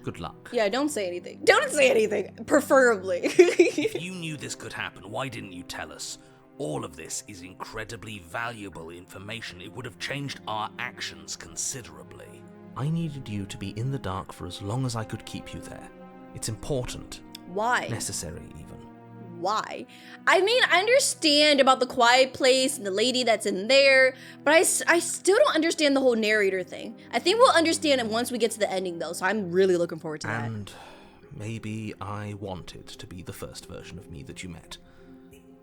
good luck. Yeah, don't say anything. Don't say anything. Preferably. If you knew this could happen, why didn't you tell us? All of this is incredibly valuable information. It would have changed our actions considerably. I needed you to be in the dark for as long as I could keep you there. It's important. Why? Necessary, even. Why? I mean, I understand about the quiet place and the lady that's in there, but I still don't understand the whole narrator thing. I think we'll understand it once we get to the ending, though, so I'm really looking forward to that. And maybe I wanted to be the first version of me that you met.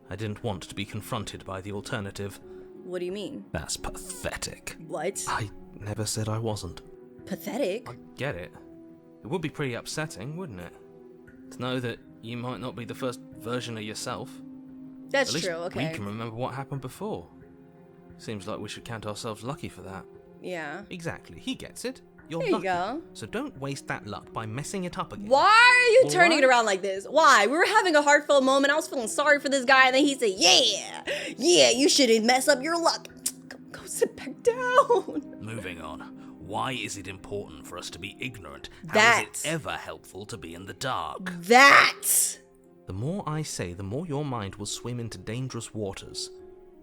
I didn't want to be confronted by the alternative. What do you mean? That's pathetic. What? I never said I wasn't. Pathetic? I get it. It would be pretty upsetting, wouldn't it? To know that you might not be the first version of yourself. That's At least true, okay. we can remember what happened before. Seems like we should count ourselves lucky for that. Yeah. Exactly, he gets it. You're There you lucky. go. So don't waste that luck by messing it up again. Why are you All turning it right. around like this? Why? We were having a heartfelt moment. I was feeling sorry for this guy, and then he said, yeah, you shouldn't mess up your luck. Go sit back down. Moving on. Why is it important for us to be ignorant? How That. is it ever helpful to be in the dark? That. The more I say, the more your mind will swim into dangerous waters.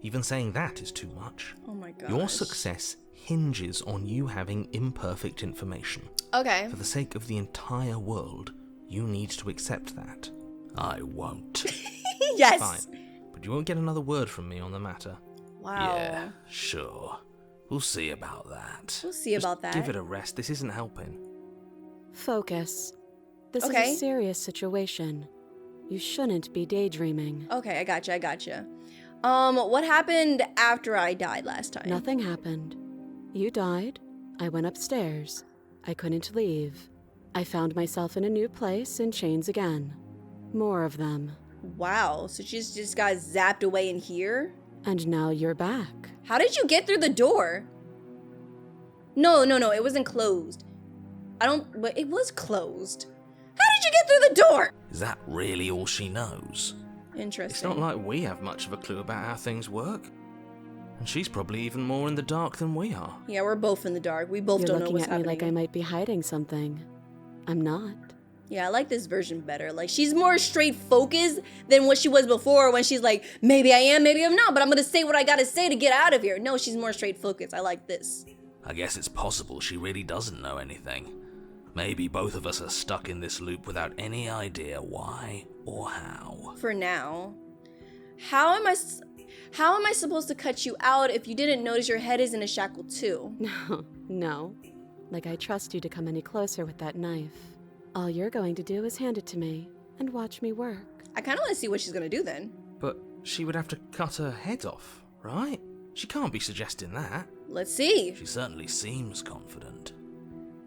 Even saying that is too much. Oh my gosh. Your success hinges on you having imperfect information. Okay. For the sake of the entire world, you need to accept that. I won't. Yes. Fine. But you won't get another word from me on the matter. Wow. Yeah, sure. We'll see about that. We'll see about that. Give it a rest. This isn't helping. Focus. This Okay. is a serious situation. You shouldn't be daydreaming. Okay, I gotcha. What happened after I died last time? Nothing happened. You died. I went upstairs. I couldn't leave. I found myself in a new place in chains again. More of them. Wow, so she's just got zapped away in here? And now you're back. How did you get through the door? No, it wasn't closed. But it was closed. How did you get through the door? Is that really all she knows? Interesting. It's not like we have much of a clue about how things work. And she's probably even more in the dark than we are. Yeah, we're both in the dark. We both You're don't know looking what's at me happening. like I might be hiding something. I'm not. Yeah, I like this version better. Like, she's more straight focused than what she was before when she's like, maybe I am, maybe I'm not, but I'm gonna say what I gotta say to get out of here. No, she's more straight focused. I like this. I guess it's possible she really doesn't know anything. Maybe both of us are stuck in this loop without any idea why or how. For now. How am I supposed to cut you out if you didn't notice your head is in a shackle too? No. Like I trust you to come any closer with that knife. All you're going to do is hand it to me and watch me work. I kind of want to see what she's gonna do then. But she would have to cut her head off, right? She can't be suggesting that. Let's see. She certainly seems confident.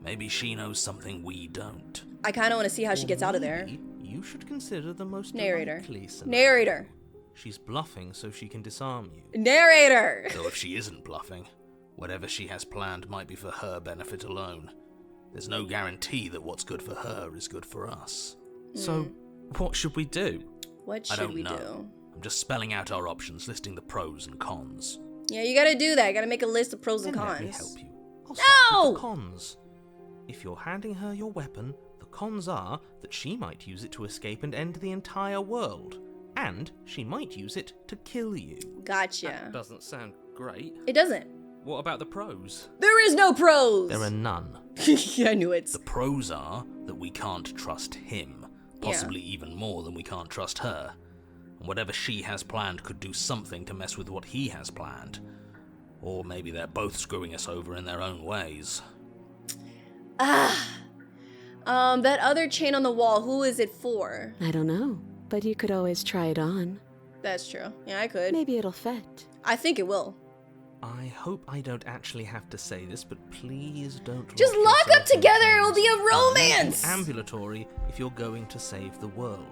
Maybe she knows something we don't. I kind of want to see how she Or gets out of there. maybe You should consider the most Narrator. likely scenario. Narrator. She's bluffing so she can disarm you. Narrator. Though if she isn't bluffing, whatever she has planned might be for her benefit alone. There's no guarantee that what's good for her is good for us. So, what should we do? What I should don't we know. do? I'm just spelling out our options, listing the pros and cons. Yeah, you gotta do that. You gotta make a list of pros and Then let me cons. help you. I'll start with No! the cons. If you're handing her your weapon, the cons are that she might use it to escape and end the entire world. And she might use it to kill you. Gotcha. Doesn't sound great. It doesn't. What about the pros? There is no pros. There are none. Yeah, I knew it. The pros are that we can't trust him, possibly even more than we can't trust her. And whatever she has planned could do something to mess with what he has planned. Or maybe they're both screwing us over in their own ways. That other chain on the wall, who is it for? I don't know, but you could always try it on. That's true. Yeah, I could. Maybe it'll fit. I think it will. I hope I don't actually have to say this, but please don't. Just lock up yourself in together, it will chains. be a You need romance! ambulatory if you're going to save the world.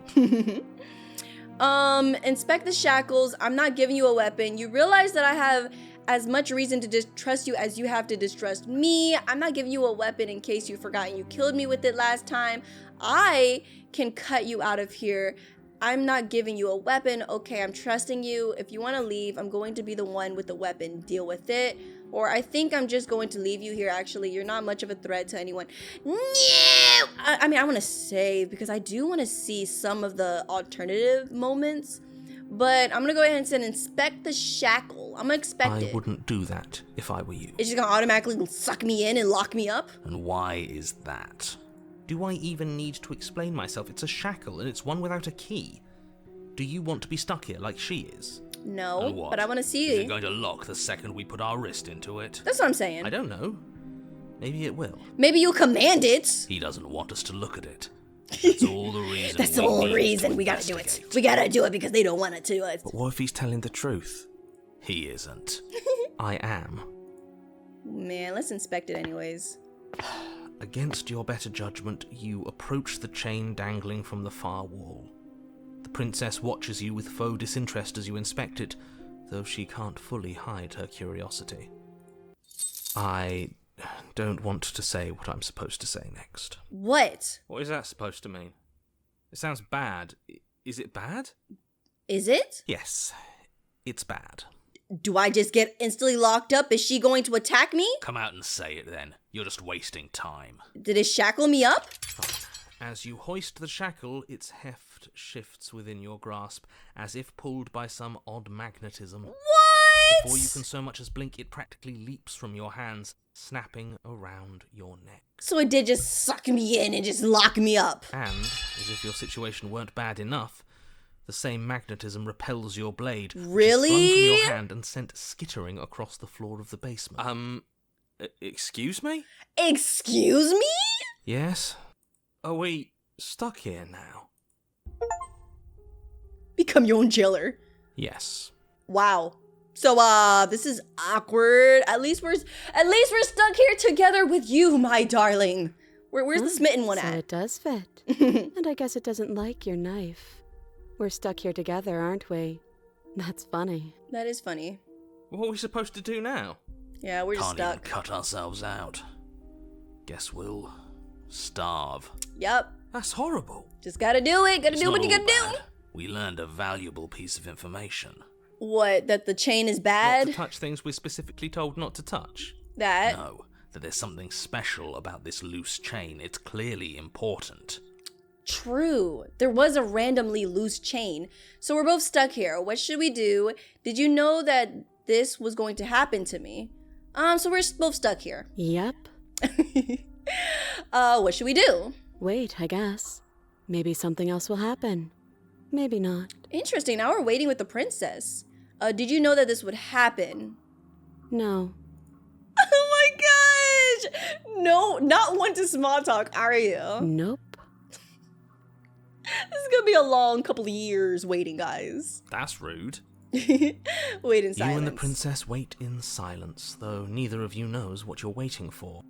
Inspect the shackles. I'm not giving you a weapon. You realize that I have as much reason to distrust you as you have to distrust me. I'm not giving you a weapon in case you've forgotten you killed me with it last time. I can cut you out of here. I'm not giving you a weapon. Okay, I'm trusting you. If you want to leave, I'm going to be the one with the weapon. Deal with it. Or I think I'm just going to leave you here, actually. You're not much of a threat to anyone. No! I mean, I want to save because I do want to see some of the alternative moments. But I'm going to go ahead and say inspect the shackle. I'm going to expect I it. wouldn't do that if I were you. It's just going to automatically suck me in and lock me up? And why is that? Do I even need to explain myself? It's a shackle and it's one without a key. Do you want to be stuck here like she is? No, And what? but I want to Is see. it going to lock the second we put our wrist into it? That's what I'm saying. I don't know. Maybe it will. Maybe you'll command it. He doesn't want us to look at it. That's all the reason. That's the we whole need reason we gotta do it. investigate. We gotta do it because they don't want to do it. But what if he's telling the truth? He isn't. I am. Man, let's inspect it anyways. Against your better judgment, you approach the chain dangling from the far wall. The princess watches you with faux disinterest as you inspect it, though she can't fully hide her curiosity. I don't want to say what I'm supposed to say next. What? What is that supposed to mean? It sounds bad. Is it bad? Is it? Yes, it's bad. Do I just get instantly locked up? Is she going to attack me? Come out and say it then. You're just wasting time. Did it shackle me up? As you hoist the shackle, its heft shifts within your grasp, as if pulled by some odd magnetism. What? Before you can so much as blink, it practically leaps from your hands, snapping around your neck. So it did just suck me in and just lock me up. And, as if your situation weren't bad enough, the same magnetism repels your blade, Really? which is flung from your hand and sent skittering across the floor of the basement. Excuse me? Excuse me? Yes? Are we stuck here now? Become your own jailer. Yes. Wow. So this is awkward. At least we're stuck here together with you, my darling. Where's the smitten one so at? it does fit. And I guess it doesn't like your knife. We're stuck here together, aren't we? That's funny. That is funny. What are we supposed to do now? Yeah, we're just Can't even stuck. cut ourselves out. Guess we'll starve. Yep. That's horrible. Just gotta do it. Gotta It's do what not you all gotta do. bad. We learned a valuable piece of information. What? That the chain is Not bad? to touch things we're specifically told not to touch. That? No, that there's something special about this loose chain. It's clearly important. True. There was a randomly loose chain. So we're both stuck here. What should we do? Did you know that this was going to happen to me? So we're both stuck here. Yep. What should we do? Wait, I guess. Maybe something else will happen. Maybe not. Interesting. Now we're waiting with the princess. Did you know that this would happen? No. Oh my gosh! No, not one to small talk, are you? Nope. This is gonna be a long couple of years waiting, guys. That's rude. Wait in silence. You and the princess wait in silence, though neither of you knows what you're waiting for.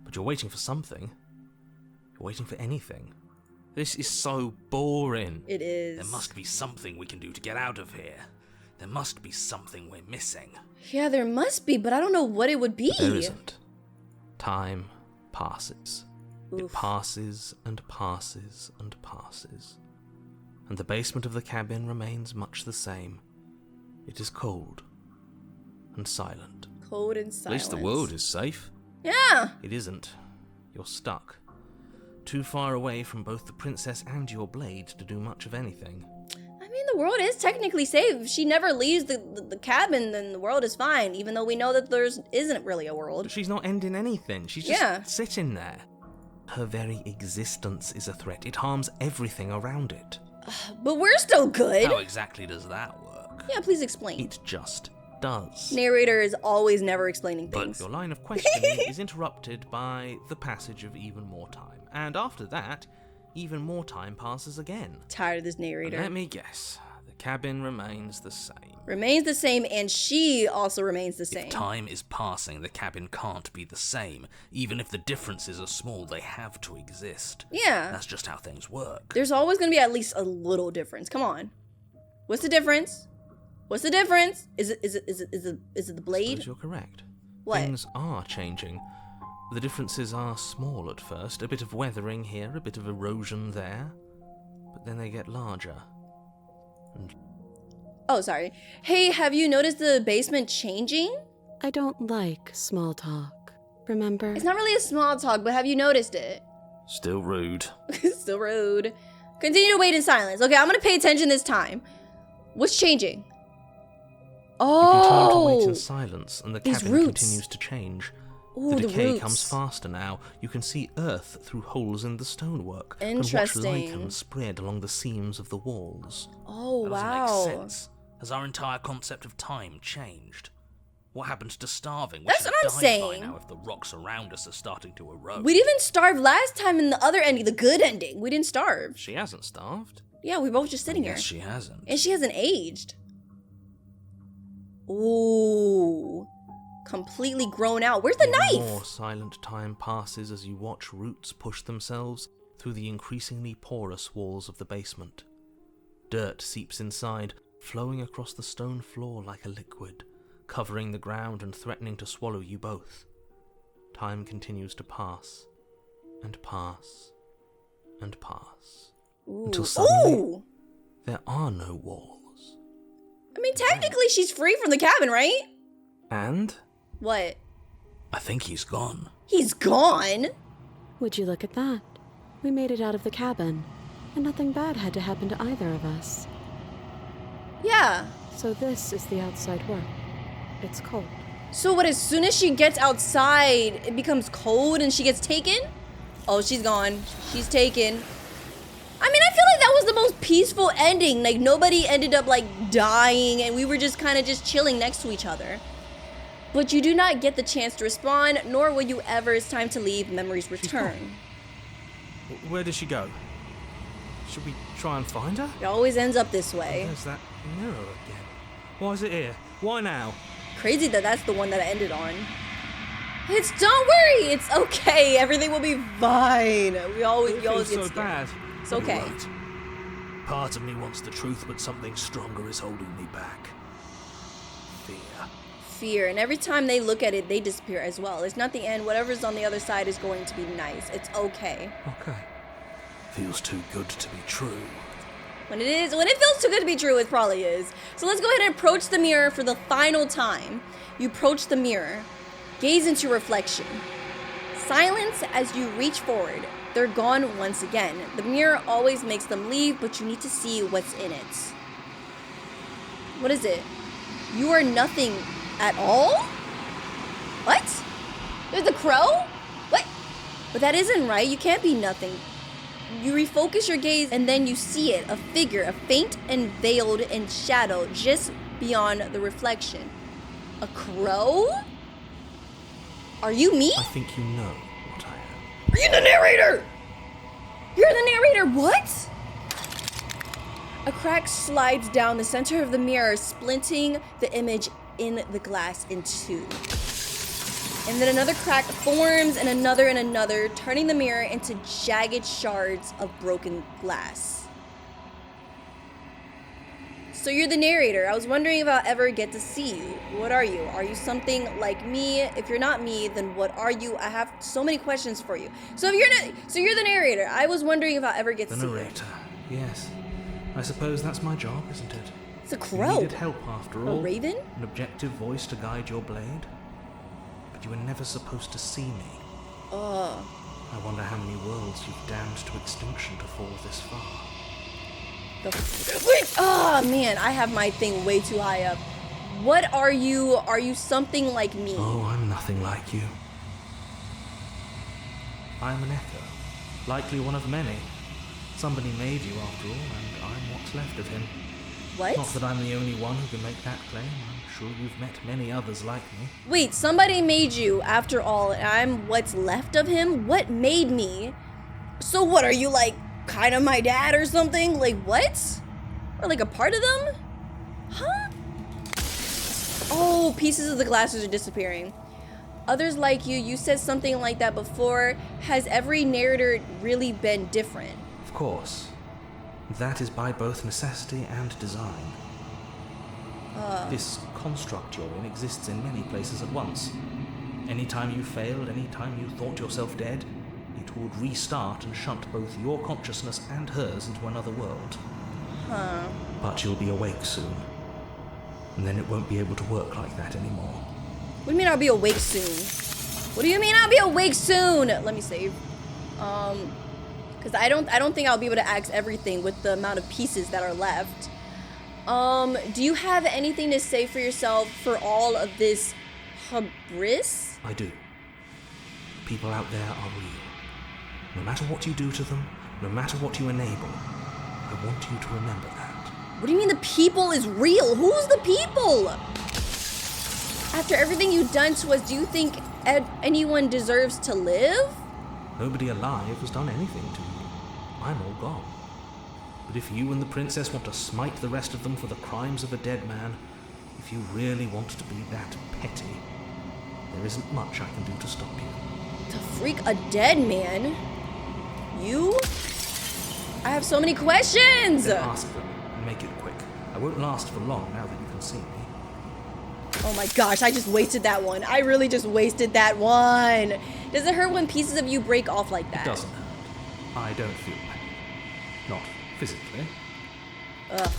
But you're waiting for something. You're waiting for anything. This is so boring. It is. There must be something we can do to get out of here. There must be something we're missing. Yeah, there must be, but I don't know what it would be. There isn't. Time passes. Oof. It passes and passes and passes. And the basement of the cabin remains much the same. It is cold and silent. Cold and silence. At least the world is safe. Yeah. It isn't. You're stuck. Too far away from both the princess and your blade to do much of anything. I mean, the world is technically safe. If she never leaves the cabin, then the world is fine, even though we know that there isn't really a world. She's not ending anything. She's just Yeah. sitting there. Her very existence is a threat. It harms everything around it. But we're still good. How exactly does that work? Yeah, please explain. It just does. Narrator is always never explaining But things. Your line of questioning is interrupted by the passage of even more time. And after that, even more time passes again. Tired of this narrator. Let me guess. The cabin remains the same. Remains the same, and she also remains the same. If time is passing, the cabin can't be the same. Even if the differences are small, they have to exist. Yeah. That's just how things work. There's always going to be at least a little difference. Come on. What's the difference? What's the difference? Is it the blade? Suppose you're correct. What? Things are changing. The differences are small at first. A bit of weathering here, a bit of erosion there. But then they get larger. And Oh, sorry. Hey, have you noticed the basement changing? I don't like small talk. Remember? It's not really a small talk, but have you noticed it? still rude. Still rude. Continue to wait in silence. Okay, I'm gonna pay attention this time. What's changing? You continue to wait Oh! in silence, and the These cabin roots. continues to change. Ooh, the the decay roots. comes faster now. You can see earth through holes in the stonework, and watch Interesting. lichen spread along the seams of the walls. Oh, That wow. doesn't make sense. Has our entire concept of time changed? What happened to starving? We That's should what have I'm died saying. by now if the rocks around us are starting to erode. We didn't starve last time in the other ending, the good ending. We didn't starve. She hasn't starved. Yeah, we were both just sitting here. Yes, she hasn't. And she hasn't aged. Ooh. Completely grown out. Where's the knife? More silent time passes as you watch roots push themselves through the increasingly porous walls of the basement. Dirt seeps inside, flowing across the stone floor like a liquid, covering the ground and threatening to swallow you both. Time continues to pass, and pass, and pass. Ooh. Until suddenly, Ooh! there are no walls. I mean, technically, she's free from the cabin, right? And? What? I think he's gone. He's gone? Would you look at that? We made it out of the cabin, and nothing bad had to happen to either of us. Yeah. So this is the outside world. It's cold. So what, as soon as she gets outside, it becomes cold and she gets taken? Oh, she's gone. She's taken. I mean, I feel like that was the most peaceful ending. Like, nobody ended up, like, dying, and we were just kind of just chilling next to each other. But you do not get the chance to respond, nor will you ever. It's time to leave. Memories return. Where did she go? Should we try and find her? It always ends up this way. There's that mirror again. Why is it here? Why now? Crazy that that's the one that I ended on. Don't worry, it's okay. Everything will be fine. We always It get feels scared. so bad. It's okay. Right. Part of me wants the truth, but something stronger is holding me back. Fear. Fear, and every time they look at it, they disappear as well. It's not the end. Whatever's on the other side is going to be nice. It's okay. Okay. Feels too good to be true. When it feels too good to be true, it probably is. So let's go ahead and approach the mirror for the final time. You approach the mirror, gaze into your reflection. Silence as you reach forward. They're gone once again. The mirror always makes them leave, but you need to see what's in it. What is it? You are nothing at all? What? There's a crow? What? But that isn't right. You can't be nothing. You refocus your gaze and then you see it, a figure, a faint and veiled in shadow just beyond the reflection. A crow? Are you me? I think you know what I am. Are you the narrator? You're the narrator, what? A crack slides down the center of the mirror, splitting the image in the glass in two. And then another crack forms and another, turning the mirror into jagged shards of broken glass. So you're the narrator. I was wondering if I'll ever get to see you. What are you? Are you something like me? If you're not me, then what are you? I have so many questions for you. So you're the narrator. I was wondering if I'll ever get to The see you. narrator. Yes. I suppose that's my job, isn't it? It's a You crow. needed help after A all. raven? An objective voice to guide your blade. But you were never supposed to see me. I wonder how many worlds you've damned to extinction to fall this far. Wait! Oh man, I have my thing way too high up. What are you? Are you something like me? Oh, I'm nothing like you. I am an echo, likely one of many. Somebody made you after all, and I'm what's left of him. What? Not that I'm the only one who can make that claim. I'm sure you've met many others like me. Wait, somebody made you after all, and I'm what's left of him? What made me? So what, are you like kind of my dad or something? Like what? Or like a part of them? Huh? Oh, pieces of the glasses are disappearing. Others like you said something like that before. Has every narrator really been different? Of course. That is by both necessity and design. This construct you're in exists in many places at once. Anytime you failed, anytime you thought yourself dead, it would restart and shunt both your consciousness and hers into another world. But you'll be awake soon. And then it won't be able to work like that anymore. What do you mean I'll be awake soon? What do you mean I'll be awake soon? Let me save. Because I don't think I'll be able to axe everything with the amount of pieces that are left. Do you have anything to say for yourself for all of this hubris? I do. People out there are real. No matter what you do to them, no matter what you enable, I want you to remember that. What do you mean the people is real? Who's the people? After everything you've done to us, do you think anyone deserves to live? Nobody alive has done anything to you. I'm all gone. But if you and the princess want to smite the rest of them for the crimes of a dead man, if you really want to be that petty, there isn't much I can do to stop you. To freak a dead man? You? I have so many questions! Then ask them and make it quick. I won't last for long now that you can see me. Oh my gosh, I just wasted that one. I really just wasted that one. Does it hurt when pieces of you break off like that? It doesn't hurt. I don't feel pain. Not physically. Ugh.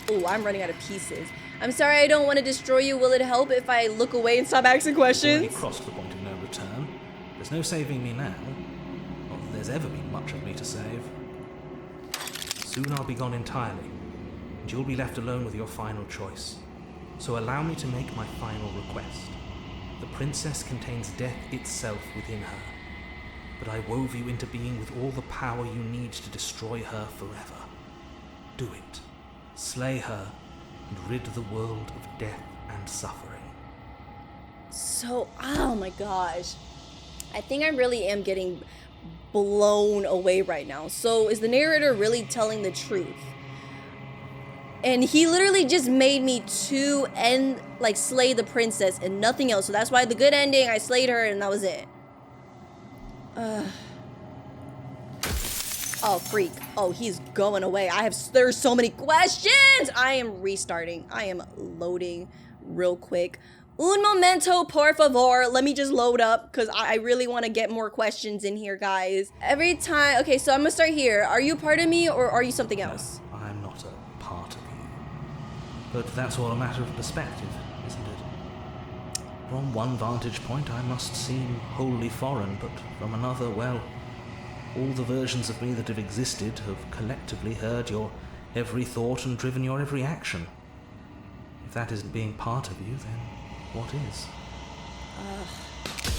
Oh, I'm running out of pieces. I'm sorry, I don't want to destroy you. Will it help if I look away and stop asking questions? Already crossed the point of no return. There's no saving me now. Not that there's ever been much of me to save. Soon I'll be gone entirely, and you'll be left alone with your final choice. So allow me to make my final request. The princess contains death itself within her, but I wove you into being with all the power you need to destroy her forever. Do it. Slay her, and rid the world of death and suffering. So, oh my gosh. I think I really am getting blown away right now. So, is the narrator really telling the truth? And he literally just made me to end, like, slay the princess and nothing else. So that's why the good ending, I slayed her and that was it. Oh, freak. Oh, he's going away. There's so many questions. I am restarting. I am loading real quick. Un momento, por favor. Let me just load up because I really want to get more questions in here, guys. Every time. Okay, so I'm going to start here. Are you a part of me or are you something else? No, I'm not a part of you. But that's all a matter of perspective, isn't it? From one vantage point, I must seem wholly foreign, but from another, well, all the versions of me that have existed have collectively heard your every thought and driven your every action. If that isn't being part of you, then what is?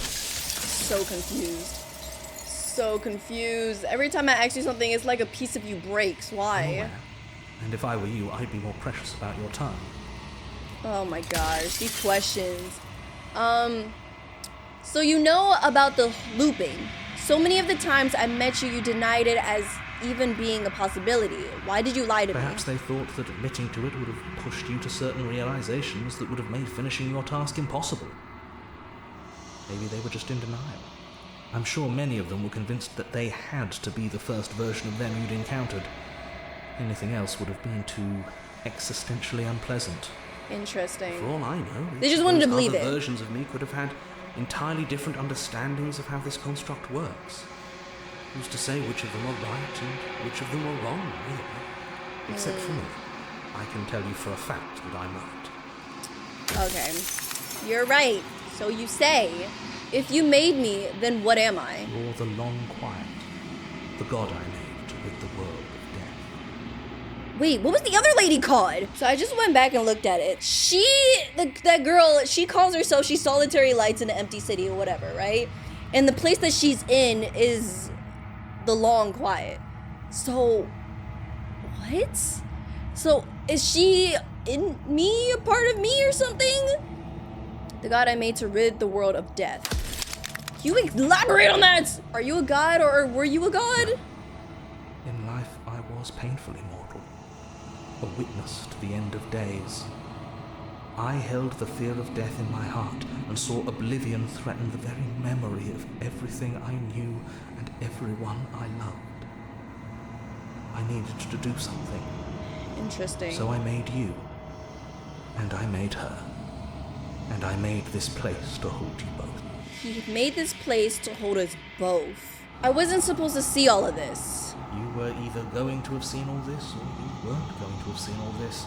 So confused. So confused. Every time I ask you something, it's like a piece of you breaks. Why? I'm aware. And if I were you, I'd be more precious about your time. Oh my gosh, these questions. So you know about the looping. So many of the times I met you, you denied it as even being a possibility. Why did you lie to me? Perhaps they thought that admitting to it would have pushed you to certain realizations that would have made finishing your task impossible. Maybe they were just in denial. I'm sure many of them were convinced that they had to be the first version of them you'd encountered. Anything else would have been too existentially unpleasant. Interesting. For all I know, They just wanted to believe other it. versions of me could have had entirely different understandings of how this construct works. Who's to say which of them are right and which of them are wrong, really? Except for me. I can tell you for a fact that I'm right. Okay. You're right. So you say. If you made me, then what am I? You're the long quiet, the god I made to rid the world of death. Wait, what was the other lady called? So I just went back and looked at it. That girl, she calls herself, she's Solitary Lights in an Empty City or whatever, right? And the place that she's in is the Long Quiet. So, what? So, is she in me, a part of me or something? The god I made to rid the world of death. Can you elaborate on that? Are you a god or were you a god? In life, I was painfully mortal, a witness to the end of days. I held the fear of death in my heart and saw oblivion threaten the very memory of everything I knew and everyone I loved. I needed to do something. Interesting. So I made you, and I made her, and I made this place to hold you both. He made this place to hold us both. I wasn't supposed to see all of this. You were either going to have seen all this, or you weren't going to have seen all this.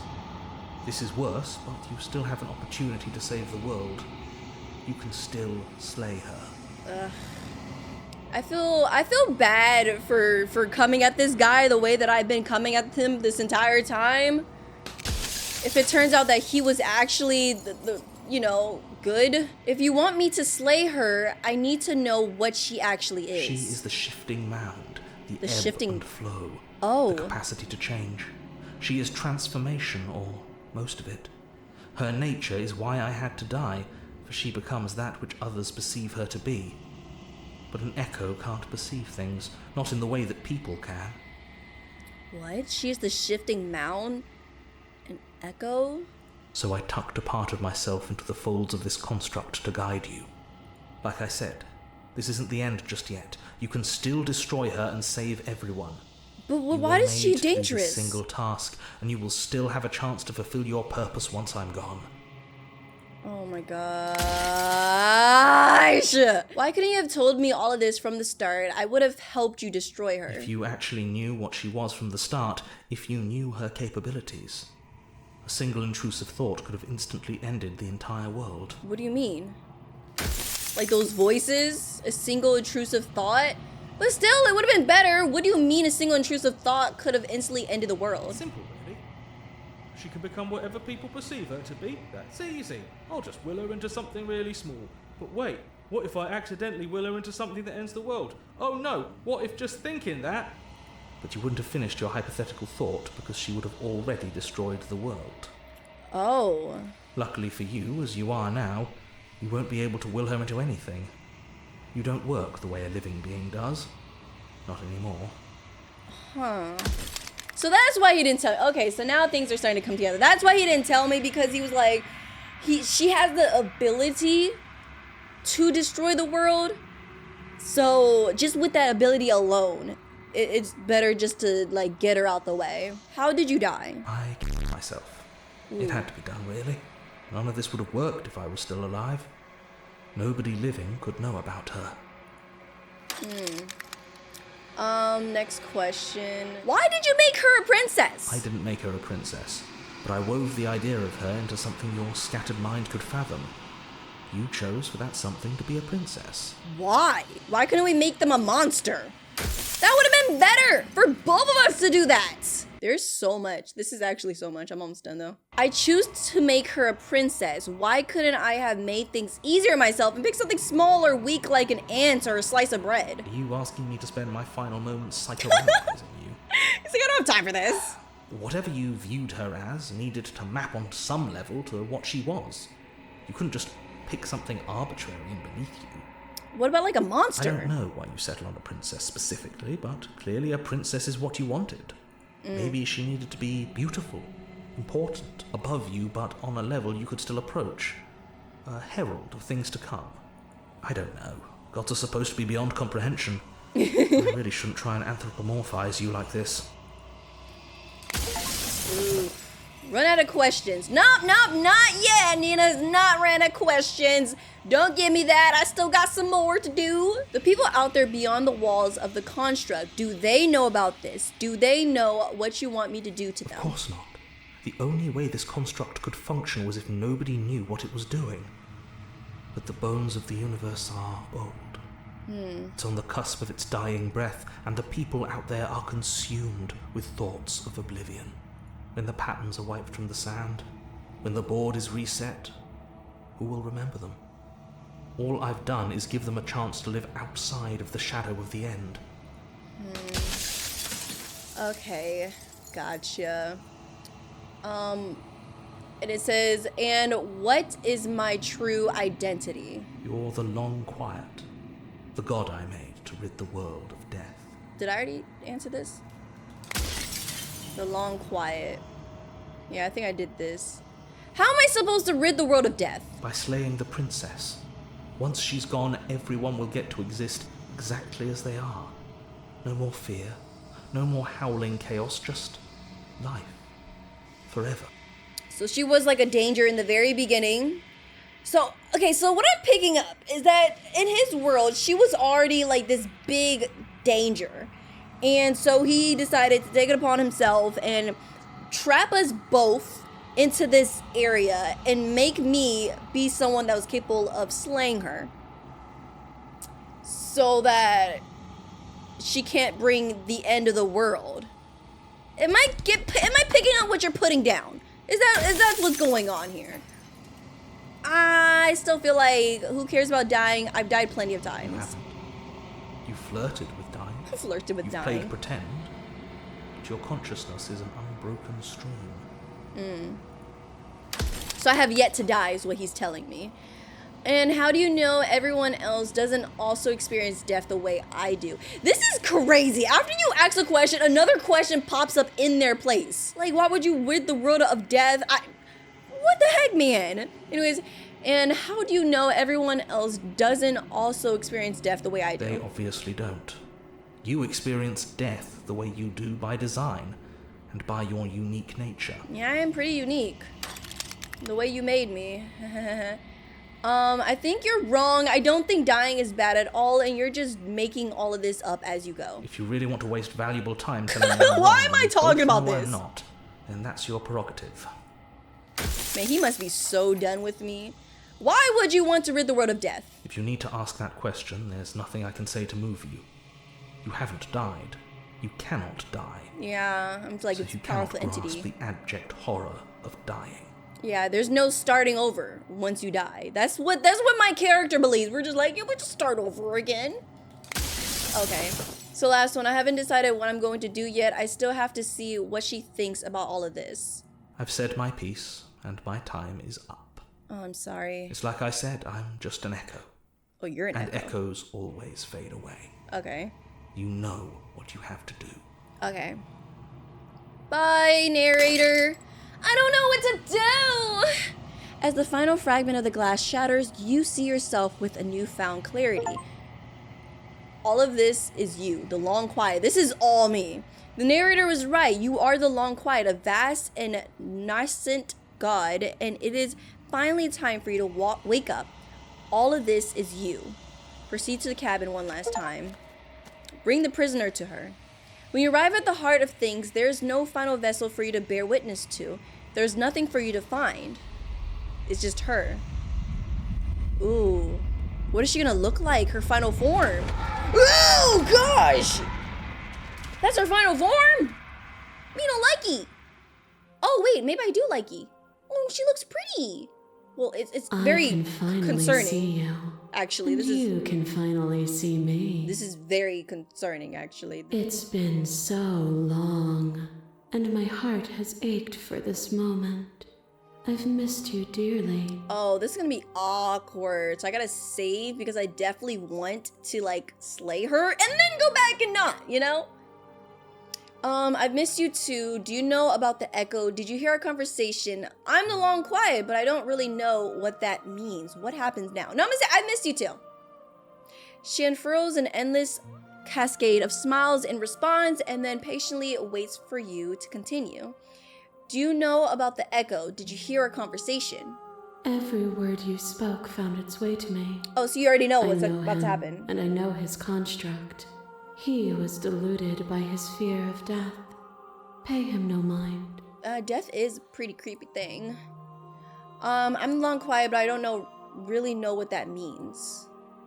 This is worse, but you still have an opportunity to save the world. You can still slay her. I feel bad for coming at this guy the way that I've been coming at him this entire time. If it turns out that he was actually the good. If you want me to slay her, I need to know what she actually is. She is the shifting mound, the ebb shifting and flow, Oh. the capacity to change. She is transformation, or most of it. Her nature is why I had to die, for she becomes that which others perceive her to be. But an echo can't perceive things, not in the way that people can. What? She is the shifting mound? An echo? So I tucked a part of myself into the folds of this construct to guide you. Like I said, this isn't the end just yet. You can still destroy her and save everyone. But You why were is she made to do this dangerous? single task, and you will still have a chance to fulfill your purpose once I'm gone. Oh my gosh. Why couldn't you have told me all of this from the start? I would have helped you destroy her. If you actually knew what she was from the start, if you knew her capabilities, a single intrusive thought could have instantly ended the entire world. What do you mean? Like those voices? A single intrusive thought? But still, it would have been better. What do you mean a single intrusive thought could have instantly ended the world? Simple, really. She can become whatever people perceive her to be. That's easy. I'll just will her into something really small. But wait, what if I accidentally will her into something that ends the world? Oh no, what if just thinking that? But you wouldn't have finished your hypothetical thought because she would have already destroyed the world. Oh. Luckily for you, as you are now, you won't be able to will her into anything. You don't work the way a living being does. Not anymore. Huh. So that's why he didn't tell. Okay, so now things are starting to come together. That's why he didn't tell me, because he was like, she has the ability to destroy the world. So just with that ability alone, it's better just to like get her out the way. How did you die? I killed myself. It had to be done, really. None of this would have worked if I was still alive. Nobody living could know about her. Next question. Why did you make her a princess? I didn't make her a princess, but I wove the idea of her into something your scattered mind could fathom. You chose for that something to be a princess. Why? Why couldn't we make them a monster? That would have been better for both of us to do that. There's so much. This is actually so much. I'm almost done though. I choose to make her a princess. Why couldn't I have made things easier myself and pick something small or weak like an ant or a slice of bread? Are you asking me to spend my final moments psychoanalyzing you? He's like, I don't have time for this. Whatever you viewed her as needed to map on some level to what she was. You couldn't just pick something arbitrary and beneath you. What about like a I monster? don't know why you settled on a princess specifically, but clearly a princess is what you wanted. Maybe she needed to be beautiful, important, above you, but on a level you could still approach. A herald of things to come. I don't know. Gods are supposed to be beyond comprehension. I really shouldn't try and anthropomorphize you like this. Run out of questions. Nope, not yet. Nina's not ran out of questions. Don't give me that. I still got some more to do. The people out there beyond the walls of the construct, do they know about this? Do they know what you want me to do to them? Of course not. The only way this construct could function was if nobody knew what it was doing. But the bones of the universe are old. It's on the cusp of its dying breath, and the people out there are consumed with thoughts of oblivion. When the patterns are wiped from the sand, when the board is reset, who will remember them? All I've done is give them a chance to live outside of the shadow of the end. Okay, gotcha. And it says, and what is my true identity? You're the long quiet, the god I made to rid the world of death. Did I already answer this? The long quiet. Yeah, I think I did this. How am I supposed to rid the world of death? By slaying the princess. Once she's gone, everyone will get to exist exactly as they are. No more fear, no more howling chaos, just life. Forever. So she was like a danger in the very beginning. So, okay, so what I'm picking up is that in his world, she was already like this big danger. And so he decided to take it upon himself and trap us both into this area and make me be someone that was capable of slaying her. So that she can't bring the end of the world. Am I picking up what you're putting down? Is that what's going on here? I still feel like, who cares about dying? I've died plenty of You times. haven't. You flirted with dying. I flirted with You've dying. played pretend. But your consciousness is an unbroken stream. So I have yet to die is what he's telling me. And how do you know everyone else doesn't also experience death the way I do? This is crazy. After you ask a question, another question pops up in their place. Like, why would you rid the world of death? What the heck, man? Anyways, and how do you know everyone else doesn't also experience death the way I do? They obviously don't. You experience death the way you do by design, and by your unique nature. Yeah, I am pretty unique. The way you made me. I think you're wrong. I don't think dying is bad at all, and you're just making all of this up as you go. If you really want to waste valuable time telling me Why am I talking about or this? not, then that's your prerogative. Man, he must be so done with me. Why would you want to rid the world of death? If you need to ask that question, there's nothing I can say to move you. You haven't died. You cannot die. Yeah, I'm like So a you powerful cannot grasp entity. the abject horror of dying. Yeah, there's no starting over once you die. That's what my character believes. We're just like, yeah, we'll just start over again. Okay. So last one, I haven't decided what I'm going to do yet. I still have to see what she thinks about all of this. I've said my piece, and my time is up. Oh, I'm sorry. It's like I said, I'm just an echo. Oh, you're an And echo. echoes always fade away. Okay. You know what you have to do. Okay. Bye, narrator. I don't know what to do. As the final fragment of the glass shatters, you see yourself with a newfound clarity. All of this is you, the Long Quiet. This is all me. The narrator was right. You are the Long Quiet, a vast and nascent god, and it is finally time for you to wake up. All of this is you. Proceed to the cabin one last time. Bring the prisoner to her. When you arrive at the heart of things, there is no final vessel for you to bear witness to. There's nothing for you to find. It's just her. Ooh. What is she gonna look like? Her final form? Oh, gosh! That's her final form? Me don't likey. Oh, wait, maybe I do likey. Oh, she looks pretty. Well, it's very I can finally concerning. see you. Actually, And this you can finally see me. This is very concerning, actually. It's been so long, and my heart has ached for this moment. I've missed you dearly. Oh, this is gonna be awkward. So I gotta save because I definitely want to like slay her and then go back and not, you know? I've missed you too. Do you know about the echo? Did you hear our conversation? I'm the Long Quiet, but I don't really know what that means. What happens now? No, I'm gonna say I missed you too. She unfurls an endless cascade of smiles in response and then patiently waits for you to continue. Do you know about the echo? Did you hear our conversation? Every word you spoke found its way to me. Oh, so you already know I what's know about to him, happen. and I know his construct. He was deluded by his fear of death. Pay him no mind. Death is a pretty creepy thing. I'm the Long Quiet, but I don't really know what that means.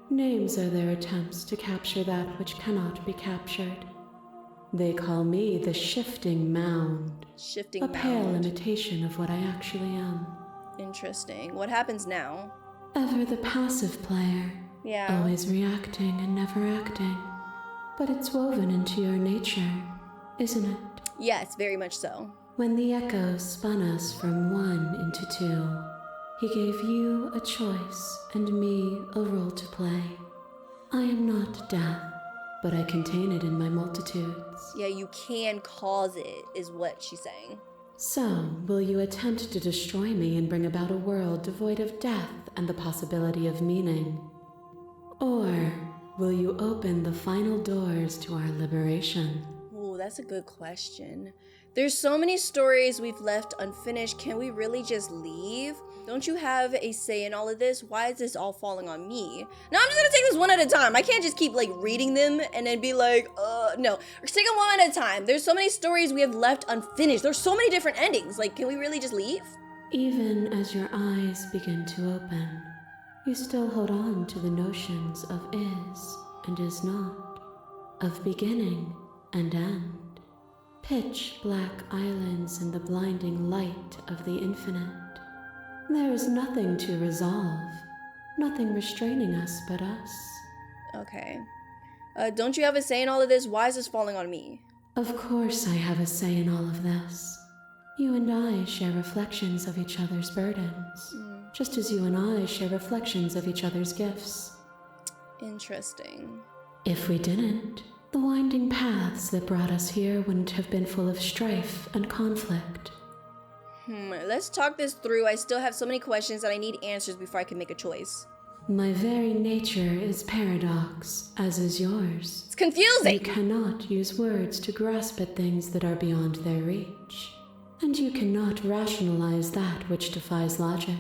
Names are their attempts to capture that which cannot be captured. They call me the Shifting Mound. Shifting A pale mound. imitation of what I actually am. Interesting. What happens now? Ever the passive player. Yeah. Always reacting and never acting. But it's woven into your nature, isn't it? Yes, very much so. When the echo spun us from one into two, he gave you a choice and me a role to play. I am not death, but I contain it in my multitudes. Yeah, you can cause it, is what she's saying. So, will you attempt to destroy me and bring about a world devoid of death and the possibility of meaning? Or will you open the final doors to our liberation? Ooh, that's a good question. There's so many stories we've left unfinished. Can we really just leave? Don't you have a say in all of this? Why is this all falling on me? No, I'm just gonna take this one at a time. I can't just keep like reading them and then be like, no. Let's take them one at a time. There's so many stories we have left unfinished. There's so many different endings. Like, can we really just leave? Even as your eyes begin to open, you still hold on to the notions of is and is not, of beginning and end. Pitch black islands in the blinding light of the infinite. There is nothing to resolve, nothing restraining us but us. Okay. Don't you have a say in all of this? Why is this falling on me? Of course I have a say in all of this. You and I share reflections of each other's burdens, just as you and I share reflections of each other's gifts. Interesting. If we didn't, the winding paths that brought us here wouldn't have been full of strife and conflict. Let's talk this through. I still have so many questions that I need answers before I can make a choice. My very nature is paradox, as is yours. It's confusing! You cannot use words to grasp at things that are beyond their reach. And you cannot rationalize that which defies logic.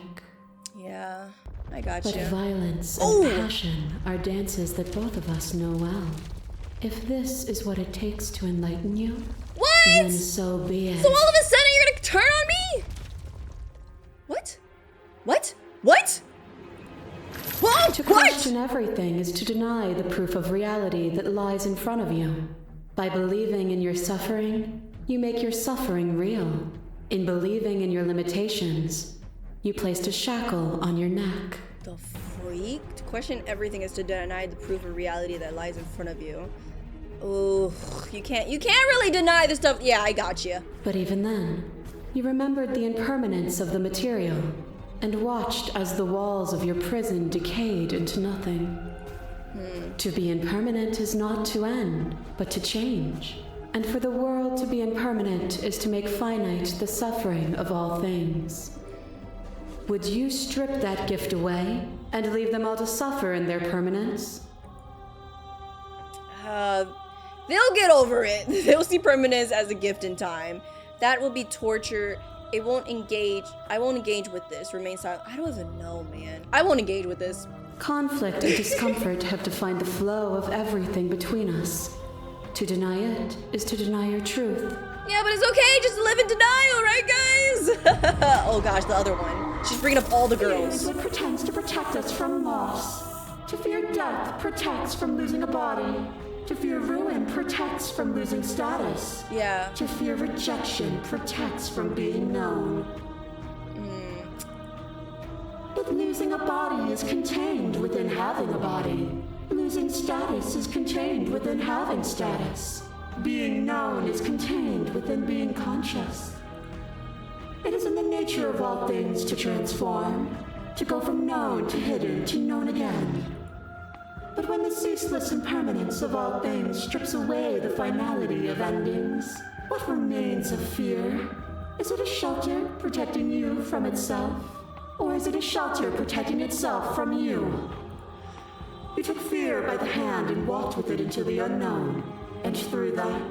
Yeah, I got But you. violence and passion are dances that both of us know well. If this is what it takes to enlighten you, What? then so be it. So all of a sudden you're gonna turn on me? What? What? What? Whoa! To What? question everything is to deny the proof of reality that lies in front of you. By believing in your suffering, you make your suffering real. In believing in your limitations, you placed a shackle on your neck. The freak? To question everything is to deny the proof of reality that lies in front of you. Oh, you can't really deny the stuff. Yeah, I got you. But even then, you remembered the impermanence of the material and watched as the walls of your prison decayed into nothing. To be impermanent is not to end, but to change. And for the world to be impermanent is to make finite the suffering of all things. Would you strip that gift away and leave them all to suffer in their permanence? They'll get over it. They'll see permanence as a gift in time. That will be torture. It won't engage. I won't engage with this. Remain silent. I don't even know, man. I won't engage with this. Conflict and discomfort have defined the flow of everything between us. To deny it is to deny your truth. Yeah, but it's okay just to live in denial, right, guys? Oh gosh, the other one. She's bringing up all the girls. Fear pretends to protect us from loss. To fear death protects from losing a body. To fear ruin protects from losing status. Yeah. To fear rejection protects from being known. But losing a body is contained within having a body. Losing status is contained within having status. Being known is contained within being conscious. It is in the nature of all things to transform, to go from known to hidden to known again. But when the ceaseless impermanence of all things strips away the finality of endings, what remains of fear? Is it a shelter protecting you from itself? Or is it a shelter protecting itself from you? You took fear by the hand and walked with it into the unknown, and through that,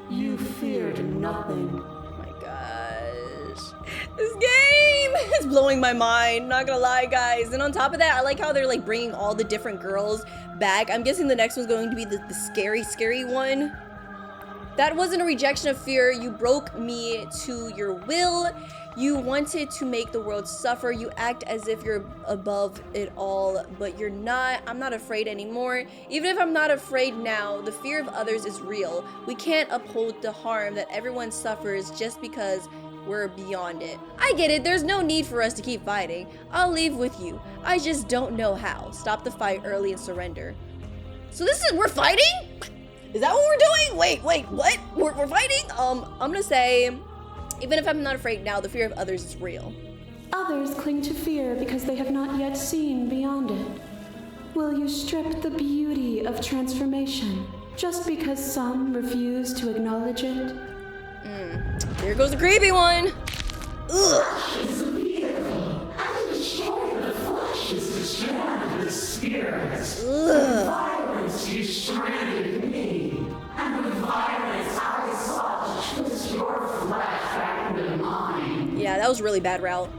you feared nothing. Oh my gosh. This game is blowing my mind, not gonna lie, guys. And on top of that, I like how they're like bringing all the different girls back. I'm guessing the next one's going to be the scary one. That wasn't a rejection of fear. You broke me to your will. You wanted to make the world suffer. You act as if you're above it all, but you're not. I'm not afraid anymore. Even if I'm not afraid now, the fear of others is real. We can't uphold the harm that everyone suffers just because we're beyond it. I get it. There's no need for us to keep fighting. I'll leave with you. I just don't know how. Stop the fight early and surrender. So we're fighting? Is that what we're doing? Wait, what? We're fighting? I'm gonna say, even if I'm not afraid now, the fear of others is real. Others cling to fear because they have not yet seen beyond it. Will you strip the beauty of transformation just because some refuse to acknowledge it? Here goes the creepy one. Ugh. Is a vehicle. I destroy the flesh is the strand of the spirit. With violence you stranded me. And with violence I sought to twist your flesh back into mine. Yeah, that was a really bad route.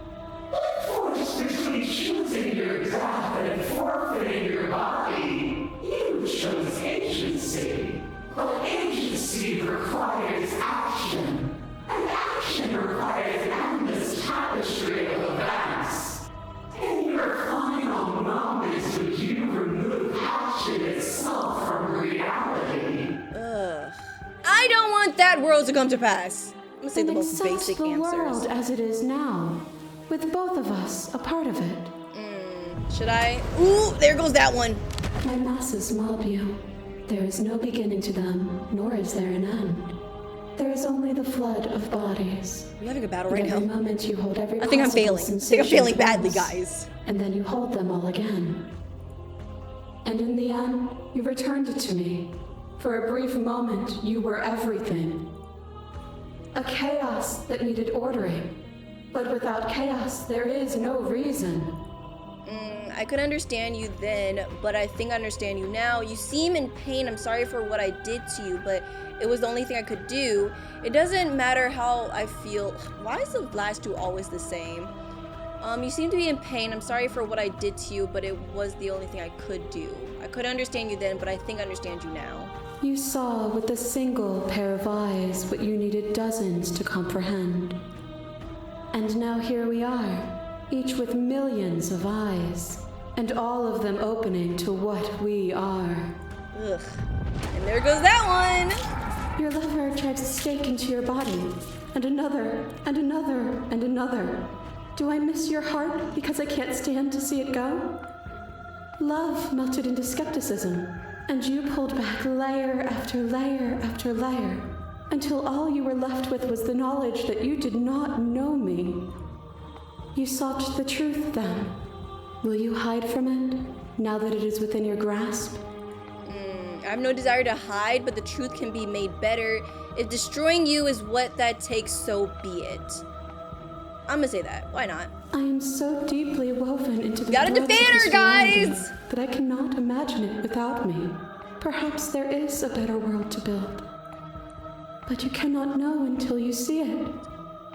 Forced between choosing your death and forfeiting your body. You chose agency. But agency requires action. And action requires an endless tapestry of events. In your final moments, would you remove action itself from reality? I don't want that world to come to pass. I'm gonna say the And most accept basic the world answers. as it is now, with both of us a part of it. Should I? Ooh, there goes that one. My masses mob you. There is no beginning to them, nor is there an end. There is only the flood of bodies. We're having a battle At right every now. moment you hold every I think I'm possible failing. I think I'm sensation failing at badly, once, guys. And then you hold them all again. And in the end, you returned it to me. For a brief moment, you were everything. A chaos that needed ordering. But without chaos, there is no reason. I could understand you then, but I think I understand you now. You seem in pain. I'm sorry for what I did to you, but It was the only thing I could do. It doesn't matter how I feel. Why is the last two always the same? You seem to be in pain. I'm sorry for what I did to you, but it was the only thing I could do. I couldn't understand you then, but I think I understand you now. You saw with a single pair of eyes what you needed dozens to comprehend. And now here we are, each with millions of eyes, and all of them opening to what we are. Ugh. And there goes that one! Your lover drives a stake into your body, and another, and another, and another. Do I miss your heart because I can't stand to see it go? Love melted into skepticism, and you pulled back layer after layer after layer, until all you were left with was the knowledge that you did not know me. You sought the truth then. Will you hide from it, now that it is within your grasp? I have no desire to hide, but the truth can be made better. If destroying you is what that takes, so be it. I'm gonna say that. Why not? I am so deeply woven into the Gotta threads defend of her, this reality guys! that I cannot imagine it without me. Perhaps there is a better world to build. But you cannot know until you see it.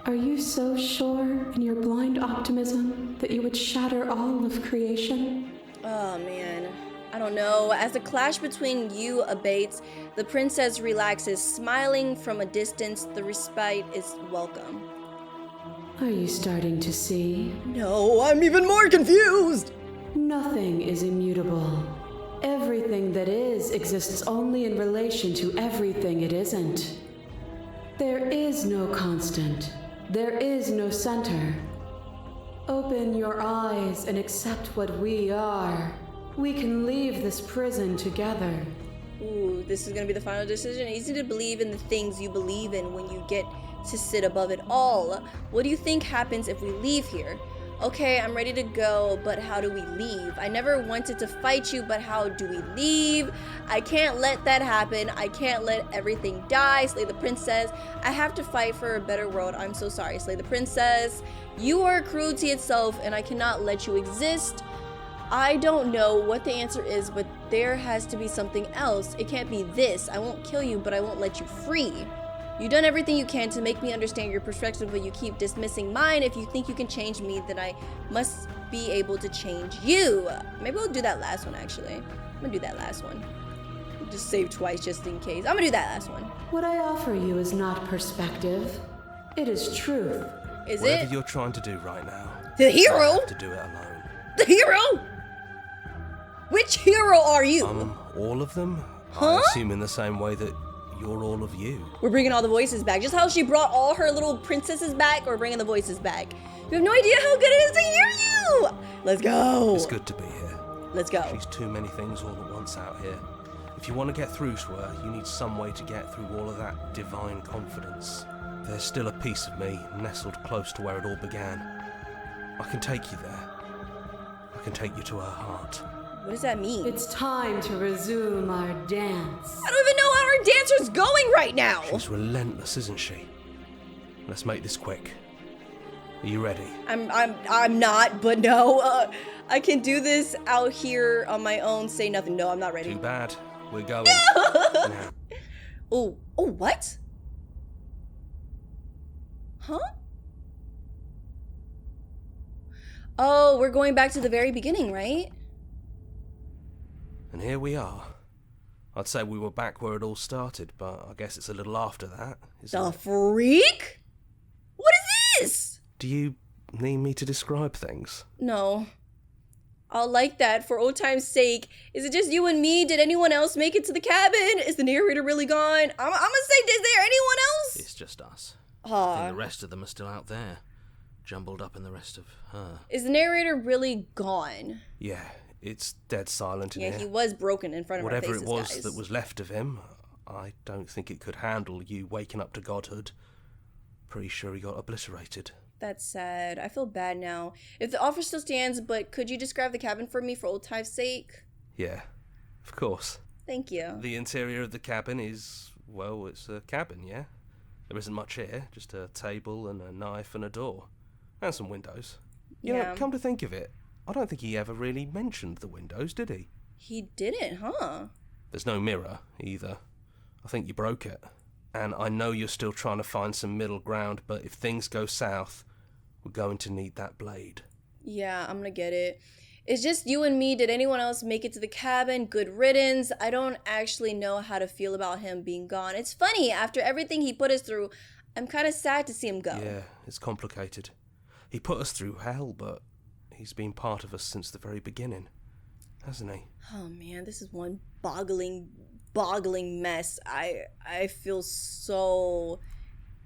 Are you so sure in your blind optimism that you would shatter all of creation? Oh man, I don't know. As the clash between you abates, the princess relaxes, smiling from a distance. The respite is welcome. Are you starting to see? No, I'm even more confused! Nothing is immutable. Everything that is exists only in relation to everything it isn't. There is no constant. There is no center. Open your eyes and accept what we are. We can leave this prison together. Ooh, this is gonna be the final decision. Easy to believe in the things you believe in when you get to sit above it all. What do you think happens if we leave here? Okay, I'm ready to go, but how do we leave? I never wanted to fight you, but how do we leave? I can't let that happen. I can't let everything die. Slay the princess. I have to fight for a better world. I'm so sorry. Slay the princess. You are cruelty itself, and I cannot let you exist. I don't know what the answer is, but there has to be something else. It can't be this. I won't kill you, but I won't let you free. You've done everything you can to make me understand your perspective, but you keep dismissing mine. If you think you can change me, then I must be able to change you. Maybe we'll do that last one, actually. I'm gonna do that last one. Just save twice, just in case. I'm gonna do that last one. What I offer you is not perspective. It is truth. Is Whatever it? you're trying to do right now, The you hero? have to do it alone. The hero? Which hero are you? All of them? Huh? I assume in the same way that you're all of you. We're bringing all the voices back. Just how she brought all her little princesses back, we're bringing the voices back. You have no idea how good it is to hear you! Let's go! It's good to be here. Let's go. She's too many things all at once out here. If you want to get through to her, you need some way to get through all of that divine confidence. There's still a piece of me nestled close to where it all began. I can take you there. I can take you to her heart. What does that mean? It's time to resume our dance. I don't even know how our dancer's going right now! She's relentless, isn't she? Let's make this quick. Are you ready? I'm not, but no. I can do this out here on my own. Say nothing. No, I'm not ready. Too bad. We're going. Now. Oh, what? Huh? Oh, we're going back to the very beginning, right? And here we are. I'd say we were back where it all started, but I guess it's a little after that, isn't The it? freak? What is this? Do you need me to describe things? No. I'll like that for old time's sake. Is it just you and me? Did anyone else make it to the cabin? Is the narrator really gone? I'm gonna say, is there anyone else? It's just us. I think the rest of them are still out there, jumbled up in the rest of her. Is the narrator really gone? Yeah, it's dead silent in Yeah, here. he was broken in front of our Whatever faces, it was guys. that was left of him, I don't think it could handle you waking up to godhood. Pretty sure he got obliterated. That's sad. I feel bad now. If the offer still stands, but could you describe the cabin for me for old time's sake? Yeah, of course. Thank you. The interior of the cabin is, well, it's a cabin, yeah? There isn't much here, just a table and a knife and a door. And some windows. You Yeah. know, come to think of it, I don't think he ever really mentioned the windows, did he? He didn't, huh? There's no mirror, either. I think you broke it. And I know you're still trying to find some middle ground, but if things go south, we're going to need that blade. Yeah, I'm gonna get it. It's just you and me. Did anyone else make it to the cabin? Good riddance. I don't actually know how to feel about him being gone. It's funny, after everything he put us through, I'm kind of sad to see him go. Yeah, it's complicated. He put us through hell, but he's been part of us since the very beginning, hasn't he? Oh man, this is one boggling mess. I feel so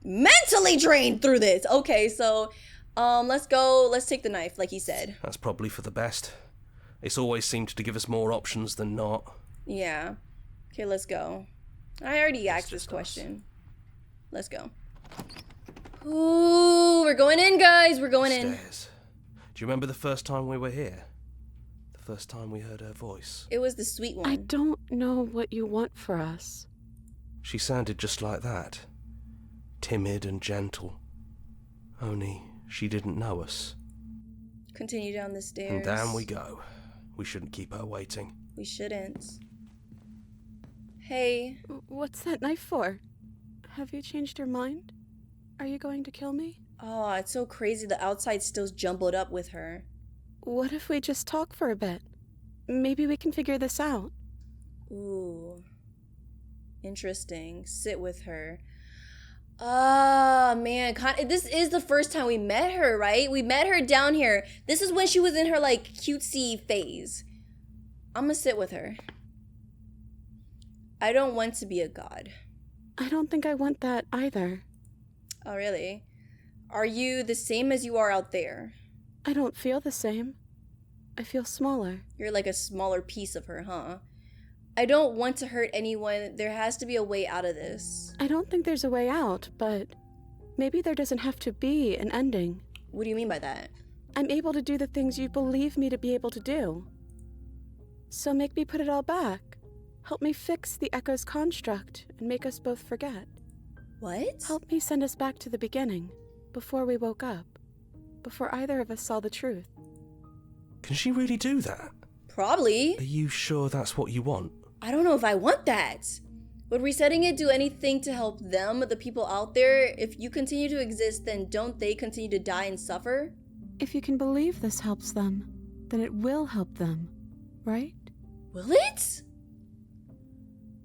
mentally drained through this. Okay, so let's go. Let's take the knife, like he said. That's probably for the best. It's always seemed to give us more options than not. Yeah. Okay, let's go. I already asked this question. Let's go. Ooh, we're going in, guys. We're going in. Stairs. Do you remember the first time we were here? The first time we heard her voice? It was the sweet one. I don't know what you want for us. She sounded just like that. Timid and gentle. Only she didn't know us. Continue down the stairs. And down we go. We shouldn't keep her waiting. We shouldn't. Hey. What's that knife for? Have you changed your mind? Are you going to kill me? Oh, it's so crazy. The outside's still jumbled up with her. What if we just talk for a bit? Maybe we can figure this out. Ooh. Interesting. Sit with her. Ah, man. This is the first time we met her, right? We met her down here. This is when she was in her, like, cutesy phase. I'm gonna sit with her. I don't want to be a god. I don't think I want that either. Oh, really? Are you the same as you are out there? I don't feel the same. I feel smaller. You're like a smaller piece of her, huh? I don't want to hurt anyone. There has to be a way out of this. I don't think there's a way out, but maybe there doesn't have to be an ending. What do you mean by that? I'm able to do the things you believe me to be able to do. So make me put it all back. Help me fix the Echo's construct and make us both forget. What? Help me send us back to the beginning, before we woke up, before either of us saw the truth. Can she really do that? Probably. Are you sure that's what you want? I don't know if I want that. Would resetting it do anything to help them, the people out there? If you continue to exist, then don't they continue to die and suffer? If you can believe this helps them, then it will help them, right? Will it?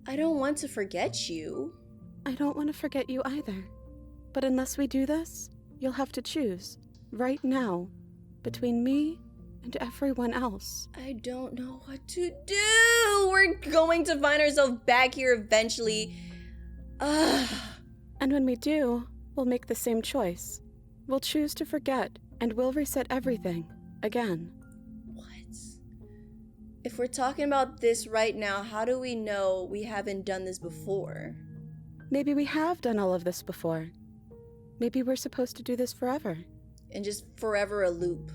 I don't want to forget you. I don't want to forget you either. But unless we do this, you'll have to choose, right now, between me and everyone else. I don't know what to do. We're going to find ourselves back here eventually. Ugh. And when we do, we'll make the same choice. We'll choose to forget, and we'll reset everything, again. What? If we're talking about this right now, how do we know we haven't done this before? Maybe we have done all of this before. Maybe we're supposed to do this forever. And just forever a loop.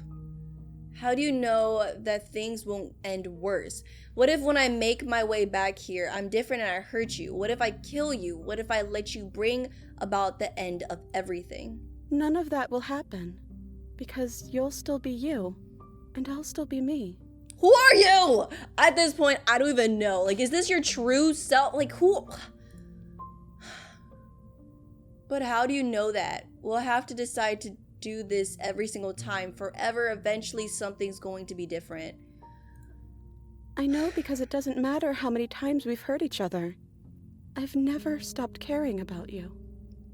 How do you know that things won't end worse? What if when I make my way back here, I'm different and I hurt you? What if I kill you? What if I let you bring about the end of everything? None of that will happen. Because you'll still be you, and I'll still be me. Who are you? At this point, I don't even know. Like, is this your true self? Like, who? But how do you know that? We'll have to decide to do this every single time. Forever, eventually something's going to be different. I know because it doesn't matter how many times we've hurt each other. I've never stopped caring about you.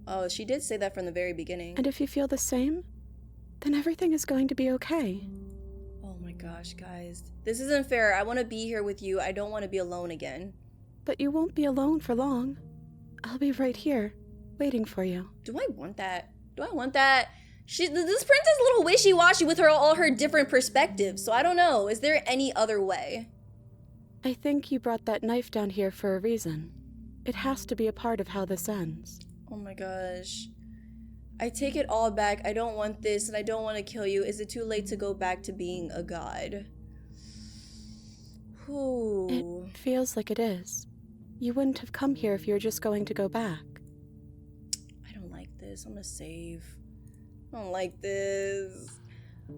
Oh, she did say that from the very beginning. And if you feel the same, then everything is going to be okay. Oh my gosh, guys. This isn't fair. I want to be here with you. I don't want to be alone again. But you won't be alone for long. I'll be right here, waiting for you. Do I want that? Do I want that? This princess is a little wishy-washy with all her different perspectives, so I don't know. Is there any other way? I think you brought that knife down here for a reason. It has to be a part of how this ends. Oh my gosh. I take it all back. I don't want this, and I don't want to kill you. Is it too late to go back to being a god? Ooh. It feels like it is. You wouldn't have come here if you were just going to go back. I don't like this. I'm gonna save. I don't like this.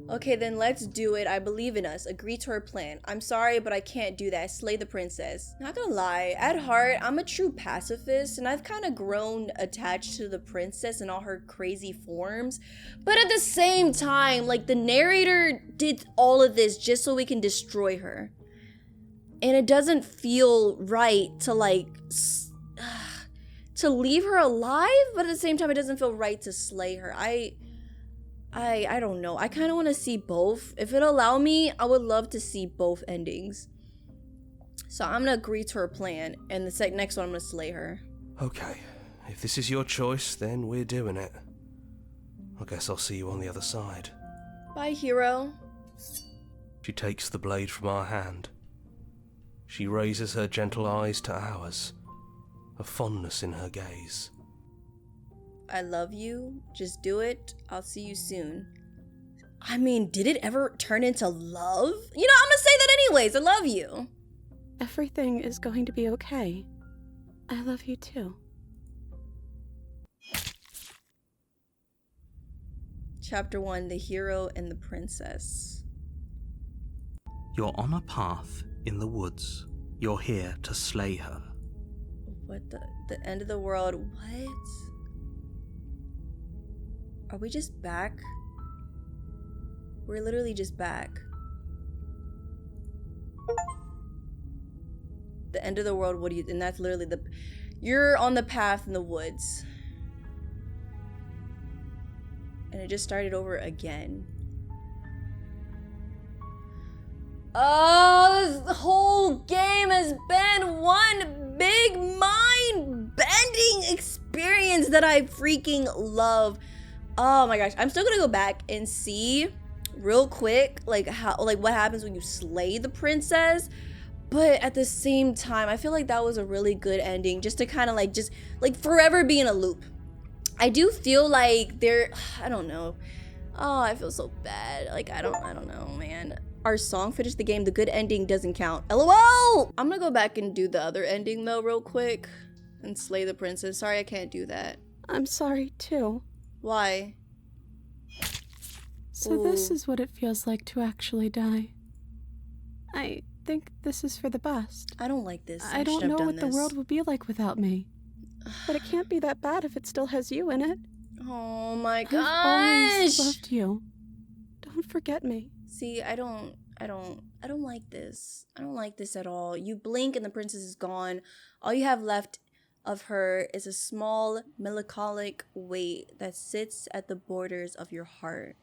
Okay, then let's do it. I believe in us. Agree to her plan. I'm sorry, but I can't do that. Slay the princess. Not gonna lie, at heart, I'm a true pacifist, and I've kind of grown attached to the princess and all her crazy forms. But at the same time, like, the narrator did all of this just so we can destroy her. And it doesn't feel right to, like, to leave her alive, but at the same time, it doesn't feel right to slay her. I don't know. I kind of want to see both. If it'll allow me, I would love to see both endings. So I'm gonna agree to her plan, and the next one I'm gonna slay her. Okay, if this is your choice, then we're doing it. I guess I'll see you on the other side. Bye, hero. She takes the blade from our hand. She raises her gentle eyes to ours, a fondness in her gaze. I love you. Just do it. I'll see you soon. I mean, did it ever turn into love? You know, I'm gonna say that anyways. I love you. Everything is going to be okay. I love you too. Chapter 1, The Hero and the Princess. You're on a path in the woods. You're here to slay her. What the end of the world? What? Are we just back? We're literally just back. The end of the world, what do you, and that's literally you're on the path in the woods. And it just started over again. Oh, this whole game has been one big mind-bending experience that I freaking love. Oh my gosh, I'm still gonna go back and see real quick like what happens when you slay the princess, but at the same time I feel like that was a really good ending, just to kind of like just like forever be in a loop. I do feel like I don't know. Oh, I feel so bad. Like I don't know, man. Our song finished the game. The good ending doesn't count. LOL! I'm gonna go back and do the other ending though real quick and slay the princess. Sorry, I can't do that. I'm sorry too. Why? So this is what it feels like to actually die. I think this is for the best. I don't like this. I don't know what the world will be like without me. But it can't be that bad if it still has you in it. Oh my I've always gosh! loved you. Don't forget me. See, I don't like this. I don't like this at all. You blink and the princess is gone. All you have left of her is a small melancholic weight that sits at the borders of your heart.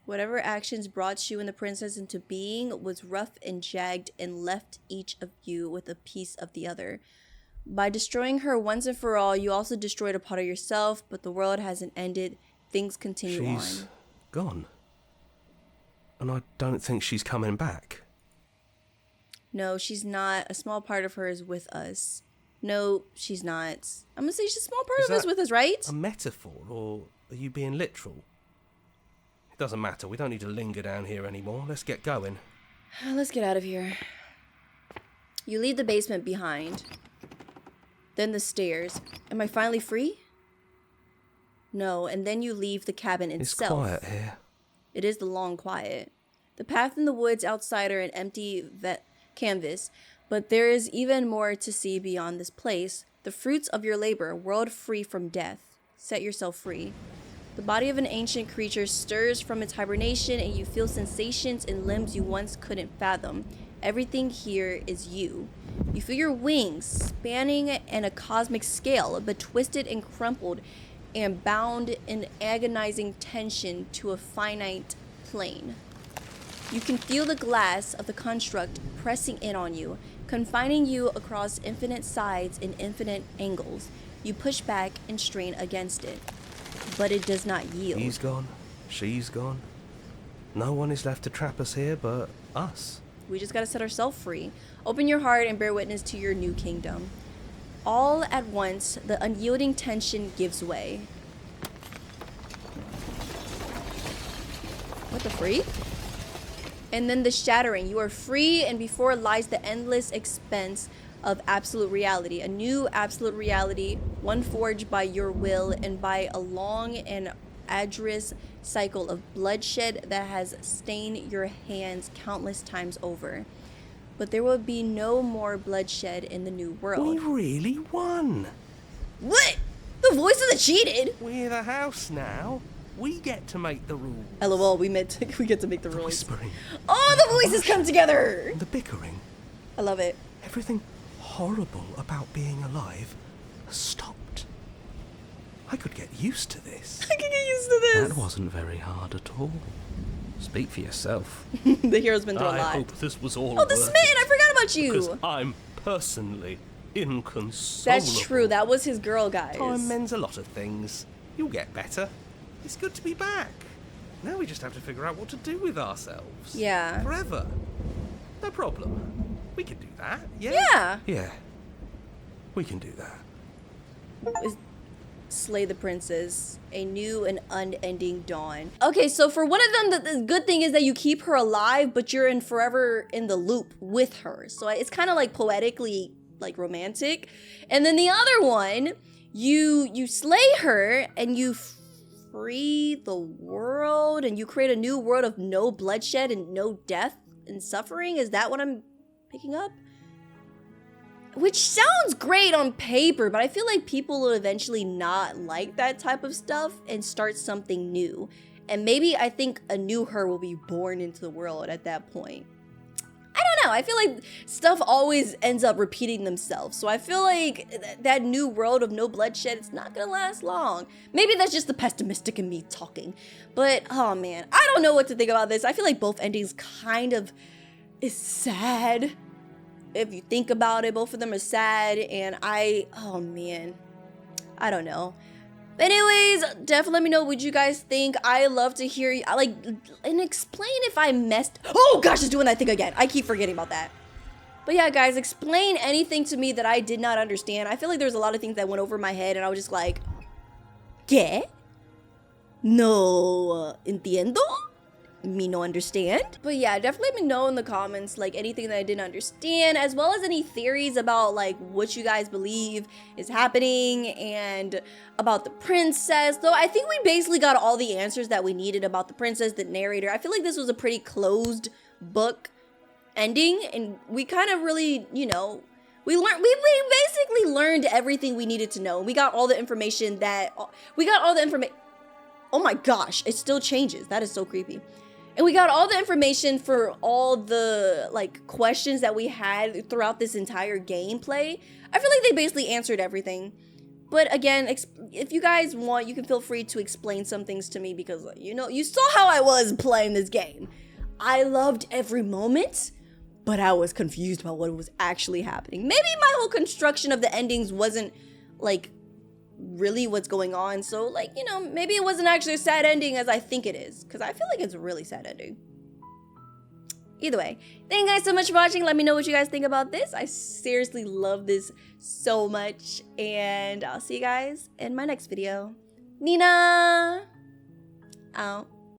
Whatever actions brought you and the princess into being was rough and jagged and left each of you with a piece of the other. By destroying her once and for all, you also destroyed a part of yourself, but the world hasn't ended. Things continue on. She's gone. And I don't think she's coming back. No, she's not. A small part of her is with us. No, she's not. I'm gonna say she's a small part of us with us, right? A metaphor, or are you being literal? It doesn't matter. We don't need to linger down here anymore. Let's get going. Let's get out of here. You leave the basement behind. Then the stairs. Am I finally free? No, and then you leave the cabin itself. It's quiet here. It is the long quiet. The path in the woods outside are an empty canvas, but there is even more to see beyond this place. The fruits of your labor, world free from death. Set yourself free. The body of an ancient creature stirs from its hibernation, and you feel sensations in limbs you once couldn't fathom. Everything here is you. You feel your wings spanning in a cosmic scale, but twisted and crumpled and bound in agonizing tension to a finite plane. You can feel the glass of the construct pressing in on you, confining you across infinite sides and infinite angles. You push back and strain against it, but it does not yield. He's gone. She's gone. No one is left to trap us here but us. We just gotta set ourselves free. Open your heart and bear witness to your new kingdom. All at once, the unyielding tension gives way. What the freak? And then the shattering. You are free, and before lies the endless expanse of absolute reality. A new absolute reality, one forged by your will and by a long and arduous cycle of bloodshed that has stained your hands countless times over. But there will be no more bloodshed in the new world. We really won. What? The voices that cheated? We're the house now. We get to make the rules. LOL, we get to make the The rules. whispering. Oh, the voices come together! The bickering. I love it. Everything horrible about being alive has stopped. I could get used to this. I can get used to this. That wasn't very hard at all. Speak for yourself. The hero's been through a I lot. hope this was all Oh, the worth smitten! I it, forgot about you! because I'm personally inconsolable. That's true. That was his girl, guys. Time mends a lot of things. You'll get better. It's good to be back. Now we just have to figure out what to do with ourselves. Yeah. Forever. No problem. We can do that, yeah? Yeah. Yeah. We can do that. Is Slay the Princess, a new and unending dawn. Okay, so for one of them, the good thing is that you keep her alive, but you're forever in the loop with her. So it's kind of like poetically like romantic. And then the other one, you slay her and you free the world and you create a new world of no bloodshed and no death and suffering. Is that what I'm picking up? Which sounds great on paper, but I feel like people will eventually not like that type of stuff and start something new. And maybe I think a new her will be born into the world at that point. I don't know. I feel like stuff always ends up repeating themselves. So I feel like that new world of no bloodshed, it's not gonna last long. Maybe that's just the pessimistic in me talking. But, oh man, I don't know what to think about this. I feel like both endings kind of is sad. If you think about it, both of them are sad, and oh man, I don't know. But anyways, definitely let me know what you guys think. I love to hear you, and explain if I messed. Oh gosh, it's doing that thing again. I keep forgetting about that. But yeah, guys, explain anything to me that I did not understand. I feel like there's a lot of things that went over my head, and I was just like, ¿Qué? No entiendo. Me no understand. But yeah, definitely let me know in the comments like anything that I didn't understand, as well as any theories about like what you guys believe is happening and about the princess. Though I think we basically got all the answers that we needed about the princess, the narrator. I feel like this was a pretty closed book ending, and we kind of really, you know, we basically learned everything we needed to know. We got all the information oh my gosh, it still changes. That is so creepy. And we got all the information for all the like questions that we had throughout this entire gameplay. I feel like they basically answered everything. But again, if you guys want, you can feel free to explain some things to me, because you know, you saw how I was playing this game. I loved every moment, but I was confused about what was actually happening. Maybe my whole construction of the endings wasn't like really what's going on, so like, you know, maybe it wasn't actually a sad ending as I think it is, because I feel like it's a really sad ending. Either way, thank you guys so much for watching. Let me know what you guys think about this. I seriously love this so much, and I'll see you guys in my next video. Nenaa out.